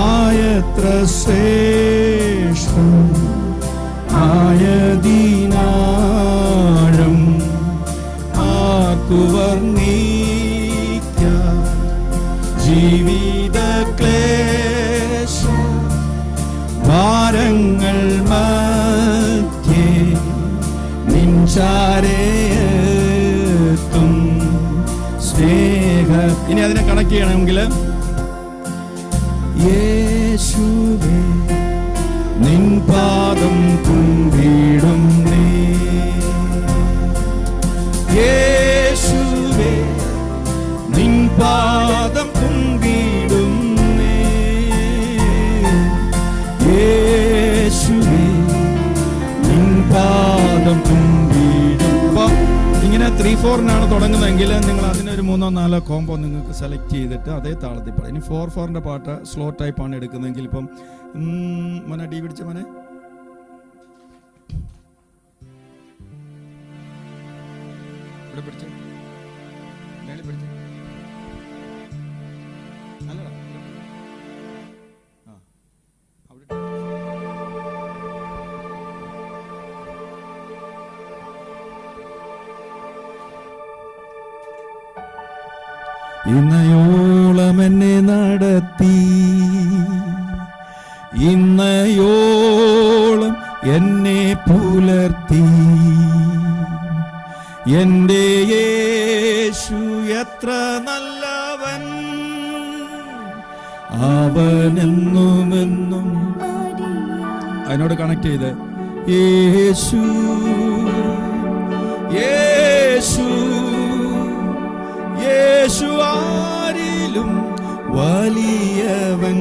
ആയത്ര ശ്രേഷ്ഠം, ആയതിനാഴം ആർക്കു വർണ്ണിക്കാം. ജീവിത ക്ലേശ ഭാരങ്ങൾ മധ്യേ നിൻ ചാരേത്തും സ്നേഹ. ഇനി അതിനെ കണക്ട് ചെയ്യണമെങ്കിൽ യേശുവേ നിൻ പാദം കുമ്പിടും നീ, യേശുവേ നിൻ പാദം കുമ്പിടും നീ, യേശുവേ നിൻ പാദം കുമ്പിടും. അപ്പം ഇങ്ങനെ 3-4 തുടങ്ങുന്നതെങ്കിൽ നിങ്ങൾ അതിനൊരു 3-4 കോംബോ നിങ്ങൾക്ക് സെലക്ട് ചെയ്തിട്ട് അതേ താളത്തിൽ പാടാം. ഇനി 4-4ൻ്റെ പാട്ട് സ്ലോ ടൈപ്പാണ് എടുക്കുന്നതെങ്കിൽ ഇപ്പം മോനെ ഡി പിടിച്ച മോനെ, ഇവിടെ പിടിച്ച മേളിൽ പിടിച്ച അല്ലടാ, ആ അവിടെ ഇന്നയോളം എന്നെ നടത്തി, ഇന്നയോളം എന്നെ പുലർത്തി, എൻ്റെ യേശു എത്ര നല്ലവൻ, അവനെന്നുമെന്നും. അതിനോട് കണക്ട് ചെയ്ത് യേശു യേശു യേശു ആരിലും വലിയവൻ,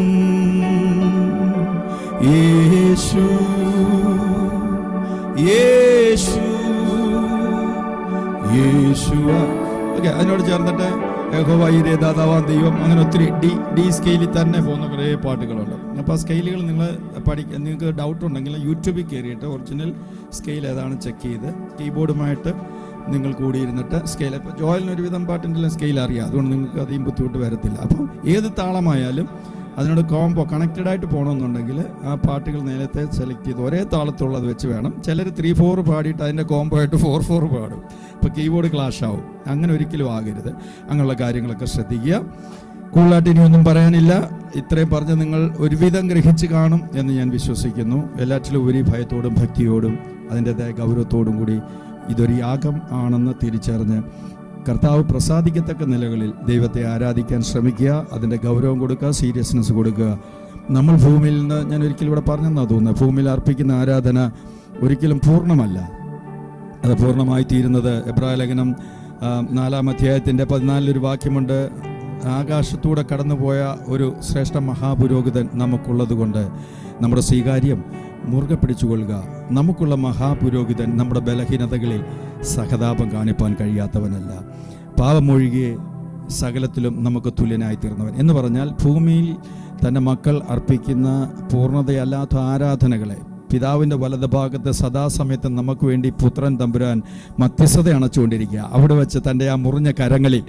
യേശു യേശു യേശു. ഓക്കെ, അതിനോട് ചേർന്നിട്ട് യഹോവ ഈരേ ദാതാവാം ദൈവം, അങ്ങനെ ഒത്തിരി ഡി സ്കെയിലിൽ തന്നെ പോകുന്ന കുറേ പാട്ടുകളുണ്ട്. അപ്പോൾ ആ സ്കെയിലുകൾ നിങ്ങൾ നിങ്ങൾക്ക് ഡൗട്ട് ഉണ്ടെങ്കിൽ യൂട്യൂബിൽ കയറിയിട്ട് ഒറിജിനൽ സ്കെയിൽ ഏതാണ് ചെക്ക് ചെയ്ത് കീബോർഡുമായിട്ട് നിങ്ങൾ കൂടിയിരുന്നിട്ട് സ്കെയിൽ. ഇപ്പോൾ ജോയലിന് ഒരുവിധം പാട്ടിൻ്റെ സ്കെയിൽ അറിയാം, അതുകൊണ്ട് നിങ്ങൾക്ക് അധികം ബുദ്ധിമുട്ട് വരത്തില്ല. അപ്പം ഏത് താളമായാലും അതിനോട് കോംബോ കണക്റ്റഡ് ആയിട്ട് പോകണമെന്നുണ്ടെങ്കിൽ ആ പാട്ടുകൾ നേരത്തെ സെലക്ട് ചെയ്ത് ഒരേ താളത്തുള്ളത് വെച്ച് വേണം. ചിലർ 3-4 പാടിയിട്ട് അതിൻ്റെ കോംബോ ആയിട്ട് 4-4 പാടും. അപ്പോൾ കീബോർഡ് ക്ലാഷ് ആവും. അങ്ങനെ ഒരിക്കലും ആകരുത്. അങ്ങനെയുള്ള കാര്യങ്ങളൊക്കെ ശ്രദ്ധിക്കുക. കൂടുതലായിട്ട് ഇനിയൊന്നും പറയാനില്ല. ഇത്രയും പറഞ്ഞ് നിങ്ങൾ ഒരുവിധം ഗ്രഹിച്ച് കാണും എന്ന് ഞാൻ വിശ്വസിക്കുന്നു. എല്ലാറ്റിലും ഉപരി ഭയത്തോടും ഭക്തിയോടും അതിൻ്റെതായ ഗൗരവത്തോടും കൂടി ഇതൊരു യാഗം ആണെന്ന് തിരിച്ചറിഞ്ഞ് കർത്താവ് പ്രസാദിക്കത്തക്ക നിലകളിൽ ദൈവത്തെ ആരാധിക്കാൻ ശ്രമിക്കുക. അതിൻ്റെ ഗൗരവം കൊടുക്കുക, സീരിയസ്നെസ് കൊടുക്കുക. നമ്മൾ ഭൂമിയിൽ നിന്ന്, ഞാൻ ഒരിക്കലും ഇവിടെ പറഞ്ഞെന്നാണ് തോന്നുന്നത്, ഭൂമിയിൽ അർപ്പിക്കുന്ന ആരാധന ഒരിക്കലും പൂർണ്ണമല്ല. അത് പൂർണ്ണമായി തീരുന്നത് എബ്രായ ലേഖനം 4-ാം അധ്യായത്തിൻ്റെ 14 വാക്യമുണ്ട്. ആകാശത്തൂടെ കടന്നുപോയ ഒരു ശ്രേഷ്ഠ മഹാപുരോഹിതൻ നമുക്കുള്ളത് കൊണ്ട് നമ്മുടെ സ്വീകാര്യം മുറുകെ പിടിച്ചുകൊള്ളുക. നമുക്കുള്ള മഹാപുരോഹിതൻ നമ്മുടെ ബലഹീനതകളിൽ സഹതാപം കാണിപ്പാൻ കഴിയാത്തവനല്ല, പാപമൊഴികെ സകലത്തിലും നമുക്ക് തുല്യനായി തീർന്നവൻ. എന്ന് പറഞ്ഞാൽ ഭൂമിയിൽ തൻ്റെ മക്കൾ അർപ്പിക്കുന്ന പൂർണ്ണതയല്ലാത്ത ആരാധനകളെ പിതാവിൻ്റെ വലതുഭാഗത്ത് സദാസമയത്ത് നമുക്ക് വേണ്ടി പുത്രൻ തമ്പുരാൻ മധ്യസ്ഥത അണച്ചുകൊണ്ടിരിക്കുക. അവിടെ വെച്ച് തൻ്റെ ആ മുറിഞ്ഞ കരങ്ങളിൽ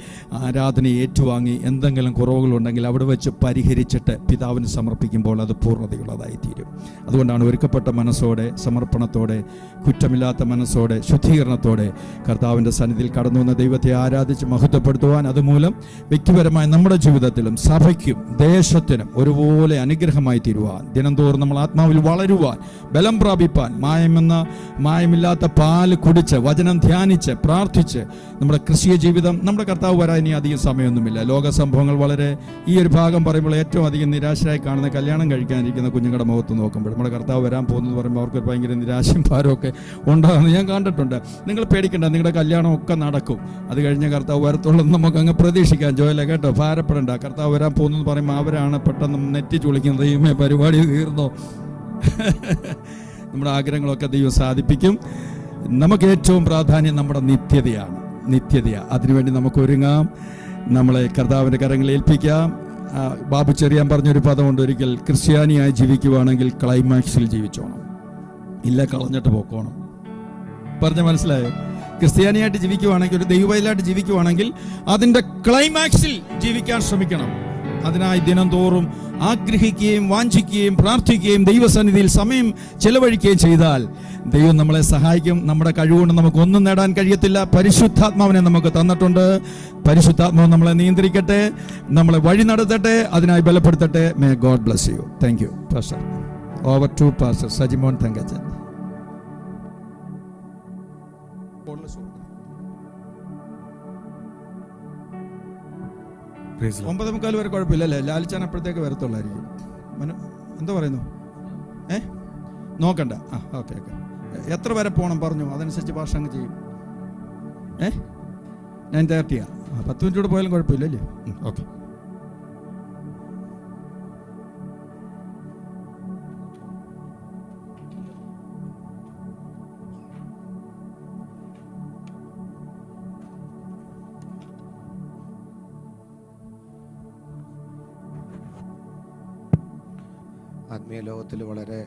ആരാധന ഏറ്റുവാങ്ങി എന്തെങ്കിലും കുറവുകളുണ്ടെങ്കിൽ അവിടെ വെച്ച് പരിഹരിച്ചിട്ട് പിതാവിന് സമർപ്പിക്കുമ്പോൾ അത് പൂർണ്ണതയുള്ളതായിത്തീരും. അതുകൊണ്ടാണ് ഒരുക്കപ്പെട്ട മനസ്സോടെ, സമർപ്പണത്തോടെ, കുറ്റമില്ലാത്ത മനസ്സോടെ, ശുദ്ധീകരണത്തോടെ കർത്താവിൻ്റെ സന്നിധിയിൽ കടന്നു വന്ന ദൈവത്തെ ആരാധിച്ച് മഹത്വപ്പെടുത്തുവാൻ, അതുമൂലം വ്യക്തിപരമായി നമ്മുടെ ജീവിതത്തിലും സഭയ്ക്കും ദേശത്തിനും ഒരുപോലെ അനുഗ്രഹമായി തീരുവാൻ, ദിനംതോറും നമ്മൾ ആത്മാവിൽ വളരുവാൻ, ബലം പ്രാപിപ്പാൻ മായമില്ലാത്ത പാല് കുടിച്ച് വചനം ധ്യാനിച്ച് പ്രാർത്ഥിച്ച് നമ്മുടെ ക്രിസ്തീയ ജീവിതം, നമ്മുടെ കർത്താവ് വരാൻ ഇനി അധികം സമയമൊന്നുമില്ല. ലോക സംഭവങ്ങൾ വളരെ ഈ ഒരു ഭാഗം പറയുമ്പോൾ ഏറ്റവും അധികം നിരാശരായി കാണുന്ന കല്യാണം കഴിക്കാനിരിക്കുന്ന കുഞ്ഞുങ്ങളുടെ മുഖത്ത് നോക്കുമ്പോൾ നമ്മുടെ കർത്താവ് വരാൻ പോകുന്നത് പറയുമ്പോൾ അവർക്ക് ഭയങ്കര നിരാശയും ഭാരമൊക്കെ ഉണ്ടാകുന്നത് ഞാൻ കണ്ടിട്ടുണ്ട്. നിങ്ങൾ പേടിക്കണ്ട, നിങ്ങളുടെ കല്യാണം ഒക്കെ നടക്കും. അത് കഴിഞ്ഞ് കർത്താവ് വരത്തുള്ളൂ നമുക്ക് അങ്ങ് പ്രതീക്ഷിക്കാം. ജോയല കേട്ടോ, ഭാരപ്പെടണ്ട. കർത്താവ് വരാൻ പോകുന്നത് പറയുമ്പോൾ അവരാണ് പെട്ടെന്ന് നെറ്റി ചുളിക്കുന്നത്. ദൈവമേ, പരിപാടി തീർന്നോ? നമ്മുടെ ആഗ്രഹങ്ങളൊക്കെ ദൈവം സാധിപ്പിക്കും. നമുക്ക് ഏറ്റവും പ്രാധാന്യം നമ്മുടെ നിത്യതയാണ്. അതിനുവേണ്ടി നമുക്ക് ഒരുങ്ങാം. നമ്മളെ കർത്താവിൻ്റെ കരങ്ങളിൽ ഏൽപ്പിക്കാം. ബാബു ചെറിയാൻ പറഞ്ഞൊരു പദമുണ്ട്, ഒരിക്കൽ ക്രിസ്ത്യാനിയായി ജീവിക്കുവാണെങ്കിൽ ക്ലൈമാക്സിൽ ജീവിച്ചോണം, ഇല്ല കളഞ്ഞിട്ട് പോക്കോണം. പറഞ്ഞ മനസ്സിലായോ? ക്രിസ്ത്യാനിയായിട്ട് ജീവിക്കുവാണെങ്കിൽ, ഒരു ദൈവവൈലായിട്ട് ജീവിക്കുവാണെങ്കിൽ അതിൻ്റെ ക്ലൈമാക്സിൽ ജീവിക്കാൻ ശ്രമിക്കണം. അതിനായി ദിനം തോറും ആഗ്രഹിക്കുകയും വാഞ്ചിക്കുകയും പ്രാർത്ഥിക്കുകയും ദൈവസന്നിധിയിൽ സമയം ചെലവഴിക്കുകയും ചെയ്താൽ ദൈവം നമ്മളെ സഹായിക്കും. നമ്മുടെ കഴിവുകൊണ്ട് നമുക്കൊന്നും നേടാൻ കഴിയത്തില്ല. പരിശുദ്ധാത്മാവിനെ നമുക്ക് തന്നിട്ടുണ്ട്. പരിശുദ്ധാത്മാവ് നമ്മളെ നിയന്ത്രിക്കട്ടെ, നമ്മളെ വഴി നടത്തട്ടെ, അതിനായി ബലപ്പെടുത്തട്ടെ. May God bless you. Thank you pastor. Over to pastor Sajimon Thankachan. 9:45 വരെ കുഴപ്പമില്ലല്ലേ? ലാലിച്ചാൻ അപ്പോഴത്തേക്ക് വരത്തുള്ളായിരിക്കും. എന്താ പറയുന്നു? നോക്കണ്ട. ഓക്കെ. എത്ര വരെ പോകണം പറഞ്ഞു, അതനുസരിച്ച് ഭാഷ അങ്ങ് ചെയ്യും. 9:30 10 മിനിറ്റ് കൂടെ പോയാലും കുഴപ്പമില്ലല്ലേ? ഓക്കെ. ആത്മീയ ലോകത്തിൽ വളരെ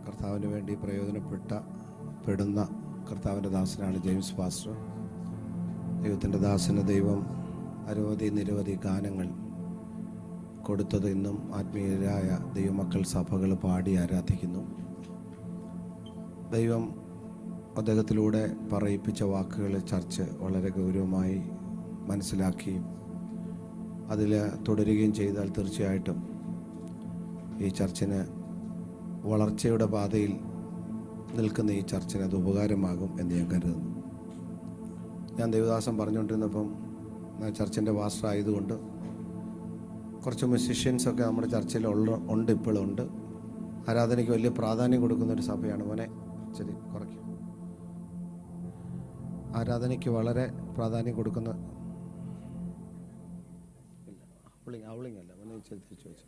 കർത്താവിന് വേണ്ടി പ്രയോജനപ്പെടുന്ന കർത്താവിൻ്റെ ദാസനാണ് ജെയിംസ് പാസ്റ്റർ. ദൈവത്തിൻ്റെ ദാസന് ദൈവം നിരവധി ഗാനങ്ങൾ കൊടുത്തത് ഇന്നും ആത്മീയരായ ദൈവമക്കൾ സഭകൾ പാടി ആരാധിക്കുന്നു. ദൈവം അദ്ദേഹത്തിലൂടെ പറയിപ്പിച്ച വാക്കുകൾ ചർച്ച് വളരെ ഗൗരവമായി മനസ്സിലാക്കുകയും അതിൽ തുടരുകയും ചെയ്താൽ തീർച്ചയായിട്ടും ഈ ചർച്ചിന് വളർച്ചയുടെ പാതയിൽ നിൽക്കുന്ന ഈ ചർച്ചിന് അത് ഉപകാരമാകും എന്ന് ഞാൻ കരുതുന്നു. ഞാൻ ദേവദാസൻ പറഞ്ഞുകൊണ്ടിരുന്നപ്പം ചർച്ചിൻ്റെ പാസ്റ്റർ ആയതുകൊണ്ട് കുറച്ച് മ്യൂസിഷ്യൻസൊക്കെ നമ്മുടെ ചർച്ചിൽ ഉണ്ട്, ഇപ്പോഴും ഉണ്ട്. ആരാധനയ്ക്ക് വലിയ പ്രാധാന്യം കൊടുക്കുന്നൊരു സഭയാണ്. മോനെ ശരി കുറയ്ക്കും. ആരാധനയ്ക്ക് വളരെ പ്രാധാന്യം കൊടുക്കുന്ന അവളിങ് അല്ല മോനെ തിരിച്ചു വെച്ചു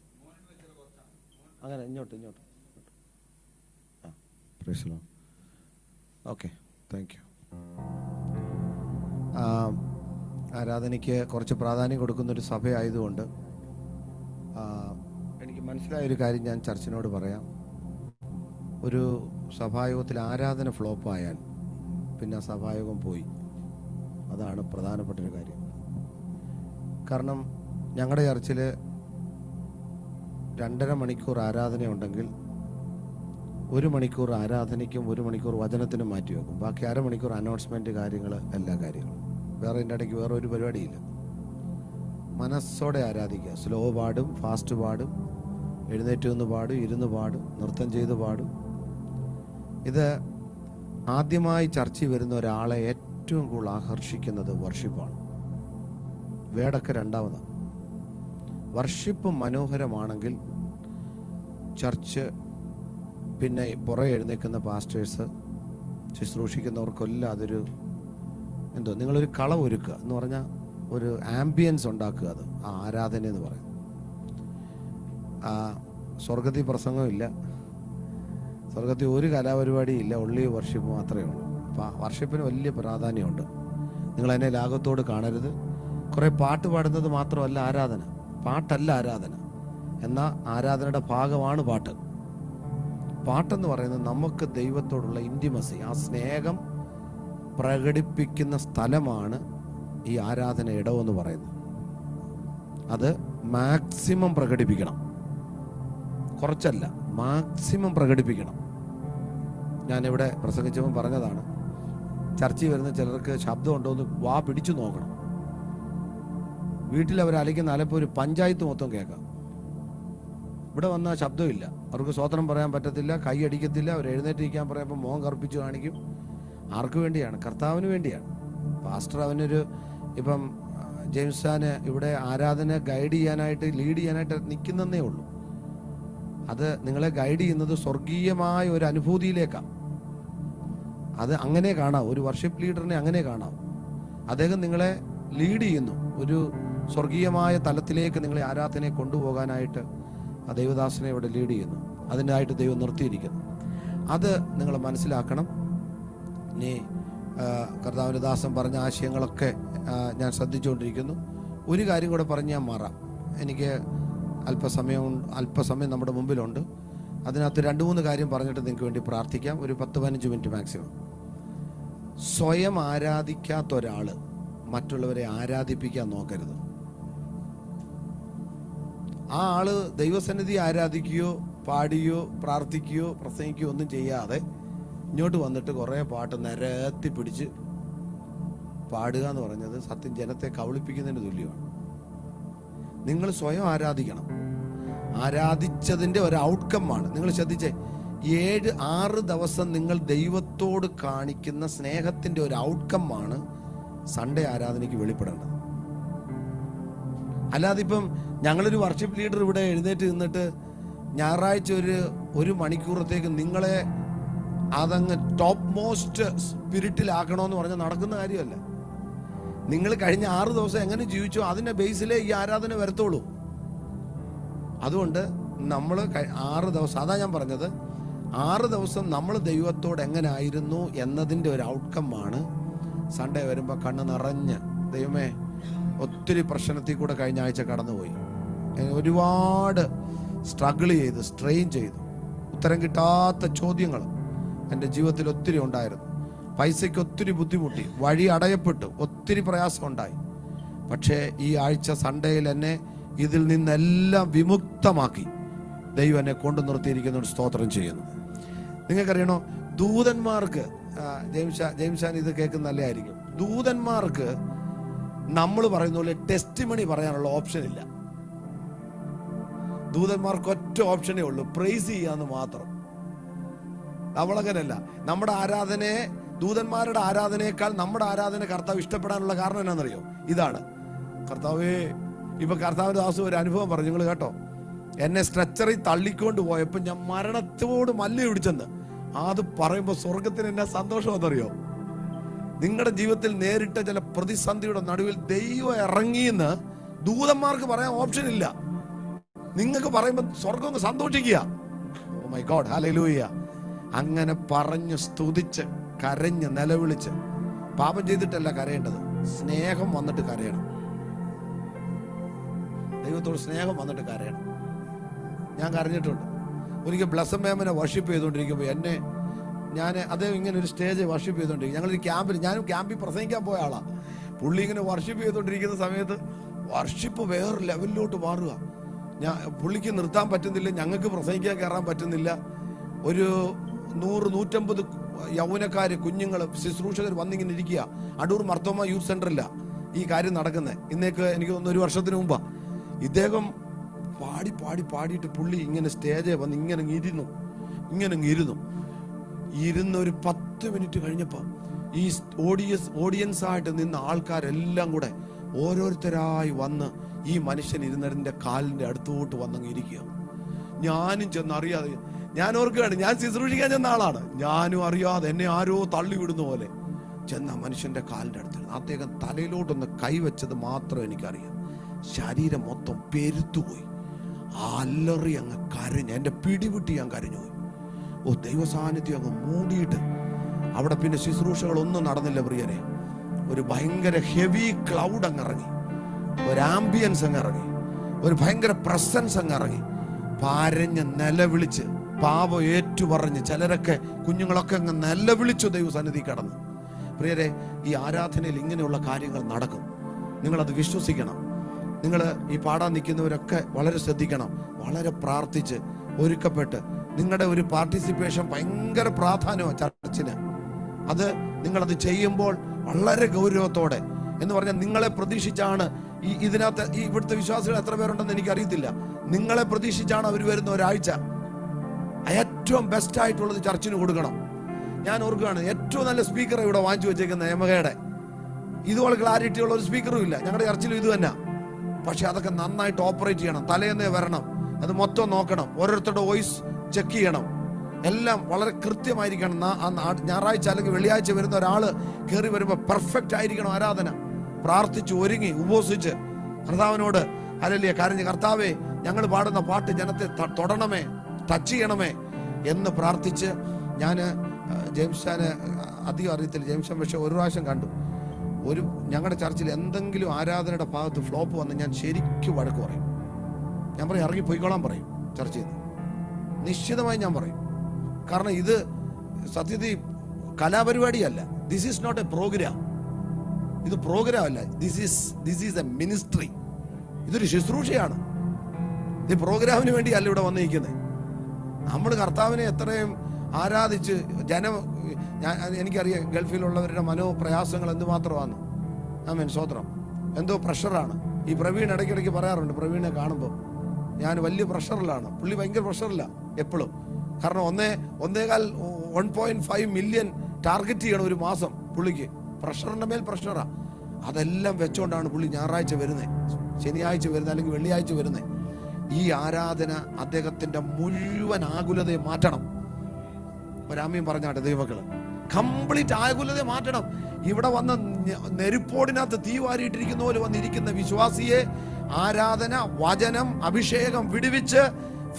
അങ്ങനെ ഇങ്ങോട്ട് ഓക്കെ. Thank you. ആരാധനയ്ക്ക് കുറച്ച് പ്രാധാന്യം കൊടുക്കുന്നൊരു സഭയായതുകൊണ്ട് എനിക്ക് മനസ്സിലായൊരു കാര്യം ഞാൻ ചർച്ചിനോട് പറയാം. ഒരു സഭായോഗത്തിൽ ആരാധന ഫ്ലോപ്പായാൽ പിന്നെ ആ സഭായോഗം പോയി. അതാണ് പ്രധാനപ്പെട്ടൊരു കാര്യം. കാരണം ഞങ്ങളുടെ ചർച്ചിൽ 2.5 മണിക്കൂർ ആരാധനയുണ്ടെങ്കിൽ 1 മണിക്കൂർ ആരാധനയ്ക്കും 1 മണിക്കൂർ വചനത്തിനും മാറ്റി വെക്കും. ബാക്കി 1/2 മണിക്കൂർ അനൗൺസ്മെൻറ്റ് കാര്യങ്ങൾ, എല്ലാ കാര്യങ്ങളും. വേറെ ഇതിൻ്റെ ഇടയ്ക്ക് വേറെ ഒരു പരിപാടിയില്ല. മനസ്സോടെ ആരാധിക്കുക. സ്ലോ പാടും, ഫാസ്റ്റ് പാടും, എഴുന്നേറ്റ് നിന്ന് പാടും, ഇരുന്ന് പാടും, നൃത്തം ചെയ്ത് പാടും. ഇത് ആദ്യമായി ചർച്ചയിൽ വരുന്ന ഒരാളെ ഏറ്റവും കൂടുതൽ ആകർഷിക്കുന്നത് വർഷിപ്പാണ്. വേടൊക്കെ രണ്ടാമതാണ്. വർഷിപ്പ് മനോഹരമാണെങ്കിൽ ചർച്ച് പിന്നെ പുറകെ എഴുന്നേൽക്കുന്ന പാസ്റ്റേഴ്സ് ശുശ്രൂഷിക്കുന്നവർക്കെല്ലാം അതൊരു നിങ്ങളൊരു കളം ഒരുക്കുക എന്ന് പറഞ്ഞാൽ ഒരു ആംബിയൻസ് ഉണ്ടാക്കുക. അത് ആ ആരാധന എന്ന് പറയും. സ്വർഗത്തിൽ പ്രസംഗമില്ല, സ്വർഗത്തിൽ ഒരു കലാപരിപാടിയില്ല, ഒള്ളി വർഷിപ്പ് മാത്രമേ ഉള്ളൂ. അപ്പോൾ വർഷിപ്പിന് വലിയ പ്രാധാന്യമുണ്ട്. നിങ്ങളതിനെ ലാഘവത്തോട് കാണരുത്. കുറേ പാട്ട് പാടുന്നത് മാത്രമല്ല ആരാധന. പാട്ടല്ല ആരാധന, എന്നാൽ ആരാധനയുടെ ഭാഗമാണ് പാട്ട്. പാട്ടെന്ന് പറയുന്നത് നമുക്ക് ദൈവത്തോടുള്ള ഇൻറ്റിമസി, ആ സ്നേഹം പ്രകടിപ്പിക്കുന്ന സ്ഥലമാണ് ഈ ആരാധന ഇടമെന്ന് പറയുന്നത്. അത് മാക്സിമം പ്രകടിപ്പിക്കണം, കുറച്ചല്ല, മാക്സിമം പ്രകടിപ്പിക്കണം. ഞാനിവിടെ പ്രസംഗിച്ചപ്പോൾ പറഞ്ഞതാണ്, ചർച്ചയിൽ വരുന്ന ചിലർക്ക് ശബ്ദമുണ്ടോ എന്ന് വാ പിടിച്ചു നോക്കണം. വീട്ടിൽ അവർ അലയ്ക്കുന്ന അലപ്പോൾ ഒരു പഞ്ചായത്ത് മൊത്തം കേൾക്കാം. ഇവിടെ വന്നാൽ ശബ്ദമില്ല, അവർക്ക് സ്വതന്ത്രം പറയാൻ പറ്റത്തില്ല, കൈ അടിക്കത്തില്ല, അവർ എഴുന്നേറ്റിരിക്കാൻ പറയുമ്പോൾ മോൻ കറുപ്പിച്ച് കാണിക്കും. ആർക്ക് വേണ്ടിയാണ്? കർത്താവിന് വേണ്ടിയാണ്. പാസ്റ്റർ അവനൊരു ഇപ്പം ജെയിംസ് ഖാന് ഇവിടെ ആരാധന ഗൈഡ് ചെയ്യാനായിട്ട്, ലീഡ് ചെയ്യാനായിട്ട് നിൽക്കുന്നതേ ഉള്ളൂ. അത് നിങ്ങളെ ഗൈഡ് ചെയ്യുന്നത് സ്വർഗീയമായ ഒരു അനുഭൂതിയിലേക്കാണ്. അത് അങ്ങനെ കാണാം. ഒരു വർഷിപ്പ് ലീഡറിനെ അങ്ങനെ കാണാം. അദ്ദേഹം നിങ്ങളെ ലീഡ് ചെയ്യുന്നു, ഒരു സ്വർഗീയമായ തലത്തിലേക്ക് നിങ്ങളെ ആരാധനയെ കൊണ്ടുപോകാനായിട്ട് ആ ദൈവദാസനെ ഇവിടെ ലീഡ് ചെയ്യുന്നു. അതിനായിട്ട് ദൈവം നിർത്തിയിരിക്കുന്നു. അത് നിങ്ങൾ മനസ്സിലാക്കണം. ഇനി കർത്താവിൻ്റെ ദാസൻ പറഞ്ഞ ആശയങ്ങളൊക്കെ ഞാൻ ശ്രദ്ധിച്ചുകൊണ്ടിരിക്കുന്നു. ഒരു കാര്യം കൂടെ പറഞ്ഞ് ഞാൻ മാറാം. എനിക്ക് അല്പസമയം നമ്മുടെ മുമ്പിലുണ്ട്. അതിനകത്ത് 2-3 കാര്യം പറഞ്ഞിട്ട് നിങ്ങൾക്ക് വേണ്ടി പ്രാർത്ഥിക്കാം. ഒരു 10-15 മിനിറ്റ് മാക്സിമം. സ്വയം ആരാധിക്കാത്ത ഒരാൾ മറ്റുള്ളവരെ ആരാധിപ്പിക്കാൻ നോക്കരുത്. ആ ആള് ദൈവസന്നിധി ആരാധിക്കുകയോ പാടുകയോ പ്രാർത്ഥിക്കുകയോ പ്രസംഗിക്കുകയോ ഒന്നും ചെയ്യാതെ ഇങ്ങോട്ട് വന്നിട്ട് കുറേ പാട്ട് നിരത്തി പിടിച്ച് പാടുക എന്ന് പറഞ്ഞത് സത്യം ജനത്തെ കബളിപ്പിക്കുന്നതിന് തുല്യമാണ്. നിങ്ങൾ സ്വയം ആരാധിക്കണം. ആരാധിച്ചതിൻ്റെ ഒരു ഔട്ട്കമാണ്. നിങ്ങൾ ശ്രദ്ധിച്ചേ, 7-6 ദിവസം നിങ്ങൾ ദൈവത്തോട് കാണിക്കുന്ന സ്നേഹത്തിൻ്റെ ഒരു ഔട്ട്കമാണ് സൺഡേ ആരാധനയ്ക്ക് വെളിപ്പെടേണ്ടത്. അല്ലാതെ ഇപ്പം ഞങ്ങളൊരു വർഷിപ്പ് ലീഡർ ഇവിടെ എഴുന്നേറ്റ് നിന്നിട്ട് ഞായറാഴ്ച ഒരു മണിക്കൂറത്തേക്ക് നിങ്ങളെ അതങ്ങ് ടോപ്പ് മോസ്റ്റ് സ്പിരിറ്റിലാക്കണമെന്ന് പറഞ്ഞാൽ നടക്കുന്ന കാര്യമല്ല. നിങ്ങൾ കഴിഞ്ഞ 6 ദിവസം എങ്ങനെ ജീവിച്ചോ അതിൻ്റെ ബേസിലേ ഈ ആരാധന വരത്തുള്ളൂ. അതുകൊണ്ട് നമ്മൾ 6 ദിവസം, അതാ ഞാൻ പറഞ്ഞത്, 6 ദിവസം നമ്മൾ ദൈവത്തോട് എങ്ങനെ ആയിരുന്നു എന്നതിൻ്റെ ഒരു ഔട്ട്കമാണ് സൺഡേ വരുമ്പോൾ കണ്ണ് നിറഞ്ഞ് ദൈവമേ ഒത്തിരി പ്രശ്നത്തിൽ കൂടെ കഴിഞ്ഞ ആഴ്ച കടന്നുപോയി, ഒരുപാട് സ്ട്രഗിൾ ചെയ്ത് സ്ട്രെയിൻ ചെയ്തു, ഉത്തരം കിട്ടാത്ത ചോദ്യങ്ങൾ എൻ്റെ ജീവിതത്തിൽ ഒത്തിരി ഉണ്ടായിരുന്നു, പൈസയ്ക്ക് ഒത്തിരി ബുദ്ധിമുട്ടി, വഴി അടയപ്പെട്ടു, ഒത്തിരി പ്രയാസം ഉണ്ടായി. പക്ഷേ ഈ ആഴ്ച സൺഡേയിൽ എന്നെ ഇതിൽ നിന്നെല്ലാം വിമുക്തമാക്കി ദൈവം എന്നെ കൊണ്ടു നിർത്തിയിരിക്കുന്ന ഒരു സ്തോത്രം ചെയ്യുന്നു. നിങ്ങൾക്കറിയണോ, ദൂതന്മാർക്ക്, ജെയിംസ് ഇത് കേൾക്കുന്ന നല്ലതായിരിക്കും, ദൂതന്മാർക്ക് നമ്മൾ പറയുന്ന പോലെ ടെസ്റ്റിമണി പറയാനുള്ള ഓപ്ഷൻ ഇല്ല. ദൂതന്മാർക്ക് ഒറ്റ ഓപ്ഷനേ ഉള്ളൂ, പ്രൈസ് ചെയ്യാന്ന് മാത്രം. നമ്മളങ്ങനെയല്ല. നമ്മുടെ ആരാധനയെ, ദൂതന്മാരുടെ ആരാധനയേക്കാൾ നമ്മുടെ ആരാധന കർത്താവ് ഇഷ്ടപ്പെടാനുള്ള കാരണം എന്നാണെന്നറിയോ? ഇതാണ്, കർത്താവേ, ഇപ്പൊ കർത്താവിന്റെ ദാസം ഒരു അനുഭവം പറഞ്ഞു, നിങ്ങൾ കേട്ടോ, എന്നെ സ്ട്രെച്ചറിൽ തള്ളിക്കൊണ്ട് പോയപ്പോൾ ഞാൻ മരണത്തോട് മല്ല് പിടിച്ചെന്ന്. അത് പറയുമ്പോൾ സ്വർഗത്തിന് എന്നെ സന്തോഷം എന്നറിയോ? നിങ്ങളുടെ ജീവിതത്തിൽ നേരിട്ട ചില പ്രതിസന്ധിയുടെ നടുവിൽ ദൈവം ഇറങ്ങിയെന്ന് ദൂതന്മാർക്ക് പറയാൻ ഓപ്ഷൻ ഇല്ല. നിങ്ങൾക്ക് പറയുമ്പോൾ സ്വർഗം സന്തോഷിക്കുക. Oh my God, hallelujah. അങ്ങനെ പറഞ്ഞ് സ്തുതിച്ച് കരഞ്ഞ് നിലവിളിച്ച്, പാപം ചെയ്തിട്ടല്ല കരയേണ്ടത്, സ്നേഹം വന്നിട്ട് കരയണം. ദൈവത്തോട് സ്നേഹം വന്നിട്ട് കരയണം. ഞാൻ കരഞ്ഞിട്ടുണ്ട്. ഒരിക്കൽ ബ്ലസം മേമനെ വർഷിപ്പ് ചെയ്തുകൊണ്ടിരിക്കുമ്പോൾ ഞാൻ അദ്ദേഹം ഇങ്ങനെ ഒരു സ്റ്റേജ് വർഷിപ്പ് ചെയ്തുകൊണ്ടിരിക്കും. ഞങ്ങളൊരു ക്യാമ്പിൽ, ഞാനും ക്യാമ്പിൽ പ്രസംഗിക്കാൻ പോയ ആളാണ്. പുള്ളി ഇങ്ങനെ വർഷിപ്പ് ചെയ്തുകൊണ്ടിരിക്കുന്ന സമയത്ത് വർഷിപ്പ് വേറെ ലെവലിലോട്ട് മാറുക. പുള്ളിക്ക് നിർത്താൻ പറ്റുന്നില്ല, ഞങ്ങൾക്ക് പ്രസംഗിക്കാൻ കയറാൻ പറ്റുന്നില്ല. ഒരു 100-150 യൗവനക്കാര്, കുഞ്ഞുങ്ങൾ, ശുശ്രൂഷകർ വന്നിങ്ങനെ ഇരിക്കുക. അടൂർ മർത്തോമ യൂത്ത് സെന്ററില്ല ഈ കാര്യം നടക്കുന്നത്. ഇന്നേക്ക് എനിക്ക് തോന്നുന്നു 1 വർഷത്തിന് മുമ്പാ. ഇദ്ദേഹം പാടിയിട്ട് പുള്ളി ഇങ്ങനെ സ്റ്റേജേ വന്ന് ഇങ്ങനെ ഇരുന്ന് ഒരു 10 മിനിറ്റ് കഴിഞ്ഞപ്പോൾ ഈ ഓഡിയൻസ് ആയിട്ട് നിന്ന ആൾക്കാരെല്ലാം കൂടെ ഓരോരുത്തരായി വന്ന് ഈ മനുഷ്യൻ ഇരുന്നതിൻ്റെ കാലിൻ്റെ അടുത്തോട്ട് വന്നങ്ങ് ഇരിക്കുക. ഞാനും ചെന്ന് അറിയാതെ, ഞാൻ ഓർക്കുകയാണ്, ഞാൻ ശുശ്രൂഷിക്കാൻ ചെന്ന ആളാണ്, ഞാനും അറിയാതെ എന്നെ ആരോ തള്ളി വിടുന്ന പോലെ ചെന്ന മനുഷ്യന്റെ കാലിൻ്റെ അടുത്തിരുന്നു. അദ്ദേഹം തലയിലോട്ടൊന്ന് കൈവച്ചത് മാത്രം എനിക്കറിയാം. ശരീരം മൊത്തം പെരുത്തുപോയി. അലറി അങ്ങ് കരഞ്ഞ്, എൻ്റെ പിടിവിട്ടി ഞാൻ കരഞ്ഞുപോയി. ഓ, ദൈവസാന്നിധ്യം അങ്ങ് മൂടിയിട്ട് അവിടെ പിന്നെ ശുശ്രൂഷകളൊന്നും നടന്നില്ല പ്രിയരെ. ഒരു ഭയങ്കര ഹെവി ക്ലൗഡ് അങ്ങ് ഇറങ്ങി, ഒരു ആംബിയൻസ് അങ്ങ് ഇറങ്ങി, ഒരു ഭയങ്കര പ്രസൻസ് അങ്ങ് ഇറങ്ങി. പാരഞ്ഞ് നിലവിളിച്ച്, പാപം ഏറ്റുപറഞ്ഞ്, ചിലരൊക്കെ കുഞ്ഞുങ്ങളൊക്കെ അങ്ങ് നിലവിളിച്ചു ദൈവസന്നിധി കടന്നു. പ്രിയരെ, ഈ ആരാധനയിൽ ഇങ്ങനെയുള്ള കാര്യങ്ങൾ നടക്കും. നിങ്ങളത് വിശ്വസിക്കണം. നിങ്ങൾ ഈ പാടാൻ നിൽക്കുന്നവരൊക്കെ വളരെ ശ്രദ്ധിക്കണം. വളരെ പ്രാർത്ഥിച്ച് ഒരുക്കപ്പെട്ട്, നിങ്ങളുടെ ഒരു പാർട്ടിസിപ്പേഷൻ ഭയങ്കര പ്രാധാന്യമാണ് ചർച്ചിന്. അത് നിങ്ങളത് ചെയ്യുമ്പോൾ വളരെ ഗൗരവത്തോടെ, എന്ന് പറഞ്ഞാൽ നിങ്ങളെ പ്രതീക്ഷിച്ചാണ് ഇതിനകത്ത് ഇവിടുത്തെ വിശ്വാസികൾ എത്ര പേരുണ്ടെന്ന് എനിക്കറിയത്തില്ല. നിങ്ങളെ പ്രതീക്ഷിച്ചാണ് അവർ വരുന്ന ഒരാഴ്ച. ഏറ്റവും ബെസ്റ്റ് ആയിട്ടുള്ളത് ചർച്ചിന് കൊടുക്കണം. ഞാൻ ഓർക്കുകയാണ്, ഏറ്റവും നല്ല സ്പീക്കർ ഇവിടെ വാങ്ങിച്ചു വെച്ചേക്കുന്ന യമഹയുടെ. ഇതുപോലെ ക്ലാരിറ്റി ഉള്ള ഒരു സ്പീക്കറും ഇല്ല ഞങ്ങളുടെ ചർച്ചിലും. ഇത് തന്നെ. പക്ഷെ അതൊക്കെ നന്നായിട്ട് ഓപ്പറേറ്റ് ചെയ്യണം. തലേന്നേ വരണം, അത് മൊത്തം നോക്കണം, ഓരോരുത്തരുടെ വോയിസ് ചെക്ക് ചെയ്യണം, എല്ലാം വളരെ കൃത്യമായിരിക്കണം. ഞായറാഴ്ച അല്ലെങ്കിൽ വെള്ളിയാഴ്ച വരുന്ന ഒരാള് കയറി വരുമ്പോൾ പെർഫെക്റ്റ് ആയിരിക്കണം ആരാധന. പ്രാർത്ഥിച്ച് ഒരുങ്ങി ഉപവസിച്ച് കർത്താവിനോട് ഹല്ലേലൂയ കരഞ്ഞ്, കർത്താവേ ഞങ്ങൾ പാടുന്ന പാട്ട് ജനത്തെ തൊടണമേ, ടച്ച് ചെയ്യണമേ എന്ന് പ്രാർത്ഥിച്ച്. ഞാൻ ജെയിംസ് ഷാന് അധികം അറിയത്തില്ല, ജെയിംസ് ഷാൻ പക്ഷെ ഒരു പ്രാവശ്യം കണ്ടു. ഞങ്ങളുടെ ചർച്ചിൽ എന്തെങ്കിലും ആരാധനയുടെ ഭാഗത്ത് ഫ്ലോപ്പ് വന്ന് ഞാൻ ശരിക്കും വഴക്ക് പറയും. ഞാൻ പറയും ഇറങ്ങി പോയിക്കോളാൻ പറയും ചർച്ചയിൽ നിന്ന്. നിശ്ചിതമായി ഞാൻ പറയും. കാരണം ഇത് സത്യത്തിൽ കലാപരിപാടിയല്ല. This is not a program. ഇത് പ്രോഗ്രാം അല്ല, ദിസ് ഈസ് എ മിനിസ്ട്രി. ഇതൊരു ശുശ്രൂഷയാണ്. ഇത് പ്രോഗ്രാമിന് വേണ്ടിയല്ല ഇവിടെ വന്നിരിക്കുന്നത്. നമ്മൾ കർത്താവിനെ എത്രയും ആരാധിച്ച് എനിക്കറിയാം ഗൾഫിലുള്ളവരുടെ മനോപ്രയാസങ്ങൾ എന്തുമാത്രമാണ്. ആമേൻ, സ്തോത്രം. എന്തോ പ്രഷറാണ്. ഈ പ്രവീൺ ഇടയ്ക്കിടയ്ക്ക് പറയാറുണ്ട്, പ്രവീണിനെ കാണുമ്പോൾ ഞാൻ വലിയ പ്രഷറിലാണ്. പുള്ളി ഭയങ്കര പ്രഷറില്ല എപ്പോഴും. കാരണം 1.5 മില്യൺ ടാർഗറ്റ് ചെയ്യണം ഒരു മാസം പുള്ളിക്ക്. പ്രഷറിന്റെ മേൽ പ്രഷറാ. അതെല്ലാം വെച്ചോണ്ടാണ് പുള്ളി ഞായറാഴ്ച വരുന്നത്, ശനിയാഴ്ച വരുന്നത്, അല്ലെങ്കിൽ വെള്ളിയാഴ്ച വരുന്നത്. ഈ ആരാധന അദ്ദേഹത്തിന്റെ മുഴുവൻ ആകുലതയെ മാറ്റണം. ഒരാമയും പറഞ്ഞാട്ടെ ദൈവമക്കള്, കംപ്ലീറ്റ് ആകുലതയെ മാറ്റണം. ഇവിടെ വന്ന് നെരുപ്പോടിനകത്ത് തീ വാരിയിട്ടിരിക്കുന്ന പോലെ വന്നിരിക്കുന്ന വിശ്വാസിയെ ആരാധന, വചനം, അഭിഷേകം വിടുവിച്ച്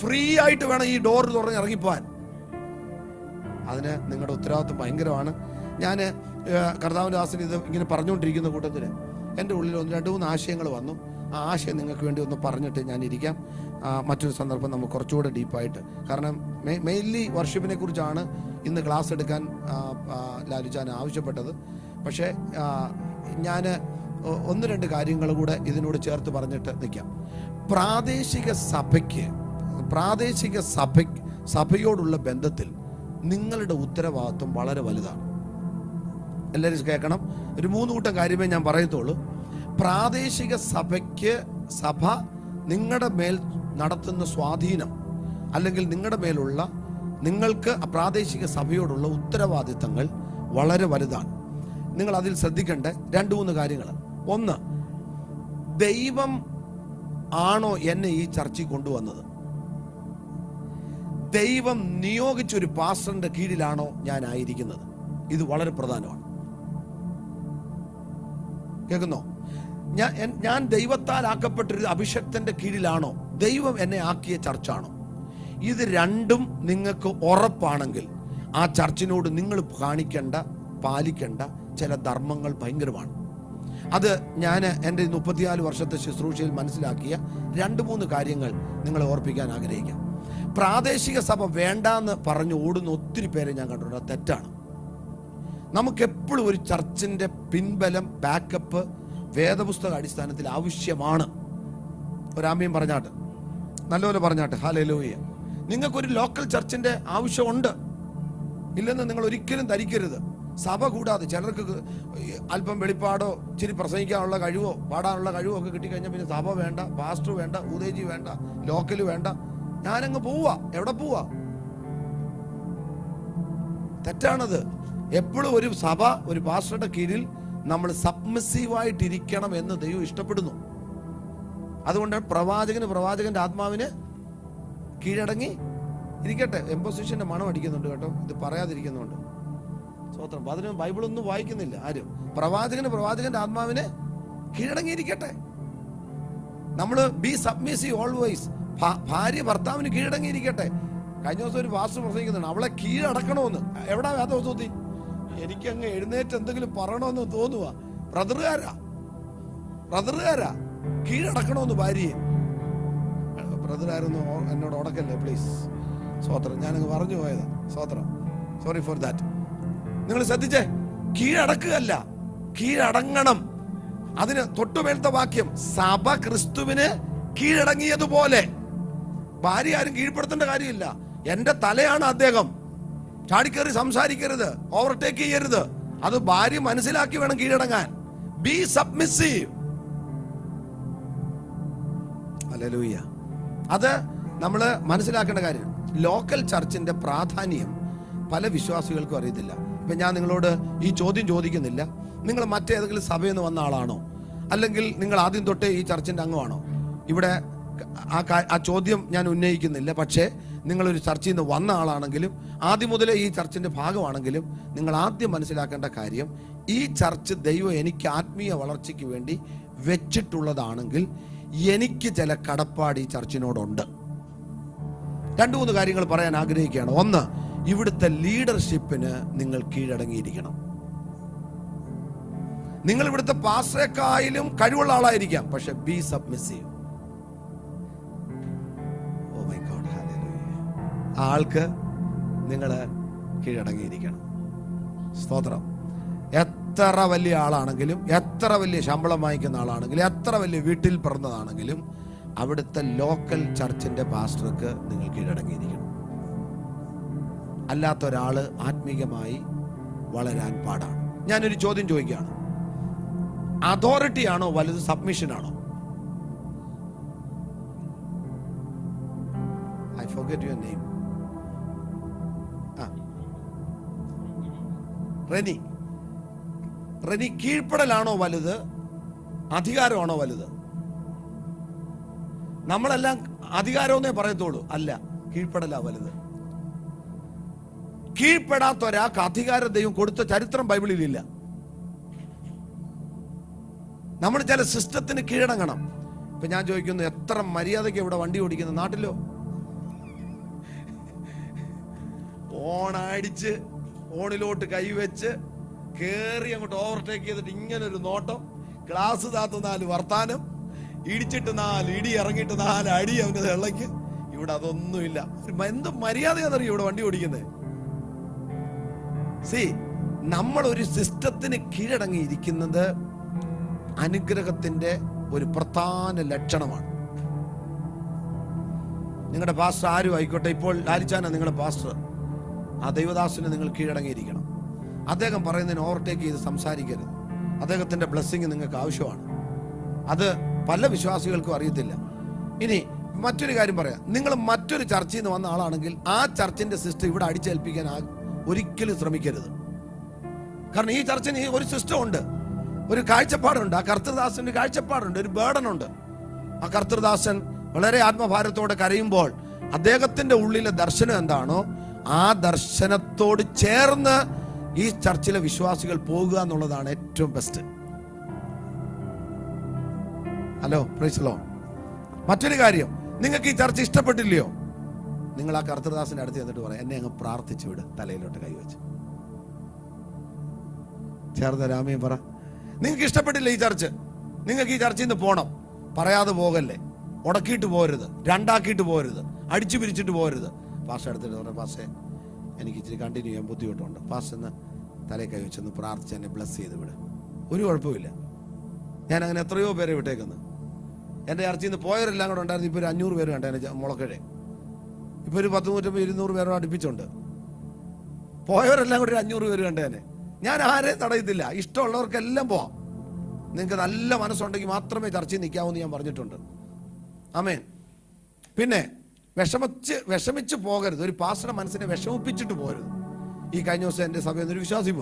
ഫ്രീ ആയിട്ട് വേണം ഈ ഡോർ തുറന്ന് ഇറങ്ങിപ്പോവാൻ. അതിന് നിങ്ങളുടെ ഉത്തരവാദിത്വം ഭയങ്കരമാണ്. ഞാൻ കർത്താവിന്റെ ദാസൻ ഇത് ഇങ്ങനെ പറഞ്ഞുകൊണ്ടിരിക്കുന്ന കൂട്ടത്തിൽ എൻ്റെ ഉള്ളിൽ 2-3 ആശയങ്ങൾ വന്നു. ആ ആശയം നിങ്ങൾക്ക് വേണ്ടി ഒന്ന് പറഞ്ഞിട്ട് ഞാൻ ഇരിക്കാം. മറ്റൊരു സന്ദർഭം നമുക്ക് കുറച്ചുകൂടെ ഡീപ്പായിട്ട്, കാരണം മെയിൻലി വർഷിപ്പിനെ കുറിച്ചാണ് ഇന്ന് ക്ലാസ് എടുക്കാൻ ലാലുചാൻ ആവശ്യപ്പെട്ടത്. പക്ഷേ ഞാൻ 1-2 കാര്യങ്ങൾ കൂടെ ഇതിനോട് ചേർത്ത് പറഞ്ഞിട്ട് നിൽക്കാം. പ്രാദേശിക സഭയോടുള്ള ബന്ധത്തിൽ നിങ്ങളുടെ ഉത്തരവാദിത്വം വളരെ വലുതാണ്. എല്ലാവരും കേൾക്കണം. ഒരു 3 കൂട്ടം കാര്യമേ ഞാൻ പറയത്തുള്ളൂ. പ്രാദേശിക സഭ നിങ്ങളുടെ മേൽ നടത്തുന്ന സ്വാധീനം, അല്ലെങ്കിൽ നിങ്ങളുടെ മേലുള്ള നിങ്ങൾക്ക് പ്രാദേശിക സഭയോടുള്ള ഉത്തരവാദിത്തങ്ങൾ വളരെ വലുതാണ്. നിങ്ങൾ അതിൽ ശ്രദ്ധിക്കേണ്ട 2-3 കാര്യങ്ങൾ. 1, ദൈവം ആണോ എന്നെ ഈ ചർച്ചയിൽ കൊണ്ടുവന്നത്? ദൈവം നിയോഗിച്ചൊരു പാസ്റ്ററിന്റെ കീഴിലാണോ ഞാൻ ആയിരിക്കുന്നത്? ഇത് വളരെ പ്രധാനമാണ്. കേൾക്കുന്നോ? ഞാൻ ദൈവത്താൽ ആക്കപ്പെട്ടൊരു അഭിഷക്തന്റെ കീഴിലാണോ? ദൈവം എന്നെ ആക്കിയ ചർച്ചാണോ? ഇത് രണ്ടും നിങ്ങൾക്ക് ഉറപ്പാണെങ്കിൽ ആ ചർച്ചിനോട് നിങ്ങൾ പാലിക്കേണ്ട ചില ധർമ്മങ്ങൾ ഭയങ്കരമാണ്. അത് ഞാൻ എൻ്റെ 34 വർഷത്തെ ശുശ്രൂഷയിൽ മനസ്സിലാക്കിയ 2-3 കാര്യങ്ങൾ നിങ്ങളെ ഓർപ്പിക്കാൻ ആഗ്രഹിക്കാം. പ്രാദേശിക സഭ വേണ്ടാന്ന് പറഞ്ഞു ഓടുന്ന ഒത്തിരി പേരെ ഞാൻ കണ്ടിട്ടുണ്ട്. അത് തെറ്റാണ്. നമുക്കെപ്പോഴും ഒരു ചർച്ചിന്റെ പിൻബലം, ബാക്കപ്പ് വേദപുസ്തക അടിസ്ഥാനത്തിൽ ആവശ്യമാണ്. ഒരാമയും പറഞ്ഞാട്ട്, നല്ലപോലെ പറഞ്ഞാട്ട്. ഹല്ലേലൂയ. നിങ്ങൾക്കൊരു ലോക്കൽ ചർച്ചിന്റെ ആവശ്യമുണ്ട്, ഇല്ലെന്ന് നിങ്ങൾ ഒരിക്കലും ധരിക്കരുത്. സഭ കൂടാതെ ചിലർക്ക് അല്പം വെളിപ്പാടോ ഇച്ചിരി പ്രസംഗിക്കാനുള്ള കഴിവോ പാടാനുള്ള കഴിവോ ഒക്കെ കിട്ടിക്കഴിഞ്ഞാൽ പിന്നെ സഭ വേണ്ട, പാസ്റ്റർ വേണ്ട, ഉദയജി വേണ്ട, ലോക്കല് വേണ്ട, ഞാനങ്ങ് പോവാ. എവിടെ പോവാ? തെറ്റാണത്. എപ്പോഴും ഒരു സഭ, ഒരു പാസ്റ്ററുടെ കീഴിൽ നമ്മൾ സബ്മിസീവായിട്ടിരിക്കണം എന്ന് ദൈവം ഇഷ്ടപ്പെടുന്നു. അതുകൊണ്ട് പ്രവാചകന്റെ ആത്മാവിന് കീഴടങ്ങി ഇരിക്കട്ടെ. എംപോസിഷന്റെ മണം അടിക്കുന്നുണ്ട് കേട്ടോ, ഇത് പറയാതിരിക്കുന്നുണ്ട്. സ്വത്രം. അതിന് ബൈബിളൊന്നും വായിക്കുന്നില്ല ആരും. പ്രവാചകന്റെ ആത്മാവിന് കീഴടങ്ങിയിരിക്കട്ടെ. നമ്മൾ ബി സബ്മിസീവ് ഓൾവേസ്. ഭാര്യ ഭർത്താവിന് കീഴടങ്ങിയിരിക്കട്ടെ. കഴിഞ്ഞ ദിവസം ഒരു പാസ്റ്റർ പ്രസംഗിക്കുന്നുണ്ട്, അവളെ കീഴടക്കണമെന്ന്. എവിടാ വേദപുസ്തകത്തിൽ? എനിക്കങ്ങ് എഴുന്നേറ്റ് എന്തെങ്കിലും പറയണമെന്ന് തോന്നുക. ബ്രദറുകാരാ കീഴടക്കണമെന്ന് ഭാര്യയെ. ബ്രദറുകാരൊന്നും എന്നോട് ഉടക്കല്ലേ പ്ലീസ്. സ്വത്രം. ഞാനങ്ങ് പറഞ്ഞു പോയതാ. സ്വത്രം. Sorry for that. നിങ്ങൾ ശ്രദ്ധിച്ചേ, കീഴടക്കുകയല്ല, കീഴടങ്ങണം. അതിന് തൊട്ടുമേലത്തെ വാക്യം, സഭ ക്രിസ്തുവിന് കീഴടങ്ങിയതുപോലെ. ഭാര്യ ആരും കീഴ്പ്പെടുത്തേണ്ട കാര്യമില്ല. എന്റെ തലയാണ് അദ്ദേഹം. ചാടിക്കേറി സംസാരിക്കരുത്, ഓവർടേക്ക് ചെയ്യരുത്. അത് ഭാര്യ മനസ്സിലാക്കി വേണം കീഴടങ്ങാൻ. B submissive. ഹല്ലേലൂയ. അത് നമ്മൾ മനസ്സിലാക്കേണ്ട കാര്യം, ലോക്കൽ ചർച്ചിന്റെ പ്രാധാന്യം പല വിശ്വാസികൾക്കും അറിയത്തില്ല. ഇപ്പം ഞാൻ നിങ്ങളോട് ഈ ചോദ്യം ചോദിക്കുന്നില്ല, നിങ്ങൾ മറ്റേതെങ്കിലും സഭയിൽ നിന്ന് വന്ന ആളാണോ, അല്ലെങ്കിൽ നിങ്ങൾ ആദ്യം തൊട്ടേ ഈ ചർച്ചിന്റെ അംഗമാണോ. ഇവിടെ ആ ചോദ്യം ഞാൻ ഉന്നയിക്കുന്നില്ല. പക്ഷേ നിങ്ങളൊരു ചർച്ചിൽ നിന്ന് വന്ന ആളാണെങ്കിലും ആദ്യം മുതലേ ഈ ചർച്ചിന്റെ ഭാഗമാണെങ്കിലും നിങ്ങൾ ആദ്യം മനസ്സിലാക്കേണ്ട കാര്യം, ഈ ചർച്ച് ദൈവം എനിക്ക് ആത്മീയ വളർച്ചയ്ക്ക് വേണ്ടി വെച്ചിട്ടുള്ളതാണെങ്കിൽ എനിക്ക് ചില കടപ്പാട് ഈ ചർച്ചിനോടുണ്ട്. 2-3 കാര്യങ്ങൾ പറയാൻ ആഗ്രഹിക്കുകയാണ്. ഒന്ന്, ഇവിടുത്തെ ലീഡർഷിപ്പിന് നിങ്ങൾ കീഴടങ്ങിയിരിക്കണം. നിങ്ങൾ ഇവിടുത്തെ പാസ്റ്ററേക്കായാലും കഴിവുള്ള ആളായിരിക്കാം, പക്ഷെ be submissive. Oh my God, hallelujah. ആ ആൾക്ക് നിങ്ങൾ കീഴടങ്ങിയിരിക്കണം. സ്തോത്രം. എത്ര വലിയ ആളാണെങ്കിലും, എത്ര വലിയ ശമ്പളം വാങ്ങിക്കുന്ന ആളാണെങ്കിലും, എത്ര വലിയ വീട്ടിൽ പിറന്നതാണെങ്കിലും, അവിടുത്തെ ലോക്കൽ ചർച്ചിന്റെ പാസ്റ്റർക്ക് നിങ്ങൾ കീഴടങ്ങിയിരിക്കണം. അല്ലാത്ത ഒരാള് ആത്മീകമായി വളരാൻ പാടാണ്. ഞാനൊരു ചോദ്യം ചോദിക്കുകയാണ്, അതോറിറ്റി ആണോ വലുത്, സബ്മിഷൻ ആണോ? I forget your name. Reni, കീഴ്പ്പെടലാണോ വലുത്, അധികാരമാണോ വലുത്? നമ്മളെല്ലാം അധികാരമെന്നേ പറയത്തുള്ളൂ. അല്ല, കീഴ്പ്പെടലാ വലുത്. കീഴ്പ്പെടാത്ത ഒരാൾക്ക് അധികാര ദൈവം കൊടുത്ത ചരിത്രം ബൈബിളിലില്ല. നമ്മൾ ചില സിസ്റ്റത്തിന് കീഴടങ്ങണം. ഇപ്പൊ ഞാൻ ചോദിക്കുന്നു, എത്ര മര്യാദയ്ക്ക് ഇവിടെ വണ്ടി ഓടിക്കുന്ന നാട്ടിലോ? ഓണടിച്ച് ഓണിലോട്ട് കൈവച്ച് കേറി അങ്ങോട്ട് ഓവർടേക്ക് ചെയ്തിട്ട് ഇങ്ങനൊരു നോട്ടം, ഗ്ലാസ് താത്ത 4 വർത്താനം, ഇടിച്ചിട്ട് 4 ഇടി, ഇറങ്ങിയിട്ട് 4 അടി അവന് വെള്ളയ്ക്ക്. ഇവിടെ അതൊന്നുമില്ല. എന്ത് മര്യാദയാണെന്നറിയോ ഇവിടെ വണ്ടി ഓടിക്കുന്നത്? നമ്മൾ ഒരു സിസ്റ്റത്തിന് കീഴടങ്ങിയിരിക്കുന്നത് അനുഗ്രഹത്തിന്റെ ഒരു പ്രധാന ലക്ഷണമാണ്. നിങ്ങളുടെ പാസ്റ്റർ ആരും ആയിക്കോട്ടെ, ഇപ്പോൾ ലാലിച്ചാന നിങ്ങളുടെ പാസ്റ്റർ, ആ ദൈവദാസന് നിങ്ങൾ കീഴടങ്ങിയിരിക്കണം. അദ്ദേഹം പറയുന്നതിന് ഓവർടേക്ക് ചെയ്ത് സംസാരിക്കരുത്. അദ്ദേഹത്തിന്റെ ബ്ലെസ്സിങ് നിങ്ങൾക്ക് ആവശ്യമാണ്. അത് പല വിശ്വാസികൾക്കും അറിയത്തില്ല. ഇനി മറ്റൊരു കാര്യം പറയാം, നിങ്ങൾ മറ്റൊരു ചർച്ചയിൽ നിന്ന് വന്ന ആളാണെങ്കിൽ ആ ചർച്ചിന്റെ സിസ്റ്റം ഇവിടെ അടിച്ചേൽപ്പിക്കാൻ ഒരിക്കലും ശ്രമിക്കരുത്. കാരണം ഈ ചർച്ചിന് ഒരു സിസ്റ്റം ഉണ്ട്, ഒരു കാഴ്ചപ്പാടുണ്ട്. ആ കർത്തൃദാസന്റെ കാഴ്ചപ്പാടുണ്ട്, ഒരു ബേർഡനുണ്ട്. ആ കർത്തൃദാസൻ വളരെ ആത്മഭാരത്തോടെ കരയുമ്പോൾ അദ്ദേഹത്തിന്റെ ഉള്ളിലെ ദർശനം എന്താണോ ആ ദർശനത്തോട് ചേർന്ന് ഈ ചർച്ചിലെ വിശ്വാസികൾ പോകുക എന്നുള്ളതാണ് ഏറ്റവും best. Hello, praise the Lord. മറ്റൊരു കാര്യം, നിങ്ങൾക്ക് ഈ ചർച്ച ഇഷ്ടപ്പെട്ടില്ലയോ, നിങ്ങൾ ആ കർത്തൃദാസന്റെ അടുത്ത് ചെന്നിട്ട് പറയാം, എന്നെ അങ്ങ് പ്രാർത്ഥിച്ചു വിട്, തലയിലോട്ട് കൈവച്ച് ചേർന്ന രാമയും പറ, നിങ്ങൾക്ക് ഇഷ്ടപ്പെട്ടില്ല ഈ ചർച്ച്, നിങ്ങൾക്ക് ഈ ചർച്ചയിൽ നിന്ന് പോകണം. പറയാതെ പോകല്ലേ, ഉടക്കിയിട്ട് പോകരുത്, രണ്ടാക്കിയിട്ട് പോകരുത്, അടിച്ചു പിരിച്ചിട്ട് പോകരുത്. പാസ്റ്റർ എടുത്തിട്ട് പറഞ്ഞ, പാസ്റ്റേ എനിക്ക് ഇച്ചിരി കണ്ടിന്യൂ ചെയ്യാൻ ബുദ്ധിമുട്ടുണ്ട്, പാസ്റ്റർ എന്ന് തലയിൽ കൈവച്ചൊന്ന് പ്രാർത്ഥിച്ച് എന്നെ ബ്ലസ് ചെയ്ത് വിട്. ഒരു കുഴപ്പമില്ല. ഞാൻ അങ്ങനെ എത്രയോ പേരെ വിട്ടേക്കുന്നു. എൻ്റെ ചർച്ചയിൽ നിന്ന് പോയവരെല്ലാം കൂടെ ഉണ്ടായിരുന്നു. ഇപ്പോൾ ഒരു 500 പേര് കണ്ടേ മുളക്കഴേ. ഇപ്പോൾ ഒരു 100-200 പേരോട് അടുപ്പിച്ചുണ്ട്. പോയവരെല്ലാം കൂടി ഒരു 500 പേര് കണ്ടേനെ. ഞാൻ ആരെയും തടയത്തില്ല, ഇഷ്ടമുള്ളവർക്കെല്ലാം പോവാം. നിങ്ങൾക്ക് നല്ല മനസ്സുണ്ടെങ്കിൽ മാത്രമേ ചർച്ചയിൽ നിൽക്കാവൂന്ന് ഞാൻ പറഞ്ഞിട്ടുണ്ട്. ആമേൻ. പിന്നെ വിഷമിച്ച് പോകരുത്. ഒരു പാസ്റ്ററുടെ മനസ്സിനെ വിഷമിപ്പിച്ചിട്ട് പോകരുത്. ഈ കഴിഞ്ഞ ദിവസം എൻ്റെ സഭയിൽ നിന്നൊരു വിശ്വാസി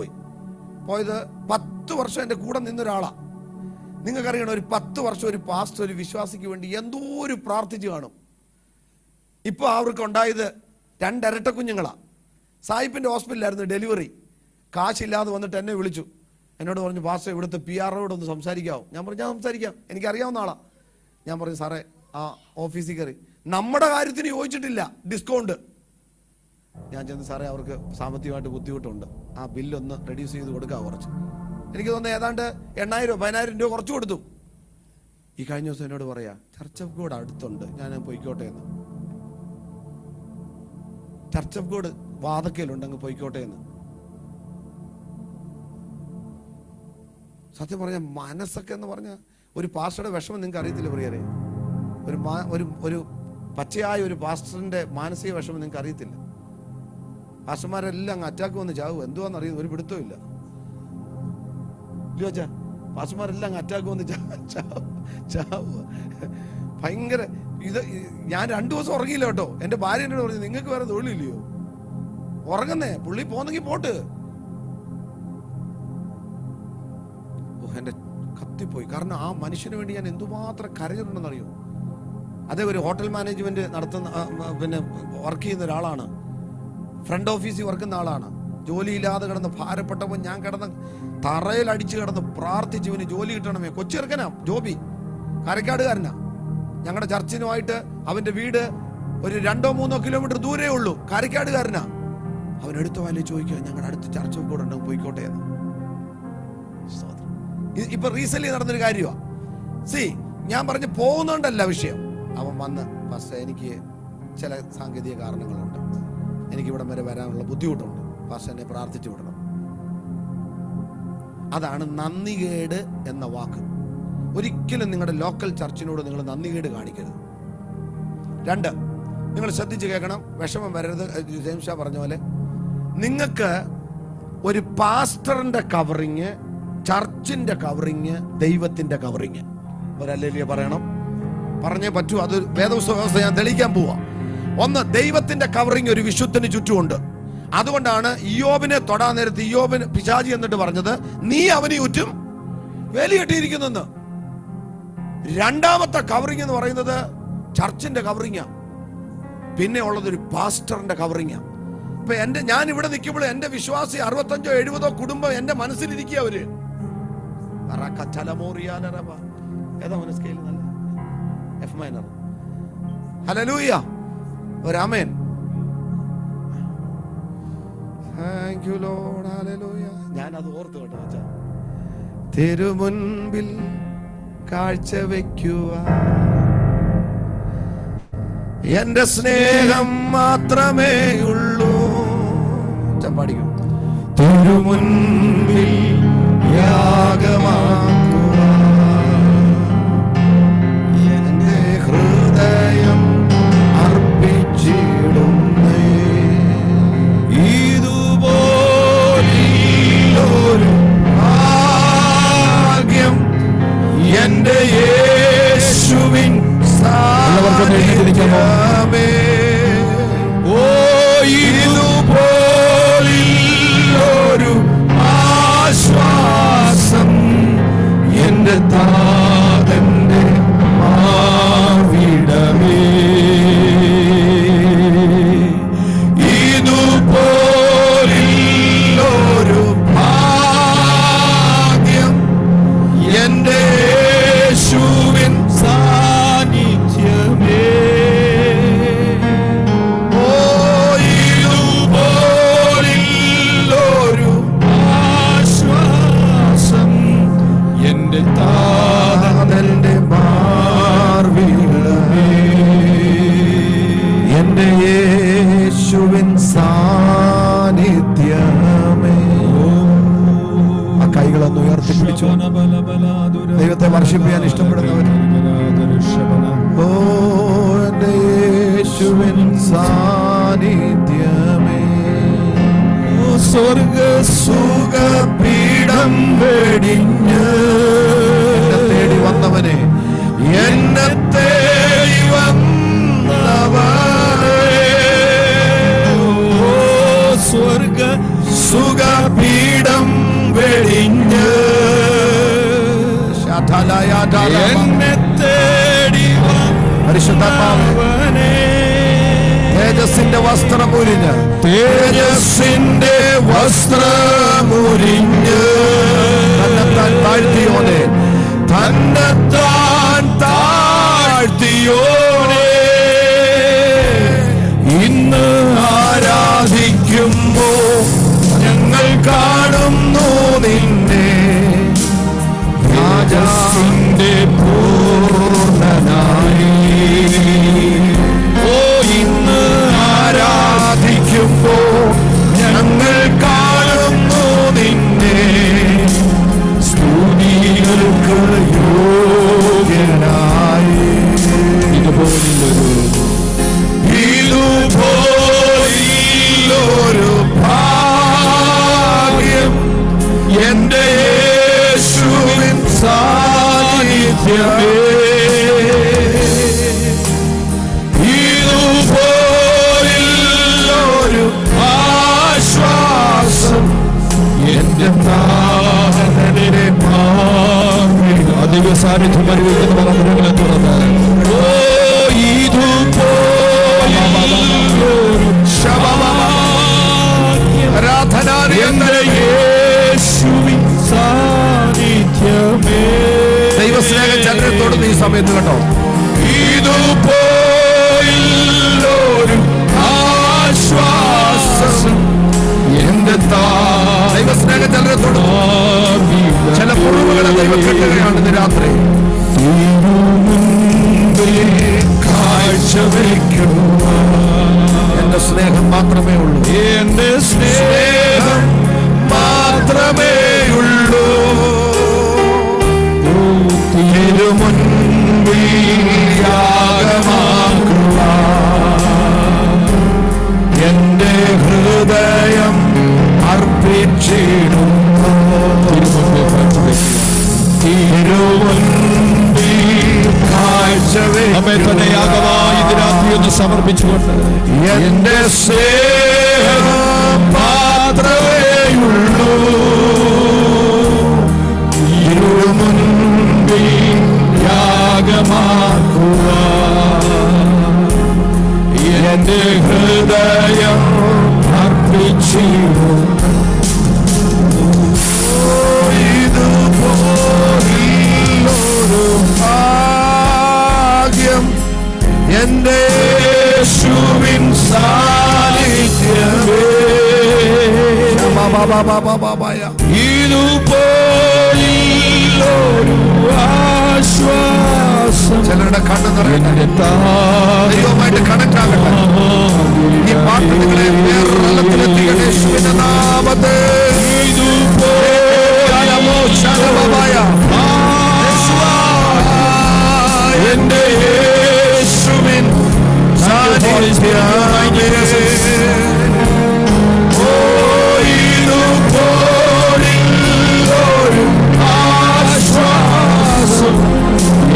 പോയത് 10 വർഷം എൻ്റെ കൂടെ നിന്നൊരാളാണ്. നിങ്ങൾക്കറിയണം, ഒരു 10 വർഷം ഒരു പാസ്റ്റർ ഒരു വിശ്വാസിക്ക് വേണ്ടി എന്തോ ഒരു പ്രാർത്ഥിച്ചു കാണും. ഇപ്പോൾ അവർക്ക് ഉണ്ടായത് 2 ഇരട്ട കുഞ്ഞുങ്ങളാണ്. സായിപ്പിൻ്റെ ഹോസ്പിറ്റലിലായിരുന്നു ഡെലിവറി. കാശില്ലാതെ വന്നിട്ട് എന്നെ വിളിച്ചു. എന്നോട് പറഞ്ഞു, പാസ്റ്റർ ഇവിടുത്തെ PROയോട് ഒന്ന് സംസാരിക്കാമോ? ഞാൻ പറഞ്ഞു, ഞാൻ സംസാരിക്കാം, എനിക്കറിയാവുന്ന ആളാണ്. ഞാൻ പറഞ്ഞു, സാറേ ആ ഓഫീസിൽ കയറി, നമ്മുടെ കാര്യത്തിന് യോജിച്ചിട്ടില്ല, ഡിസ്കൗണ്ട്. ഞാൻ ചെന്ന്, സാറേ അവർക്ക് സാമ്പത്തികമായിട്ട് ബുദ്ധിമുട്ടുണ്ട്, ആ ബില്ലൊന്ന് റെഡ്യൂസ് ചെയ്ത് കൊടുക്കുക കുറച്ച്. എനിക്ക് തോന്നുന്നു ഏതാണ്ട് 8,000-10,000 രൂപ കുറച്ച് കൊടുത്തു. ഈ കഴിഞ്ഞ ദിവസം എന്നോട് പറയാ, ചർച്ച് ഓഫ് ഗോഡ് അടുത്തുണ്ട്, ഞാൻ പോയിക്കോട്ടെ എന്ന്. ചർച്ച് ഓഫ് ഗോഡ് വാതക്കയിലുണ്ട്, അങ്ങ് പോയിക്കോട്ടെ എന്ന്. സത്യം പറഞ്ഞ മനസ്സൊക്കെ എന്ന് പറഞ്ഞാൽ ഒരു പാസ്റ്ററുടെ വിഷമം നിങ്ങൾക്ക് അറിയത്തില്ല പ്രിയരെ. ഒരു പച്ചയായ ഒരു പാസ്റ്ററിന്റെ മാനസിക വിഷമം നിങ്ങൾക്ക് അറിയത്തില്ല. പാസ്റ്റർമാരെല്ലാം അങ്ങ് അറ്റാക്ക് വന്ന് ചാവും, എന്തുവാന്ന് അറിയുന്നു ഒരു പിടുത്തവും ഇല്ല. ഇല്ല വെച്ചാ, പാസ്റ്റർമാരെല്ലാം അങ്ങ് അറ്റാക്ക് വന്ന് ചാവുക. ഭയങ്കര ഞാൻ 2 ദിവസം ഉറങ്ങിയില്ല കേട്ടോ. എന്റെ ഭാര്യ എന്നോട് പറഞ്ഞു, നിങ്ങൾക്ക് വേറെ തൊഴിലില്ലയോ? ഉറങ്ങുന്നേ, പുള്ളി പോന്നെങ്കിൽ പോട്ട്. എന്റെ കത്തിപ്പോയി. കാരണം ആ മനുഷ്യന് വേണ്ടി ഞാൻ എന്തുമാത്രം കരഞ്ഞിട്ടുണ്ടെന്ന് അറിയോ? അതേ ഒരു ഹോട്ടൽ മാനേജ്മെന്റ് നടത്തുന്ന പിന്നെ വർക്ക് ചെയ്യുന്ന ഒരാളാണ്, ഫ്രണ്ട് ഓഫീസിൽ വർക്കുന്ന ആളാണ്. ജോലിയില്ലാതെ കിടന്ന് ഭാരപ്പെട്ടപ്പോൾ ഞാൻ കിടന്ന് തറയിൽ അടിച്ചു കിടന്ന് പ്രാർത്ഥിച്ചു, ഇവന് ജോലി കിട്ടണമേ. കൊച്ചിറക്കനാ ജോബി, കരക്കാടുകാരനാ. ഞങ്ങളുടെ ചർച്ചിനുമായിട്ട് അവന്റെ വീട് ഒരു 2-3 കിലോമീറ്റർ ദൂരേ ഉള്ളൂ. കരക്കാടുകാരനാ. അവൻ എടുത്ത വാലി ചോദിക്കുക, ഞങ്ങളുടെ അടുത്ത് ചർച്ച കൂടെ ഉണ്ടെങ്കിൽ പോയിക്കോട്ടെ എന്ന്. ഇപ്പൊ റീസെന്റ് നടന്നൊരു കാര്യമാണ്. ഞാൻ പറഞ്ഞ് പോകുന്നോണ്ടല്ല വിഷയം. അവൻ വന്ന്, പക്ഷേ എനിക്ക് ചില സാങ്കേതിക കാരണങ്ങളുണ്ട്, എനിക്ക് ഇവിടം വരെ വരാനുള്ള ബുദ്ധിമുട്ടുണ്ട്, പക്ഷെ എന്നെ പ്രാർത്ഥിച്ചു വിടണം. അതാണ് നന്ദികേട് എന്ന വാക്ക്. ഒരിക്കലും നിങ്ങളുടെ ലോക്കൽ ചർച്ചിനോട് നിങ്ങൾ നന്ദികേട് കാണിക്കരുത്. 2, നിങ്ങൾ ശ്രദ്ധിച്ച് കേൾക്കണം, വിഷമം വരരുത്. ജെയിംസ് ഷാ പറഞ്ഞ പോലെ, നിങ്ങൾക്ക് ഒരു പാസ്റ്ററിന്റെ കവറിങ്, ചർച്ചിന്റെ കവറിങ്, ദൈവത്തിന്റെ കവറിങ്. ഒരല്ലേലിയ പറയണം, പറഞ്ഞേ പറ്റൂ. അത് വേദപുസ്തക വ്യവസ്ഥ ഞാൻ തെളിയിക്കാൻ പോവാ. 1, ദൈവത്തിന്റെ കവറിങ് ഒരു വിശുദ്ധന് ചുറ്റുമുണ്ട്. അതുകൊണ്ടാണ് ഇയ്യോബിനെ തൊടാൻ നേരത്ത് ഇയ്യോബിന് പിശാചി എന്നിട്ട് പറഞ്ഞത്, നീ അവന് ചുറ്റും വേലി കെട്ടിയിരിക്കുന്നെന്ന്. 2ാമത്തെ കവറിങ് എന്ന് പറയുന്നത് ചർച്ചിന്റെ കവറിങ്ങാ. പിന്നെ ഉള്ളത് ഒരു പാസ്റ്ററിന്റെ കവറിങ്ങാ. ഇപ്പൊ ഞാൻ ഇവിടെ നിൽക്കുമ്പോൾ എന്റെ വിശ്വാസി 65-70 കുടുംബം എന്റെ മനസ്സിലിരിക്കുക. അവര് ഏതാ മനസ്കേല് നല്ല എഫ് മൈനർ. ഹല്ലേലൂയ, ഒരു ആമേൻ. Thank you Lord, hallelujah. ഞാൻ അത് ഓർത്തു കേട്ടോ അച്ഛാ. തിരുമുൻപിൽ കാഴ്ച വയ്ക്കുവാൻ എന്റെ സ്നേഹം മാത്രമേ ഉള്ളൂ. പാടിക്കും. തിരുമുൻപിൽ എന്റെ ഹൃദയം അർപ്പിച്ചിടുന്നേ. ഇതുപോലൊരു ഭാഗ്യം എന്റെ യേശുവിൻ സാന്നിധ്യമേ. ഓ, ഇതുപോലൊരു ആശ്വാസം എന്റെ താതന്റെ മാവിടമേ. ഇതുപോലൊരു ഭാഗ്യം എന്റെ യേശുവിൻ സാന്നിധ്യമേ. ഓ, ഇതുപോലൊരു ആശ്വാസം എന്റെ താതന്റെ മാർവിടമേ. എന്റെ യേശുവിൻ സാന്നിധ്യമേ. ആ കൈകളൊന്ന് ഉയർത്തിപ്പിടിച്ചു ദൈവത്തെ വർഷിപ്പിക്കാൻ ഇഷ്ടപ്പെടുന്നവർ. ഓ, എന്റെ യേശുവിൻ സാന്നിധ്യമേ. സ്വർഗ സുഖപീഠം വെടിഞ്ഞ് എന്നെ തേടി വന്നവനെ, എന്നെ തേടി വന്നവനെ. ഓ, സ്വർഗ സുഖപീഠം വെടിഞ്ഞ് എന്നെ തേടി പരിശുദ്ധാത്മാവേ, തേജസ്സിന്റെ വസ്ത്രമുരിഞ്ഞ്, തേജസ്സിന്റെ വസ്ത്രമുരിഞ്ഞ് തന്നെത്താൻ താഴ്ത്തിയോനെ, തന്നെത്താൻ താഴ്ത്തിയോനെ. ഇന്ന് ആരാധിക്കുമ്പോ ഞങ്ങൾ കാണുന്നു നിന്നെ, രാജാവിന്റെ പൂർണ്ണനായി. ഓ, ഇന്ന് ആരാധിക്കുമ്പോ ഞങ്ങൾ കാണുന്നു നിന്നെ, സ്തുതികൾക്ക് യോഗ്യനായി. അധിക സാന്നിധ്യം അനുഭവിക്കുന്ന മറമുറകളെ തുറന്ന് ദൈവസ്നേഹം ചന്ദ്രത്തോട് ഈ സമയത്ത് കേട്ടോ. ഇതുപോലൊരു ആശ്വാസം എന്റെ ദൈവസ്നേഹം ചന്ദ്രത്തോട് ചില കുറവുകളെ ദൈവം കെട്ടുകയാണ് ഇന്ന് രാത്രി. എന്റെ സ്നേഹം മാത്രമേ ഉള്ളൂ, എന്റെ സ്നേഹം മാത്രമേ ഉള്ളൂ. എന്റെ ഹൃദയം അർപ്പിച്ചിടും നമ്മെ തന്നെ യാഗമായി ഇത് രാത്രി ഒന്ന് സമർപ്പിച്ചുകൊണ്ട് എന്റെ സ്നേഹം മാത്രമേ ഉള്ളൂ. മുൻപിൽ യാഗമാക്കുക എന്റെ ഹൃദയം അർപ്പിച്ചിടും. എന്റെ യേശുവിൻ സാന്നിധ്യമേ ഇതുപോലൊരു ആശ്വാസം. ചിലരുടെ കണ്ണ് നിറയട്ടെ, ദൈവമായിട്ട് കണക്ട് ആകട്ടെ. ഈ പാട്ട് നിങ്ങളെ വേറൊരു തലത്തിലെത്തിക്കട്ടെ യേശുവിന്റെ നാമത്തെ. എന്റെ യേശുവിൻ സാന്നിധ്യമേ ഇതുപോലൊരു ആശ്വാസം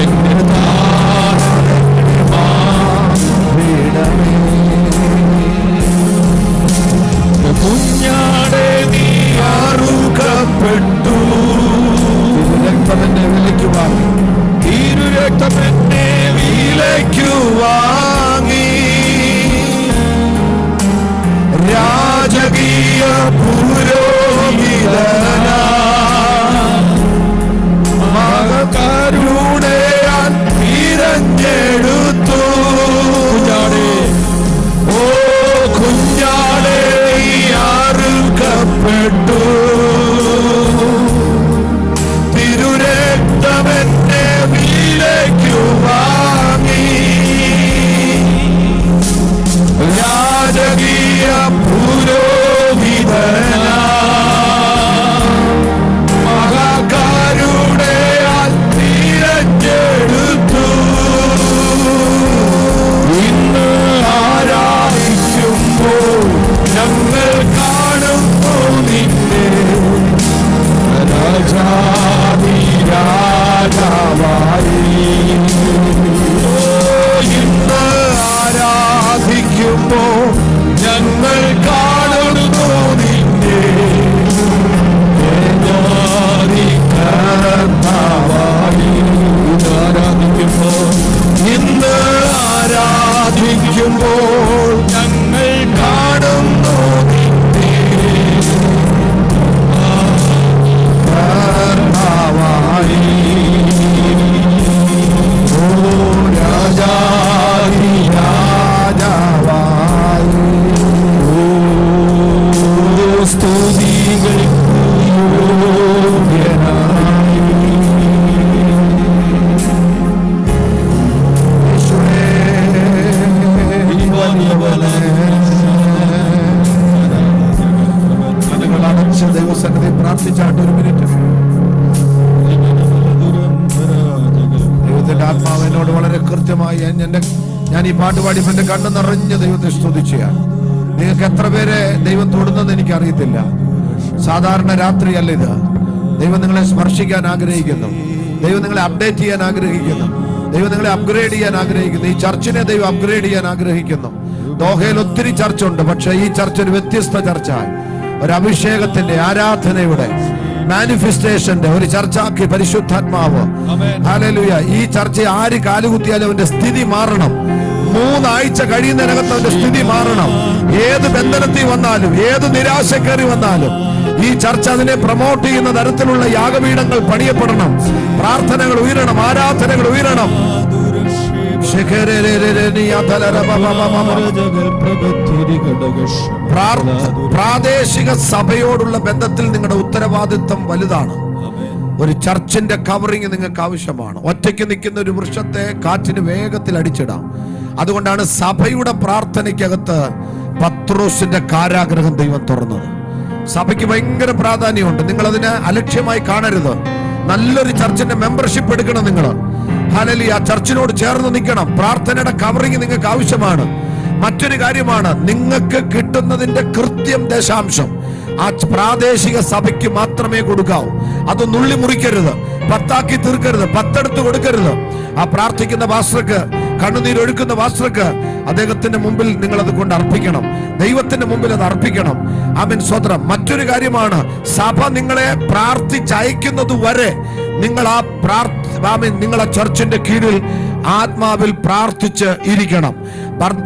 എന്റെ കുഞ്ഞാടെ നീ അറുക്കപ്പെട്ടു, രക്തമെന്നെ വിലയ്ക്ക് വാങ്ങി, തിരുരക്തമെന്നെ വിലയ്ക്ക് വാങ്ങി. രാജകീയ പുരോഹിതനാ മകരുണയാൽ തിരഞ്ഞെടുത്തു. ഓ കുഞ്ഞാടേ നീ അറുക്കപ്പെട്ടു, തിരുരക്തമെന്നെ വിലയ്ക്കു വാങ്ങി. രാജകീയ പുരോഹിതനാ മഹാകരുണയാൽ തിരഞ്ഞെടുത്തു. ഇന്ന് ആരാധിക്കുമ്പോൾ ഞങ്ങൾ കാണുന്നു നിന്നെ രാജാതി രാജാവായി. ഇന്ന് ആരാധിക്കുമ്പോൾ ഞങ്ങൾ കാണുന്നു നിന്നെ കർത്താവായി. ഇന്ന് ആരാധിക്കുമ്പോൾ ഞങ്ങൾ കാണുന്നു നിന്നെ കർത്താവായി. ഓ രാജാതി രാജാവായി. ഓ സ്തുതികൾ യോഗ്യനായി. നിങ്ങൾ അടച്ച ദൈവസന്നിധി പ്രാർത്ഥിച്ചാട്ട് ഒരു മിനിറ്റ്. ദൈവത്തിന്റെ ആത്മാവ് എന്നോട് വളരെ കൃത്യമായി ഞാൻ ഈ പാട്ട് പാടിയപ്പോൾ എന്റെ കണ്ണ് നിറഞ്ഞ ദൈവത്തെ സ്തുതിക്കുകയാണ്. നിങ്ങൾക്ക് എത്ര പേരെ ദൈവം തൊടുന്നെന്ന് എനിക്ക് അറിയത്തില്ല. സാധാരണ രാത്രിയല്ല ഇത്. ദൈവം നിങ്ങളെ സ്പർശിക്കാൻ ആഗ്രഹിക്കുന്നു. ദൈവം നിങ്ങളെ അപ്ഡേറ്റ് ചെയ്യാൻ ആഗ്രഹിക്കുന്നു. ദൈവം നിങ്ങളെ അപ്ഗ്രേഡ് ചെയ്യാൻ ആഗ്രഹിക്കുന്നു. ഈ ചർച്ചിനെ ദൈവം അപ്ഗ്രേഡ് ചെയ്യാൻ ആഗ്രഹിക്കുന്നു. ദോഹയിൽ ഒത്തിരി ചർച്ചുണ്ട്, പക്ഷെ ഈ ചർച്ച് ഒരു വ്യത്യസ്ത ചർച്ചായി. ഒരു അഭിഷേകത്തിന്റെ, ആരാധനയുടെ, മാനിഫെസ്റ്റേഷന്റെ ഒരു ചർച്ചയാക്കി പരിശുദ്ധാത്മാവ്. ഹല്ലേലൂയ. ഈ ചർച്ച ആര് കാലുകുത്തിയാലും അവന്റെ സ്ഥിതി മാറണം. 3 ആഴ്ച കഴിയുന്നതിനകത്ത് അവന്റെ സ്ഥിതി മാറണം. ഏത് ബന്ധനത്തിൽ വന്നാലും, ഏത് നിരാശ കയറി വന്നാലും ഈ ചർച്ച അതിനെ പ്രൊമോട്ട് ചെയ്യുന്ന തരത്തിലുള്ള യാഗപീഠങ്ങൾ പണിയപ്പെടണം. പ്രാർത്ഥനകൾ ഉയരണം, ആരാധനകൾ ഉയരണം. പ്രാദേശിക സഭയോടുള്ള ബന്ധത്തിൽ നിങ്ങളുടെ ഉത്തരവാദിത്വം വലുതാണ്. ഒരു ചർച്ചിന്റെ കവറിങ് നിങ്ങൾക്ക് ആവശ്യമാണ്. ഒറ്റയ്ക്ക് നിൽക്കുന്ന ഒരു വൃക്ഷത്തെ കാറ്റിന് വേഗത്തിൽ അടിച്ചിടാം. അതുകൊണ്ടാണ് സഭയുടെ പ്രാർത്ഥനയ്ക്കകത്ത് പത്രോസിന്റെ കാരാഗ്രഹം ദൈവം തുറന്നത്. സഭയ്ക്ക് ഭയങ്കര പ്രാധാന്യമുണ്ട്. നിങ്ങൾ അതിനെ അലക്ഷ്യമായി കാണരുത്. നല്ലൊരു ചർച്ചിന്റെ മെമ്പർഷിപ്പ് എടുക്കണം നിങ്ങൾ. ഹല്ലേലൂയ. ആ ചർച്ചിനോട് ചേർന്ന് നിൽക്കണം. പ്രാർത്ഥനയുടെ കവറിങ് നിങ്ങൾക്ക് ആവശ്യമാണ്. മറ്റൊരു കാര്യമാണ്, നിങ്ങൾക്ക് കിട്ടുന്നതിന്റെ കൃത്യം ദശാംശം ആ പ്രാദേശിക സഭയ്ക്ക് മാത്രമേ കൊടുക്കാവൂ. അത് നുള്ളി മുറിക്കരുത്, 10 ആക്കി തീർക്കരുത്, 10 എടുത്ത് കൊടുക്കരുത്. ആ പ്രാർത്ഥിക്കുന്ന പാസ്റ്റർക്ക്, കണ്ണുനീരൊഴുക്കുന്ന പാസ്റ്റർക്ക് അദ്ദേഹത്തിന്റെ മുമ്പിൽ നിങ്ങൾ അത് കൊണ്ട് അർപ്പിക്കണം. ദൈവത്തിന്റെ മുമ്പിൽ അത് അർപ്പിക്കണം. ആമേൻ, സ്വതന്ത്രം. മറ്റൊരു കാര്യമാണ്, സഭ നിങ്ങളെ പ്രാർത്ഥിച്ചയക്കുന്നത് വരെ നിങ്ങൾ നിങ്ങൾ ആ ചർച്ചിന്റെ കീഴിൽ ആത്മാവിൽ പ്രാർത്ഥിച്ച് ഇരിക്കണം.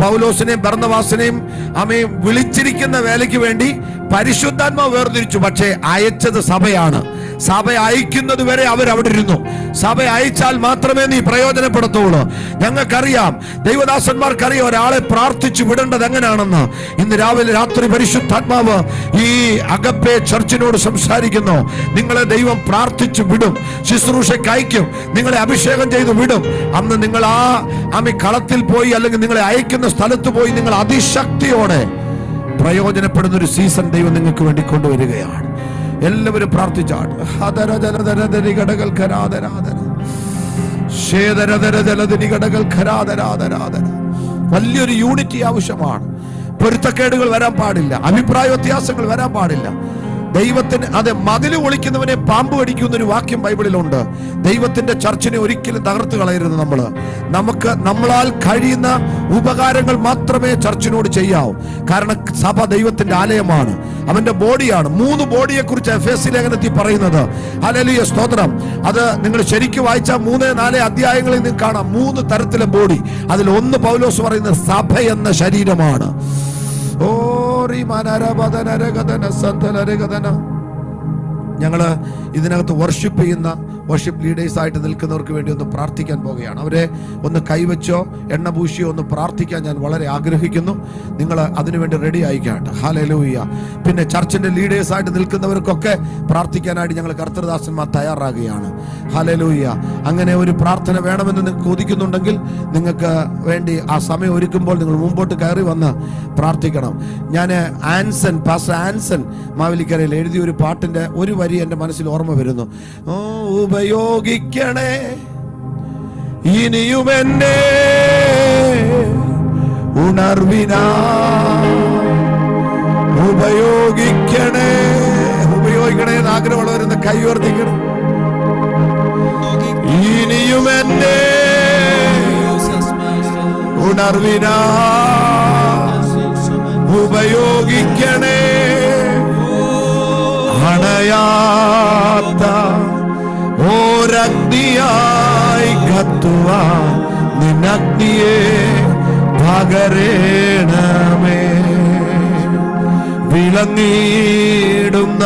പൗലോസിനെയും ബർന്നബാസിനെയും അമ്മയും വിളിച്ചിരിക്കുന്ന വേലയ്ക്ക് വേണ്ടി പരിശുദ്ധാത്മാവ് വേർതിരിച്ചു. പക്ഷേ അയച്ചത് സഭയാണ്. സഭ അയക്കുന്നത് വരെ അവരവിടെ ഇരുന്നു. സഭ അയച്ചാൽ മാത്രമേ നീ പ്രയോജനപ്പെടുത്തുള്ളൂ. ഞങ്ങൾക്കറിയാം, ദൈവദാസന്മാർക്കറിയാം ഒരാളെ പ്രാർത്ഥിച്ചു വിടേണ്ടത് എങ്ങനെയാണെന്ന്. ഇന്ന് രാവിലെ രാത്രി പരിശുദ്ധാത്മാവ് ഈ അഗപ്പെ ചർച്ചിനോട് സംസാരിക്കുന്നു. നിങ്ങളെ ദൈവം പ്രാർത്ഥിച്ചു വിടും, ശുശ്രൂഷയ്ക്ക് അയക്കും, നിങ്ങളെ അഭിഷേകം ചെയ്ത് വിടും. അന്ന് നിങ്ങൾ ആ കളത്തിൽ പോയി, അല്ലെങ്കിൽ നിങ്ങളെ അയക്കുന്ന സ്ഥലത്ത് പോയി നിങ്ങൾ അതിശക്തിയോടെ പ്രയോജനപ്പെടുന്ന ഒരു സീസൺ ദൈവം നിങ്ങൾക്ക് വേണ്ടി കൊണ്ടുവരികയാണ്. എല്ലാവരും പ്രാർത്ഥിച്ചാണ്. വലിയൊരു യൂണിറ്റി ആവശ്യമാണ്. പൊരുത്തക്കേടുകൾ വരാൻ പാടില്ല, അഭിപ്രായ വ്യത്യാസങ്ങൾ വരാൻ പാടില്ല. ദൈവത്തിന് അതെ, മതില് ഒളിക്കുന്നവനെ പാമ്പ് കടിക്കുന്ന ഒരു വാക്യം ബൈബിളിലുണ്ട്. ദൈവത്തിന്റെ ചർച്ചിനെ ഒരിക്കലും തകർത്ത് കളയരുത്. നമുക്ക് നമ്മളാൽ കഴിയുന്ന ഉപകാരങ്ങൾ മാത്രമേ ചർച്ചിനോട് ചെയ്യാവൂ. കാരണം സഭ ദൈവത്തിന്റെ ആലയമാണ്, അവന്റെ ബോഡിയാണ്. 3 ബോഡിയെ കുറിച്ച് എഫേസ്യ ലേഖനത്തിൽ പറയുന്നത്. ഹല്ലേലൂയ, സ്തോത്രം. അത് നിങ്ങൾ ശരിക്കും വായിച്ചാൽ 3-4 അധ്യായങ്ങളിൽ നിങ്ങൾക്ക് കാണാം 3 തരത്തിലെ ബോഡി. അതിൽ ഒന്ന് പൗലോസ് പറയുന്നത് സഭ എന്ന ശരീരമാണ്. ഞങ്ങള് ഇതിനകത്ത് വർഷിപ്പ് ചെയ്യുന്ന വർഷിപ്പ് ലീഡേഴ്സ് ആയിട്ട് നിൽക്കുന്നവർക്ക് വേണ്ടി ഒന്ന് പ്രാർത്ഥിക്കാൻ പോവുകയാണ്. അവരെ ഒന്ന് കൈവച്ചോ എണ്ണ പൂശിയോ ഒന്ന് പ്രാർത്ഥിക്കാൻ ഞാൻ വളരെ ആഗ്രഹിക്കുന്നു. നിങ്ങൾ അതിനുവേണ്ടി റെഡി ആയിക്കാട്ടെ. ഹല്ലേലൂയ. പിന്നെ ചർച്ചിന്റെ ലീഡേഴ്സ് ആയിട്ട് നിൽക്കുന്നവർക്കൊക്കെ പ്രാർത്ഥിക്കാനായിട്ട് ഞങ്ങൾ കർത്തൃദാസന്മാർ തയ്യാറാകുകയാണ്. ഹല്ലേലൂയ. അങ്ങനെ ഒരു പ്രാർത്ഥന വേണമെന്ന് നിങ്ങൾക്ക് കൊതിക്കുന്നുണ്ടെങ്കിൽ നിങ്ങൾക്ക് വേണ്ടി ആ സമയം ഒരുക്കുമ്പോൾ നിങ്ങൾ മുമ്പോട്ട് കയറി വന്ന് പ്രാർത്ഥിക്കണം. ഞാൻ പാസ്റ്റർ ആൻസൺ മാവേലിക്കരയിൽ എഴുതിയ ഒരു പാട്ടിന്റെ ഒരു വരി എൻ്റെ മനസ്സിൽ ഓർമ്മ വരുന്നു. ഉപയോഗിക്കണേ ഇനിയും എന്നെ ഉണർവിനാ, ഉപയോഗിക്കണേ എന്ന് ആഗ്രഹമുള്ളവരെന്ന് കൈ ഉയർത്തിക്കണം. ഇനിയും എന്നെ ഉണർവിനാ ഉപയോഗിക്കണേ, അണയാത്ത ഓരഗ്നിയായി കത്തുവാൻ നിന്നഗ്നിയെ പകരണമേ. വിളങ്ങിടുന്ന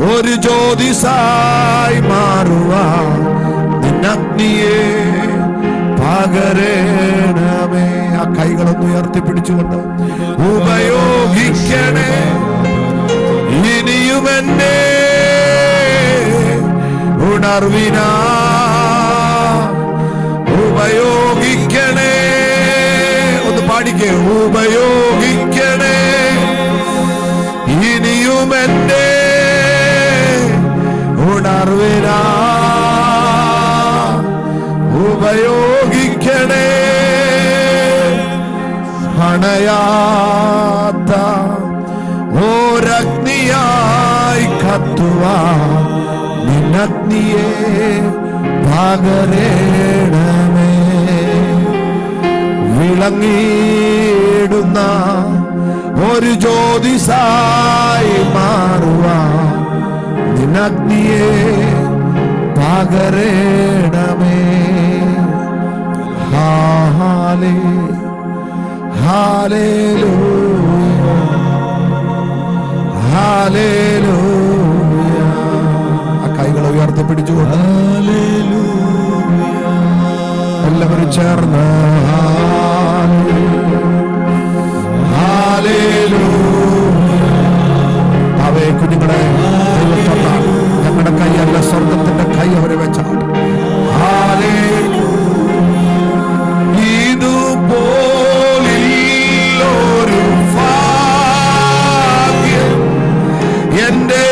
ഒരു ജ്യോതിസായി മാറുവാൻ നിന്നഗ്നിയെ പകരണമേ. ആ കൈകളൊന്ന് ഉയർത്തിപ്പിടിച്ചുകൊണ്ട് ഉപയോഗിക്കണേ ഇനിയും എന്നെ ഉണർവിനാ ഉപയോഗിക്കണേ. ഒന്ന് പാടിക്കേ. ഉപയോഗിക്കണേ ഇനിയും എന്നെ ഉണർവിനാ ഉപയോഗിക്കണേ, അണയാത്ത ഓരഗ്നിയായി കത്തുവാൻ നിന്നഗ്നിയെ പകരണമേ. വിളങ്ങിടുന്ന ഒരു ജ്യോതിസായി മാറുവാൻ നിന്നഗ്നിയെ പകരണമേ. Hallelujah, hallelujah. ആ കൈകൾ ഉയർത്തിപ്പിടിച്ചുകൊണ്ട് എല്ലാവരും ചേർന്ന് അവേ കുഞ്ഞുങ്ങളെ ഞങ്ങളുടെ കൈയല്ല, സ്വർഗത്തിന്റെ കൈ അവരെ വെച്ചാണ്. ഇതുപോലൊരു ഭാഗ്യം എന്റെ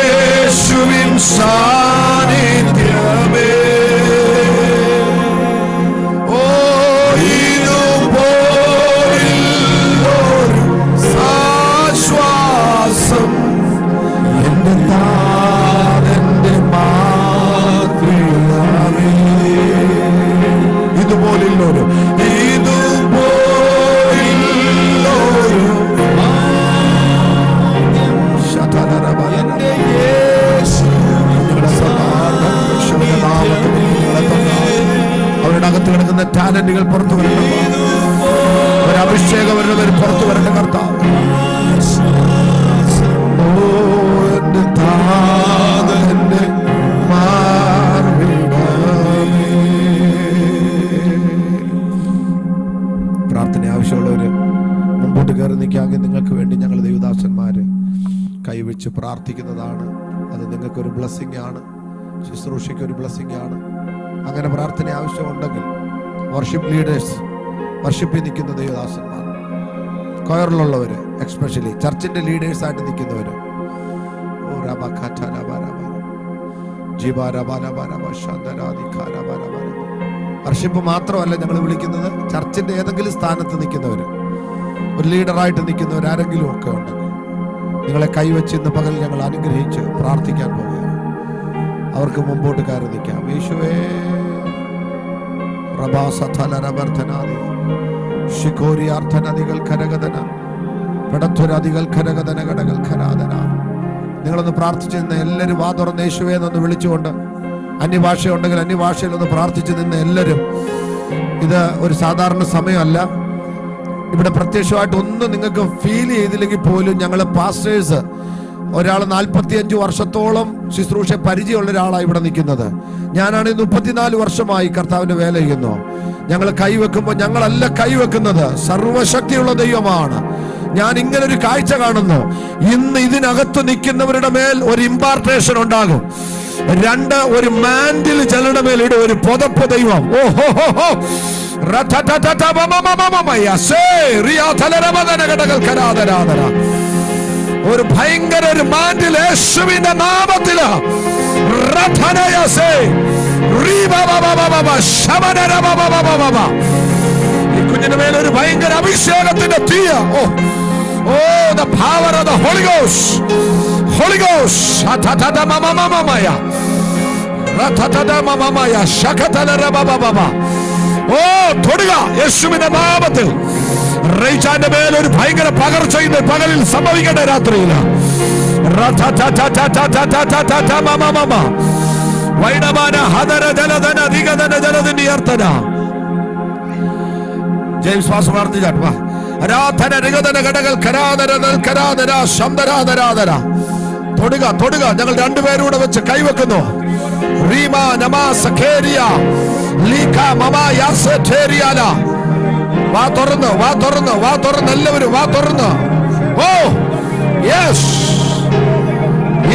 യേശുവിൻ സാന്നിധ്യമേ. ടാലന്റുകൾ പുറത്തു വരേണ്ട, ഒരു അഭിഷേകം വരുന്നവർ പുറത്തു വരേണ്ട കർത്താവ്. പ്രാർത്ഥന ആവശ്യമുള്ളവര് മുമ്പോട്ട് കയറി നിൽക്കാമെങ്കിൽ നിങ്ങൾക്ക് വേണ്ടി ഞങ്ങൾ ദൈവദാസന്മാര് കൈവച്ച് പ്രാർത്ഥിക്കുന്നതാണ്. അത് നിങ്ങൾക്കൊരു ബ്ലെസ്സിംഗ് ആണ്, ശുശ്രൂഷയ്ക്ക് ഒരു ബ്ലെസ്സിംഗ് ആണ്. അങ്ങനെ പ്രാർത്ഥന ആവശ്യമുണ്ടെങ്കിൽ വർഷിപ്പ് ലീഡേഴ്സ്, വർഷിപ്പിൽ നിൽക്കുന്ന ദൈവദാസന്മാർ, കൊയറിലുള്ളവര്, എക്സ്പെഷ്യലി ചർച്ചിന്റെ ലീഡേഴ്സ് ആയിട്ട് നിൽക്കുന്നവര്, വർഷിപ്പ് മാത്രമല്ല ഞങ്ങൾ വിളിക്കുന്നത്, ചർച്ചിന്റെ ഏതെങ്കിലും സ്ഥാനത്ത് നിൽക്കുന്നവര്, ഒരു ലീഡറായിട്ട് നിൽക്കുന്നവർ ആരെങ്കിലും ഒക്കെ ഉണ്ടെങ്കിൽ നിങ്ങളെ കൈവച്ച് ഇന്ന് പകൽ ഞങ്ങൾ അനുഗ്രഹിച്ച് പ്രാർത്ഥിക്കാൻ പോവുകയാണ്. അവർക്ക് മുമ്പോട്ട് കയറി നിൽക്കാം. യേശുവേ നിങ്ങളൊന്ന് പ്രാർത്ഥിച്ചു നിന്ന് എല്ലാവരും വാ തുറന്ന് യേശുവേ എന്നൊന്ന് വിളിച്ചുകൊണ്ട്, അന്യഭാഷ ഉണ്ടെങ്കിൽ അന്യഭാഷയിൽ ഒന്ന് പ്രാർത്ഥിച്ചു നിന്ന് എല്ലാവരും. ഇത് ഒരു സാധാരണ സമയമല്ല. ഇവിടെ പ്രത്യക്ഷമായിട്ട് ഒന്നും നിങ്ങൾക്ക് ഫീൽ ചെയ്തില്ലെങ്കിൽ പോലും ഞങ്ങൾ പാസ്റ്റേഴ്സ് ഒരാൾ 45 വർഷത്തോളം ശുശ്രൂഷ പരിചയമുള്ള ഒരാളാണ് ഇവിടെ നിൽക്കുന്നത്. ഞാനാണ് 34 വർഷമായി കർത്താവിന്റെ വേല ചെയ്യുന്നു. ഞങ്ങൾ കൈവെക്കുമ്പോൾ ഞങ്ങളല്ല കൈവെക്കുന്നത്, സർവശക്തിയുള്ള ദൈവമാണ്. ഞാൻ ഇങ്ങനെ ഒരു കാഴ്ച കാണുന്നു. ഇന്ന് ഇതിനകത്ത് നിൽക്കുന്നവരുടെ മേൽ ഒരു ഇമ്പാർട്ടേഷൻ ഉണ്ടാകും. 2, ഒരു മാൻഡിൽ ചിലരുടെ മേൽ ഇടും, ഒരു പുതപ്പ് ദൈവം. ഒരു ഭയങ്കര ഒരു മാൻഡിൽ യേശുവിന്റെ നാമത്തില് ഈ കുഞ്ഞിന്റെ മേൽ ഒരു ഭയങ്കര അഭിഷേകത്തിന്റെ തീയ. the power of the Holy Ghost, Holy Ghost. തൊടുക യേശുവിന്റെ നാമത്തിൽ. റൈച്ചാന്റെ മേൽ ഒരു ഭയങ്കര പകർച്ച ഇന്ന് പകലിൽ സംഭവിക്കട്ടെ. രാത്രിയിൽ ജെയിംസ് വാസ് പ്രാർത്ഥിച്ചാട്ട് വാ. തൊടുക തൊടുക. ഞങ്ങൾ രണ്ടുപേരൂടെ വെച്ച് കൈവെക്കുന്നു. വാ തുറന്ന് വാ തുറന്ന് വാ തുറന്ന് എല്ലാവരും വാ തുറന്ന്. ഓ യെസ്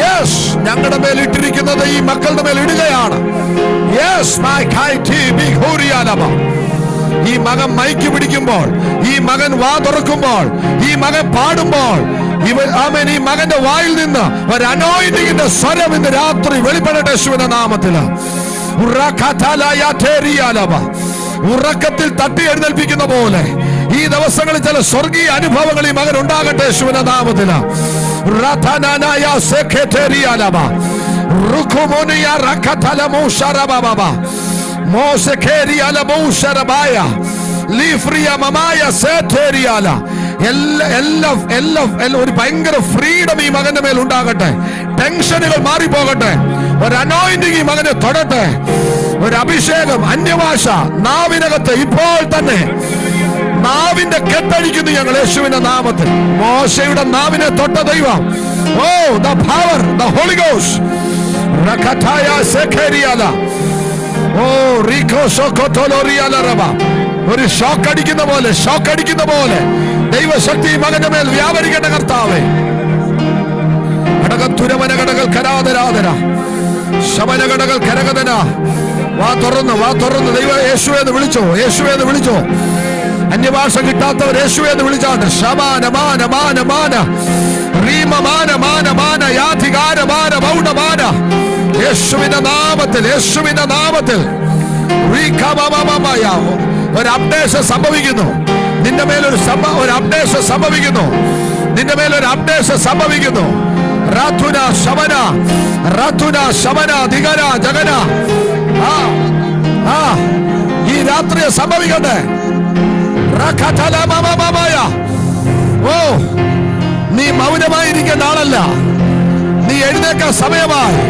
യെസ്, ഞങ്ങളുടെ മേൽ ഇട്ടിരിക്കുന്നത് ഈ മക്കളുടെ മേൽ ഇടുകയാണ്. യെസ്, ഈ മകൻ മൈക്ക് പിടിക്കുമ്പോൾ, ഈ മകൻ വാ തുറക്കുമ്പോൾ, ഈ മകൻ പാടുമ്പോൾ, ഈ മകന്റെ വായിൽ നിന്ന് ഒരു അനോയിന്റിങ്ങിന്റെ സ്വരം ഇന്ന് രാത്രി വെളിപ്പെടട്ടെ യേശുവിന്റെ നാമത്തില്. ഉറക്കത്തിൽ തട്ടി എഴുന്നേൽപ്പിക്കുന്ന പോലെ ഈ ദിവസങ്ങളിൽ ചില സ്വർഗീയ അനുഭവങ്ങൾ ഈ മകൻ ഉണ്ടാകട്ടെ യേശുവിന്റെ നാമത്തില്. എല്ലാം ഒരു ഭയങ്കര ഫ്രീഡം ഈ മകന്റെ മേൽ ഉണ്ടാകട്ടെ. ടെൻഷനുകൾ മാറിപ്പോകട്ടെ. ഒരു അനോയിന്റിങ് ഈ മകനെ തൊടട്ടെ. ഒരു അഭിഷേകം, അന്യഭാഷ നാവിനകത്ത് ഇപ്പോൾ തന്നെ നാവിന്റെ കെട്ടഴിക്കുന്നു ഞങ്ങൾ യേശുവിന്റെ നാമത്തിൽ. മോശയുടെ നാവിനെ തൊട്ട ദൈവം, oh the power, the Holy Ghost, റകതായ സെഖരിയാല, ഓ റികോ സോകോതോലോറിയാല റബ. ഒരു ഷോക്ക് അടിക്കുന്ന പോലെ ദൈവശക്തി മകന്റെ മേൽ വ്യാപരിക്കേണ്ട കർത്താവേ. ഘടകത്തുരവനഘടകൾ കരാതരാതര ശമനഘടകൾ കരകതന. വാ തുറന്ന് ദൈവ യേശുവെന്ന് വിളിച്ചോ. അന്യഭാഷ കിട്ടാത്തവർ യേശുവെന്ന് വിളിച്ചാണ്ട് ശമാന മാന മാന മാന റീമ മാന മാന മാന യാധികാര മാന മൗഢമാന. യേശുവിന്റെ നാമത്തിൽ ഒരു അപ്ഡേഷൻ സംഭവിക്കുന്നു. നിന്റെ മേലൊരു അപ്ഡേഷൻ സംഭവിക്കുന്നു. റാത്തുന ശമന ദിഗന ജഗന. ഈ രാത്രി സംഭവിക്കട്ടെ. ഓ, നീ മൗനമായിരിക്കേണ്ട ആളല്ല. നീ എഴുന്നേക്കാൻ സമയമായി.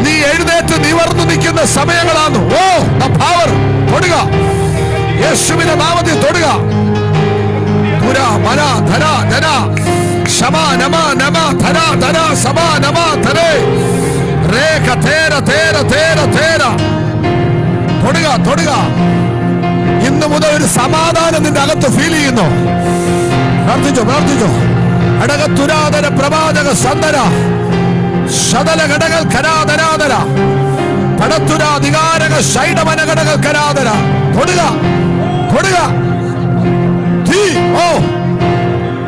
നീ എഴുന്നേറ്റ് നിവർന്നു നിൽക്കുന്ന സമയങ്ങളാണ്. ഓ, പവർ തൊടുക, യേശുവിന്റെ നാമത്തിൽ തൊടുക. പുര മന ധന ധന ശമ നമ നമ ധന ധന സമ നമ ധനേ രേഖ തേര തേര തേര തേര. തൊടുക. ഇന്ന് മുതൽ ഒരു സമാധാനം നിന്റെ അകത്ത് ഫീൽ ചെയ്യുന്നു. പ്രാർത്ഥിച്ചോ. അടകത്തുരാതര പ്രവാചക സന്ദര ശതല ഘടകൾ കരാതരാതര പടത്തുരാധികാരക ശൈഡമന ഘടകൾ കരാതര. തൊടുക.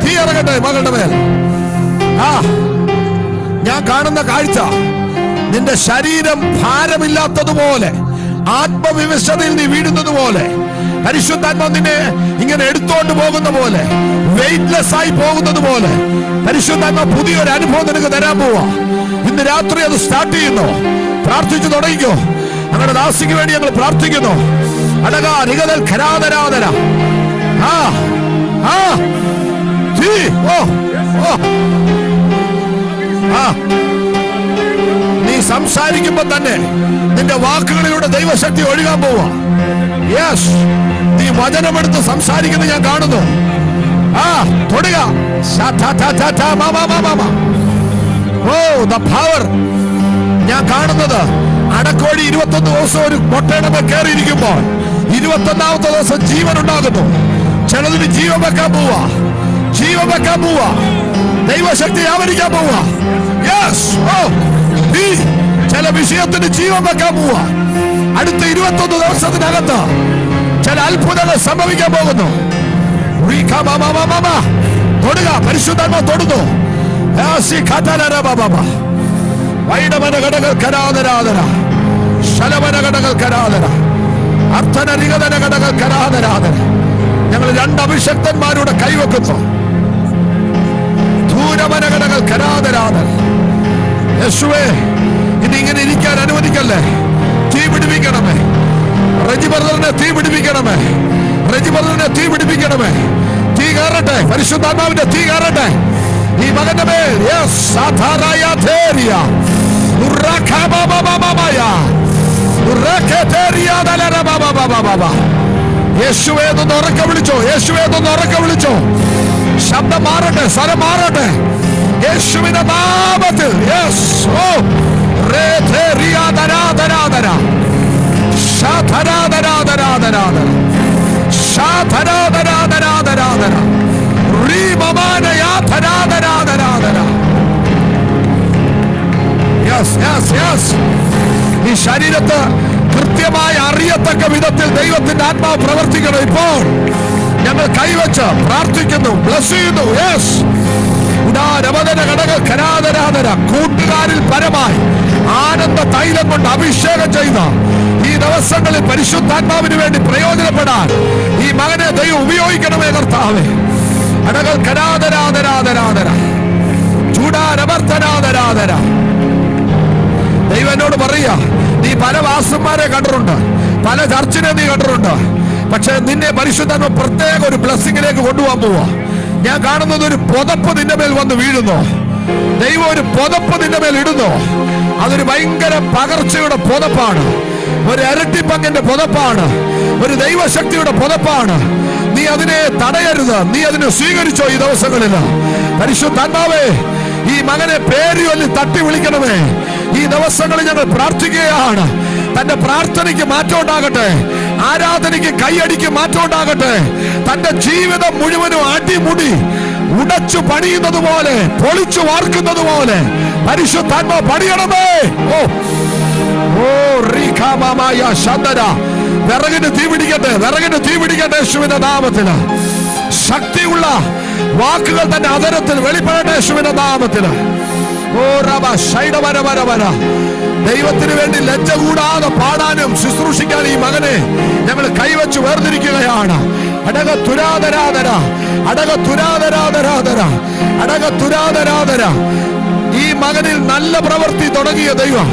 തീ ഇറങ്ങട്ടെ മകളുടെ മേൽ. ഞാൻ കാണുന്ന കാഴ്ച, നിന്റെ ശരീരം ഭാരമില്ലാത്തതുപോലെ, ആത്മവിവശതയിൽ നീ വീഴുന്നത് പോലെ, പരിശുദ്ധാത്മാവ് നിന്നെ ഇങ്ങനെ എടുത്തോണ്ട് പോകുന്ന പോലെ, വെയിറ്റ്ലെസ് ആയി പോകുന്നത് പോലെ പരിശുദ്ധാത്മാവ് പുതിയൊരു അനുഭവം നിനക്ക് തരാൻ പോവാ. ഇന്ന് രാത്രി അത് സ്റ്റാർട്ട് ചെയ്യുന്നു. പ്രാർത്ഥിച്ചു തുടങ്ങിക്കോ. അങ്ങനെ ദാസിക്ക് വേണ്ടി ഞങ്ങൾ പ്രാർത്ഥിക്കുന്നു. അടകാ നികതൽ ഖരാതരാതര. നീ സംസാരിക്കുമ്പോ തന്നെ നിന്റെ വാക്കുകളിലൂടെ ദൈവശക്തി ഒഴുകാൻ പോവാ. യെസ്, നീ വചനമെടുത്ത് സംസാരിക്കുന്നത് ഞാൻ കാണുന്നു. തൊടുക. ഓ, ദ പവർ. ഞാൻ കാണുന്നത് അടക്കോഴി 21 ദിവസം ഒരു മുട്ടയുടെ കയറിയിരിക്കുമ്പോൾ 21ാമത്തെ ദിവസം ജീവൻ ഉണ്ടാകുന്നു. ചിലതിന് ജീവൻ വെക്കാൻ പോവാ. ദൈവശക്തി ആവരിക്കാൻ പോവാ. യെസ്, ഓ, ചില വിഷയത്തിന് ജീവൻ വെക്കാൻ പോവാ. അടുത്ത 21 ദിവസത്തിനകത്ത് ചില അത്ഭുതങ്ങൾ സംഭവിക്കാൻ പോകുന്നു. തൊടുക. പരിശുദ്ധാത്മാവ് തൊടുന്നു. വൈഡമന ഘടകൾ കരാതരാതര ശലമന ഘടകൾ കരാതര അർത്ഥന നിഗതന ഘടകൾ കരാതരാതര. ഞങ്ങൾ 2 അഭിഷക്തന്മാരുടെ കൈവെക്കുന്നു. ധൂരമന ഘടകൾ കരാതരാതര. യേശുവേ, ഇനി ഇങ്ങനെ ഇരിക്കാൻ അനുവദിക്കല്ലേ. തീ പിടിപ്പിക്കണമേ. റജി ബ്രദറിനെ തീ പിടിപ്പിക്കണമേ. തീ കയറട്ടെ. പരിശുദ്ധാത്മാവിന്റെ തീ കയറട്ടെ ഈ മകന്റെ മേൽ. യേശുവേ എന്ന് ഉറക്കെ വിളിച്ചോ. ശബ്ദം മാറട്ടെ, സ്വരം മാറട്ടെ യേശുവിന്റെ നാമത്തിൽ. യെസ്, ഓ ഈ ശരീരത്ത് കൃത്യമായി അറിയത്തക്ക വിധത്തിൽ ദൈവത്തിന്റെ ആത്മാവ് പ്രവർത്തിക്കണം. ഇപ്പോൾ ഞങ്ങൾ കൈവച്ച് പ്രാർത്ഥിക്കുന്നു, ബ്ലസ് ചെയ്യുന്നു. യെസ്, കൂട്ടുകാരിൽ പരമായി ആനന്ദ തൈലം കൊണ്ട് അഭിഷേകം ചെയ്ത ഈ ദിവസങ്ങളിൽ പരിശുദ്ധാത്മാവിന് വേണ്ടി പ്രയോജനപ്പെടാൻ ഈ മകനെ ദൈവം ഉപയോഗിക്കണമേ കർത്താവേ. അടകൾ കരാതരാതരാതരാതര ചൂടാരവർത്തനാതരാതര. ദൈവം എന്നോട് പറയാ, നീ പല വാസന്മാരെ കണ്ടിട്ടുണ്ട്, പല ചർച്ചിനെ നീ കണ്ടിട്ടുണ്ട്. പക്ഷെ നിന്നെ പരിശുദ്ധാത്മ പ്രത്യേക ഒരു ബ്ലെസ്സിങ്ങിലേക്ക് കൊണ്ടുപോകാൻ പോവാ. ഞാൻ കാണുന്നത് ഒരു പുതപ്പ് നിന്റെ മേൽ വന്ന് വീഴുന്നു. ദൈവം ഒരു പുതപ്പ് നിന്റെ മേൽ ഇടുന്നു. അതൊരു ഭയങ്കര പകർച്ചയുടെ പുതപ്പാണ്, ഒരു ഇരട്ടിപ്പങ്കിന്റെ പുതപ്പാണ്, ഒരു ദൈവശക്തിയുടെ പുതപ്പാണ്. നീ അതിനെ തടയരുത്, നീ അതിനെ സ്വീകരിച്ചോ. ഈ ദിവസങ്ങളിൽ പരിശുദ്ധാത്മാവേ, ഈ മകനെ പേര് ചൊല്ലി തട്ടി വിളിക്കണമേ. ഈ ദിവസങ്ങളിൽ ഞങ്ങൾ പ്രാർത്ഥിക്കുകയാണ്. തന്റെ പ്രാർത്ഥനയ്ക്ക് മാറ്റം ഉണ്ടാകട്ടെ, ആരാധനയ്ക്ക് കൈയടിക്ക് മാറ്റം ഉണ്ടാകട്ടെ. തന്റെ ജീവിതം മുഴുവനും അടിമുടി ഉടച്ചു പണിയുന്നത് പോലെ, പൊളിച്ചു വാർക്കുന്നത് പോലെ പരിശുദ്ധാത്മാ പണിയണമേ. വിറകിന് തീ പിടിക്കട്ടെ, വിറകിന് തീ പിടിക്കട്ടെ യേശുവിന്റെ നാമത്തില്. ശക്തിയുള്ള വാക്കുകൾ തന്റെ അതരത്തിൽ വെളിപ്പെടട്ടെ യേശുവിന്റെ നാമത്തില്. ദൈവത്തിന് വേണ്ടി ലജ്ജ കൂടാതെ പാടാനും ശുശ്രൂഷിക്കാൻ ഈ മകനെ ഞങ്ങൾ കൈവച്ച് വേർതിരിക്കുകയാണ്. അടകത്തുരാതരാധര, അടകത്തുരാതരാധരാധര, അടകത്തുരാതരാധര. ഈ മകനിൽ നല്ല പ്രവൃത്തി തുടങ്ങിയ ദൈവം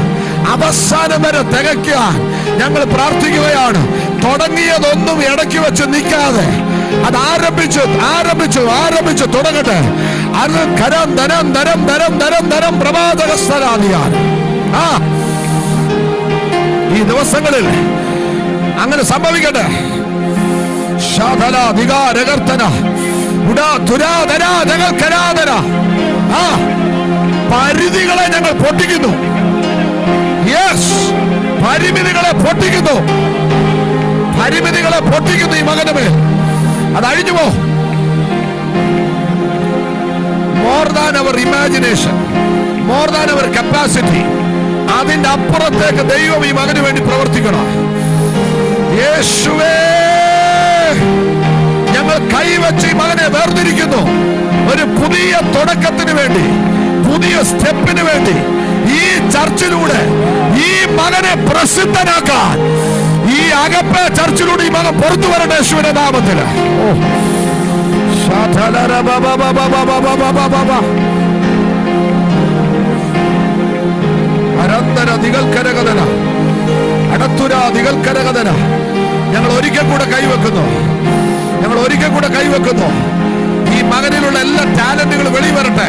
അവസാനം വരെ തികയ്ക്കാൻ ഞങ്ങൾ പ്രാർത്ഥിക്കുകയാണ്. തുടങ്ങിയതൊന്നും ഇടയ്ക്ക് വെച്ച് നിൽക്കാതെ അത് ആരംഭിച്ചു തുടങ്ങട്ടെ. അത് കരം ധനം ധനം ധനം ധനം ധനം പ്രവാചകസ്ഥരാധിയാൻ ഈ ദിവസങ്ങളിൽ അങ്ങനെ സംഭവിക്കട്ടെ. പരിധികളെ ഞങ്ങൾ പൊട്ടിക്കുന്നു. യെസ്, പരിമിതികളെ പൊട്ടിക്കുന്നു, പരിമിതികളെ പൊട്ടിക്കുന്നു ഈ മകന്റെ മേൽ. അത് അഴിഞ്ഞുപോ. More than our imagination, more than our capacity. അതിന്റെ അപ്പുറത്തേക്ക് ദൈവം ഈ മകന് വേണ്ടി പ്രവർത്തിക്കണം. യേശുവേ, ഞങ്ങൾ കൈവച്ച് ഈ മകനെ വേർതിരിക്കുന്നു. ഒരു പുതിയ തുടക്കത്തിന് വേണ്ടി, പുതിയ സ്റ്റെപ്പിന് വേണ്ടി ഈ ചർച്ചിലൂടെ ഈ മകനെ പ്രസിദ്ധനാക്കാൻ, ഈ അകപ്പ ചർച്ചിലൂടെ ഈ മകൻ പുറത്തു വരട്ടെ യേശുവിന്റെ നാമത്തിൽ. അരന്തര ദിഗൽക്കരകഥന, അടത്തുര ദിഗൽക്കരകഥന. ഞങ്ങൾ ഒരിക്കൽ കൂടെ കൈവെക്കുന്നു, ഞങ്ങൾ ഒരിക്കൽ കൂടെ കൈവെക്കുന്നു. ഈ മകനിലുള്ള എല്ലാ ടാലന്റുകളും വെളിവരട്ടെ.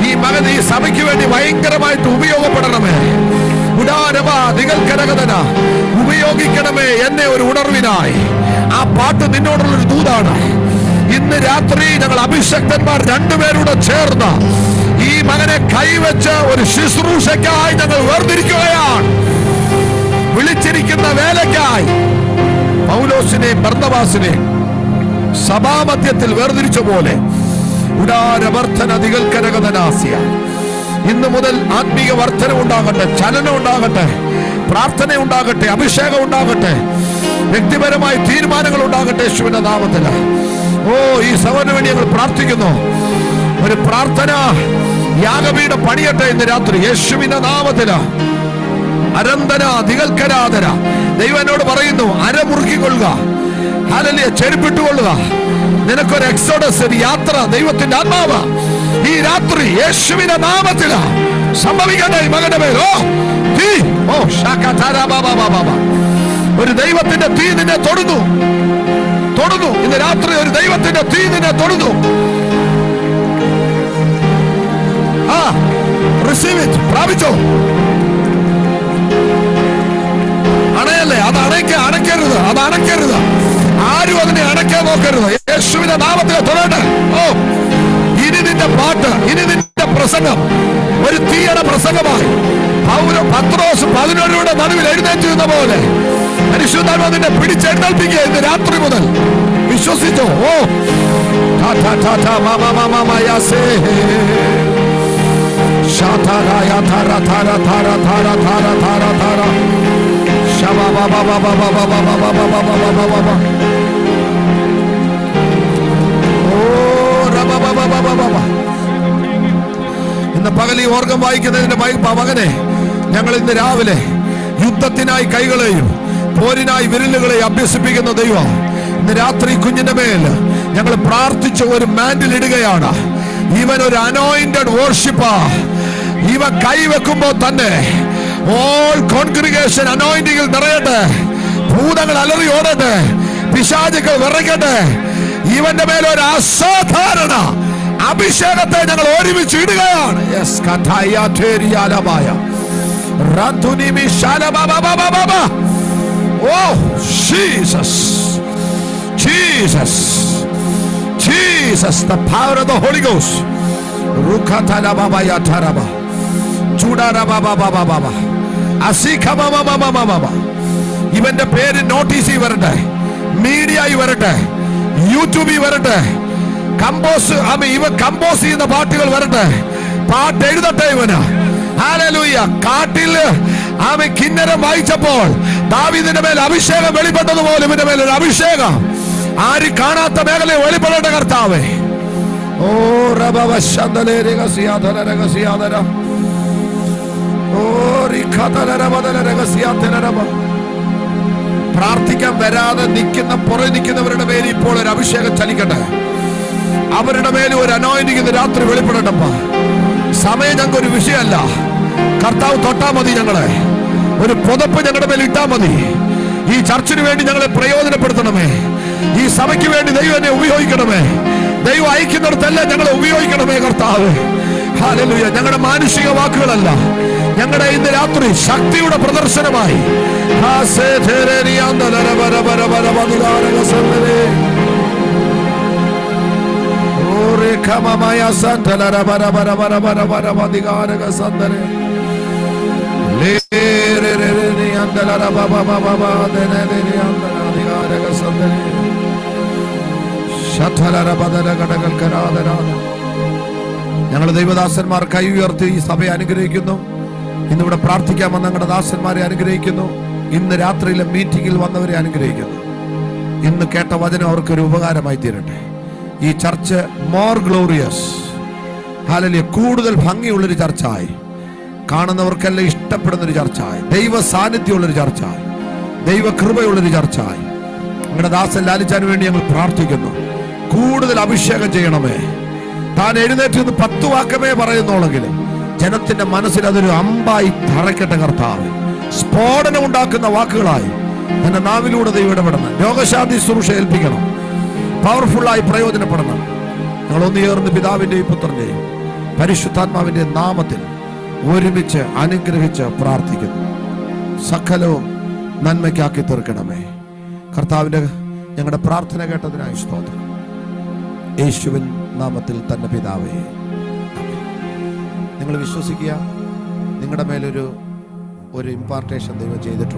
ഈ മകൻ ഈ സഭയ്ക്ക് വേണ്ടി ഭയങ്കരമായിട്ട് ഉപയോഗപ്പെടണമേ. ഉപയോഗിക്കണമേ എന്നെ ഒരു ഉണർവിനായി. ആ പാട്ട് നിന്നോടുള്ളൊരു ദൂതാണ്. ഇന്ന് രാത്രി ഞങ്ങൾ അഭിഷക്തന്മാർ രണ്ടുപേരൂടെ ചേർന്ന് ഈ മകനെ കൈവച്ച് ഒരു ശുശ്രൂഷയ്ക്കായി ഞങ്ങൾ വേർതിരിക്കുകയാണ്. വിളിച്ചിരിക്കുന്ന വേലയ്ക്കായി പൗലോസിനെയും ബർന്നബാസിനെയും സഭാമധ്യത്തിൽ വേർതിരിച്ച പോലെ ഇന്ന് മുതൽ ആത്മീയ വർധന ഉണ്ടാകട്ടെ, ചലനം ഉണ്ടാകട്ടെ, പ്രാർത്ഥന ഉണ്ടാകട്ടെ, അഭിഷേകം ഉണ്ടാകട്ടെ, വ്യക്തിപരമായി തീരുമാനങ്ങൾ ഉണ്ടാകട്ടെ യേശുവിന്റെ നാമത്തിൽ. ഈ സഭയ്ക്ക് വേണ്ടി ഞങ്ങൾ പ്രാർത്ഥിക്കുന്നു. ഒരു പ്രാർത്ഥന യാഗപീഠം പണിയട്ടെ ഇന്ന് രാത്രി യേശുവിന്റെ നാമത്തില്. അരന്തന ദിഗൽക്കരാധന. ദൈവം എന്നോട് പറയുന്നു, അരമുറുക്കിക്കൊള്ളുക, ഹല്ലേലൂയ, ചെരുപ്പിട്ടുകൊള്ളുക. നിനക്കൊരു എക്സോഡസ്, ഒരു യാത്ര ദൈവത്തിന്റെ ആത്മാവ് ഈ രാത്രി യേശുവിന്റെ നാമത്തില് സംഭവിക്കട്ടെ ഈ മകന്റെ മേൽ. ഒരു ദൈവത്തിന്റെ തീ നിന്നെ തൊടുന്നു, തൊടുന്നു. ഇന്ന് രാത്രി ഒരു ദൈവത്തിന്റെ തീ നിന്നെ തൊടുന്നു. Receive it, പ്രാപിച്ചോ. അണയല്ലേ, അത് അണയ്ക്കരുത്, അത് അണയ്ക്കരുത്. ആരും അതിനെ അണയ്ക്കാൻ നോക്കരുത്. യേശുവിന്റെ നാമത്തിൽ തൊടട്ടെ. ഇനി നിന്റെ പാട്ട്, ഇനി നിന്റെ പ്രസംഗം ഒരു തീയുടെ പ്രസംഗമായി. പത്രോസ് 11 നടുവിൽ എഴുന്നേറ്റിരുന്ന പോലെ പരിശുദ്ധാത്മാവ് നിന്നെ പിടിച്ചെഴുന്നേൽപ്പിക്കുക ഇന്ന് രാത്രി മുതൽ. വിശ്വസിച്ചോ. ഇന്ന് പകൽ ഈ ഓർഗം വായിക്കുന്നതിന്റെ മകനെ ഞങ്ങൾ ഇന്ന് രാവിലെ യുദ്ധത്തിനായി കൈകളെയും പോരിനായി വിരലുകളെയും അഭ്യസിപ്പിക്കുന്ന ദൈവം ഇന്ന് രാത്രി കുഞ്ഞിന്റെ മേൽ ഞങ്ങൾ പ്രാർത്ഥിച്ച ഒരു മാൻഡിൽ ഇടുകയാണ്. ഇവൻ ഒരു അനോയിന്റഡ് വർഷിപ്പാ. ഇവ കൈവെക്കുമ്പോൾ തന്നെ ഓൾ കോൺഗ്രിഗേഷൻ അനോയിന്റിങ്ങിൽ നിറയട്ടെ. ഭൂതങ്ങൾ അലറി ഓടട്ടെ, പിശാചുക്കൾ വിറയ്ക്കട്ടെ. ഇവന്റെ മേലൊരു അസാധാരണ അഭിഷേകത്തെ ഞങ്ങൾ ഒരുമിച്ച് ഇടുകയാണ്. യെസ് കഥായാലമായ Oh, Jesus, Jesus, Jesus, the power of the Holy Ghost. Rukatala baba ya taraba, chudara baba baba baba, asika baba baba baba. ഇവന്റെ പേര് നോട്ടീസ് വരട്ടെ, മീഡിയ വരട്ടെ, യൂട്യൂബിൽ വരട്ടെ, ഇവൻ കമ്പോസ് ചെയ്യുന്ന പാട്ടുകൾ വരട്ടെ, പാട്ട് എഴുതട്ടെ ഇവന്. ഹല്ലേലൂയ. കാട്ടിൽ ആമേ കിന്നരം വായിച്ചപ്പോൾ ദാവീദിന്റെ മേൽ അഭിഷേകം വെളിപ്പെട്ടതുപോലെ ഇവന്റെ മേൽ ഒരു അഭിഷേകം ആരും കാണാത്ത മേഖലയെ വെളിപ്പെടേണ്ട കർത്താവേ. ഓ റബവശന്തലേ രഹസ്യാധര രഹസ്യാധര ഓ റിഖതര ബദല രഹസ്യാധരരബ. പ്രാർത്ഥിക്കാൻ വരാതെ പുറകെ നിൽക്കുന്നവരുടെ മേൽ ഇപ്പോൾ ഒരു അഭിഷേകം ചലിക്കട്ടെ. അവരുടെ മേൽ ഒരു അനോയിന്റിംഗ് രാത്രി വെളിപ്പെടട്ടപ്പ. സമയം ഞങ്ങൾക്ക് ഒരു വിഷയമല്ല. കർത്താവ് തൊട്ടാ മതി. ഞങ്ങളെ ഒരു പുതപ്പ് ഞങ്ങളുടെ മേൽ ഇട്ടാ മതി. ഈ ചർച്ചിന് വേണ്ടി ഞങ്ങളെ പ്രയോജനപ്പെടുത്തണമേ. ഈ സഭയ്ക്ക് വേണ്ടി ദൈവം എന്നെ ഉപയോഗിക്കണമേ. ദൈവം അയക്കുന്നിടത്തെല്ലാം ഞങ്ങളെ ഉപയോഗിക്കണമേ കർത്താവ്. ഹല്ലേലൂയ. ഞങ്ങളുടെ മാനുഷിക വാക്കുകളല്ല, ഞങ്ങളുടെ ഇന്ന് രാത്രി ശക്തിയുടെ പ്രദർശനമായി ഞങ്ങൾ ദൈവദാസന്മാർ കൈ ഉയർത്തി ഈ സഭയെ അനുഗ്രഹിക്കുന്നു. ഇന്നിവിടെ പ്രാർത്ഥിക്കാൻ വന്ന ഞങ്ങളുടെ ദാസന്മാരെ അനുഗ്രഹിക്കുന്നു. ഇന്ന് രാത്രിയിലെ മീറ്റിംഗിൽ വന്നവരെ അനുഗ്രഹിക്കുന്നു. ഇന്ന് കേട്ട വചനം അവർക്കൊരു ഉപകാരമായി തീരട്ടെ. ഈ ചർച്ച് മോർ ഗ്ലോറിയസ്, ഹല്ലേലൂയ, കൂടുതൽ ഭംഗിയുള്ളൊരു ചർച്ചായി, കാണുന്നവർക്കെല്ലാം ഇഷ്ടപ്പെടുന്നൊരു ചർച്ചായി, ദൈവ സാന്നിധ്യമുള്ളൊരു ചർച്ചായി, ദൈവ കൃപയുള്ളൊരു ചർച്ചായി ഞങ്ങളുടെ ദാസൻ ലാലിച്ചാന് വേണ്ടി ഞങ്ങൾ പ്രാർത്ഥിക്കുന്നു. കൂടുതൽ അഭിഷേകം ചെയ്യണമേ. താൻ എഴുന്നേറ്റ് നിന്ന് 10 വാക്കമേ പറയുന്നുള്ളെങ്കിലും ജനത്തിന്റെ മനസ്സിൽ അതൊരു അമ്പായി തറയ്ക്കട്ടെ കർത്താവ്. സ്ഫോടനം ഉണ്ടാക്കുന്ന വാക്കുകളായി എന്റെ നാവിലൂടെ ദൈവം ഇടപെടണം. രോഗശാന്തി ശുശ്രൂഷ ഏൽപ്പിക്കണം. പവർഫുള്ളായി പ്രയോജനപ്പെടണം. ഞങ്ങൾ ഒന്നുചേർന്ന് പിതാവിന്റെയും പുത്രന്റെയും പരിശുദ്ധാത്മാവിന്റെ നാമത്തിൽ ഒരുമിച്ച് അനുഗ്രഹിച്ച് പ്രാർത്ഥിക്കുന്നു. സകലവും നന്മയ്ക്കാക്കി തീർക്കണമേ കർത്താവിന്റെ. ഞങ്ങളുടെ പ്രാർത്ഥന കേട്ടതിനായി സ്തോത്രം. യേശുവിൻ നാമത്തിൽ തന്നെ പിതാവേ. നിങ്ങൾ വിശ്വസിക്കുക, നിങ്ങളുടെ മേലൊരു ഇമ്പാർട്ടേഷൻ ദൈവം ചെയ്തിട്ടുണ്ട്.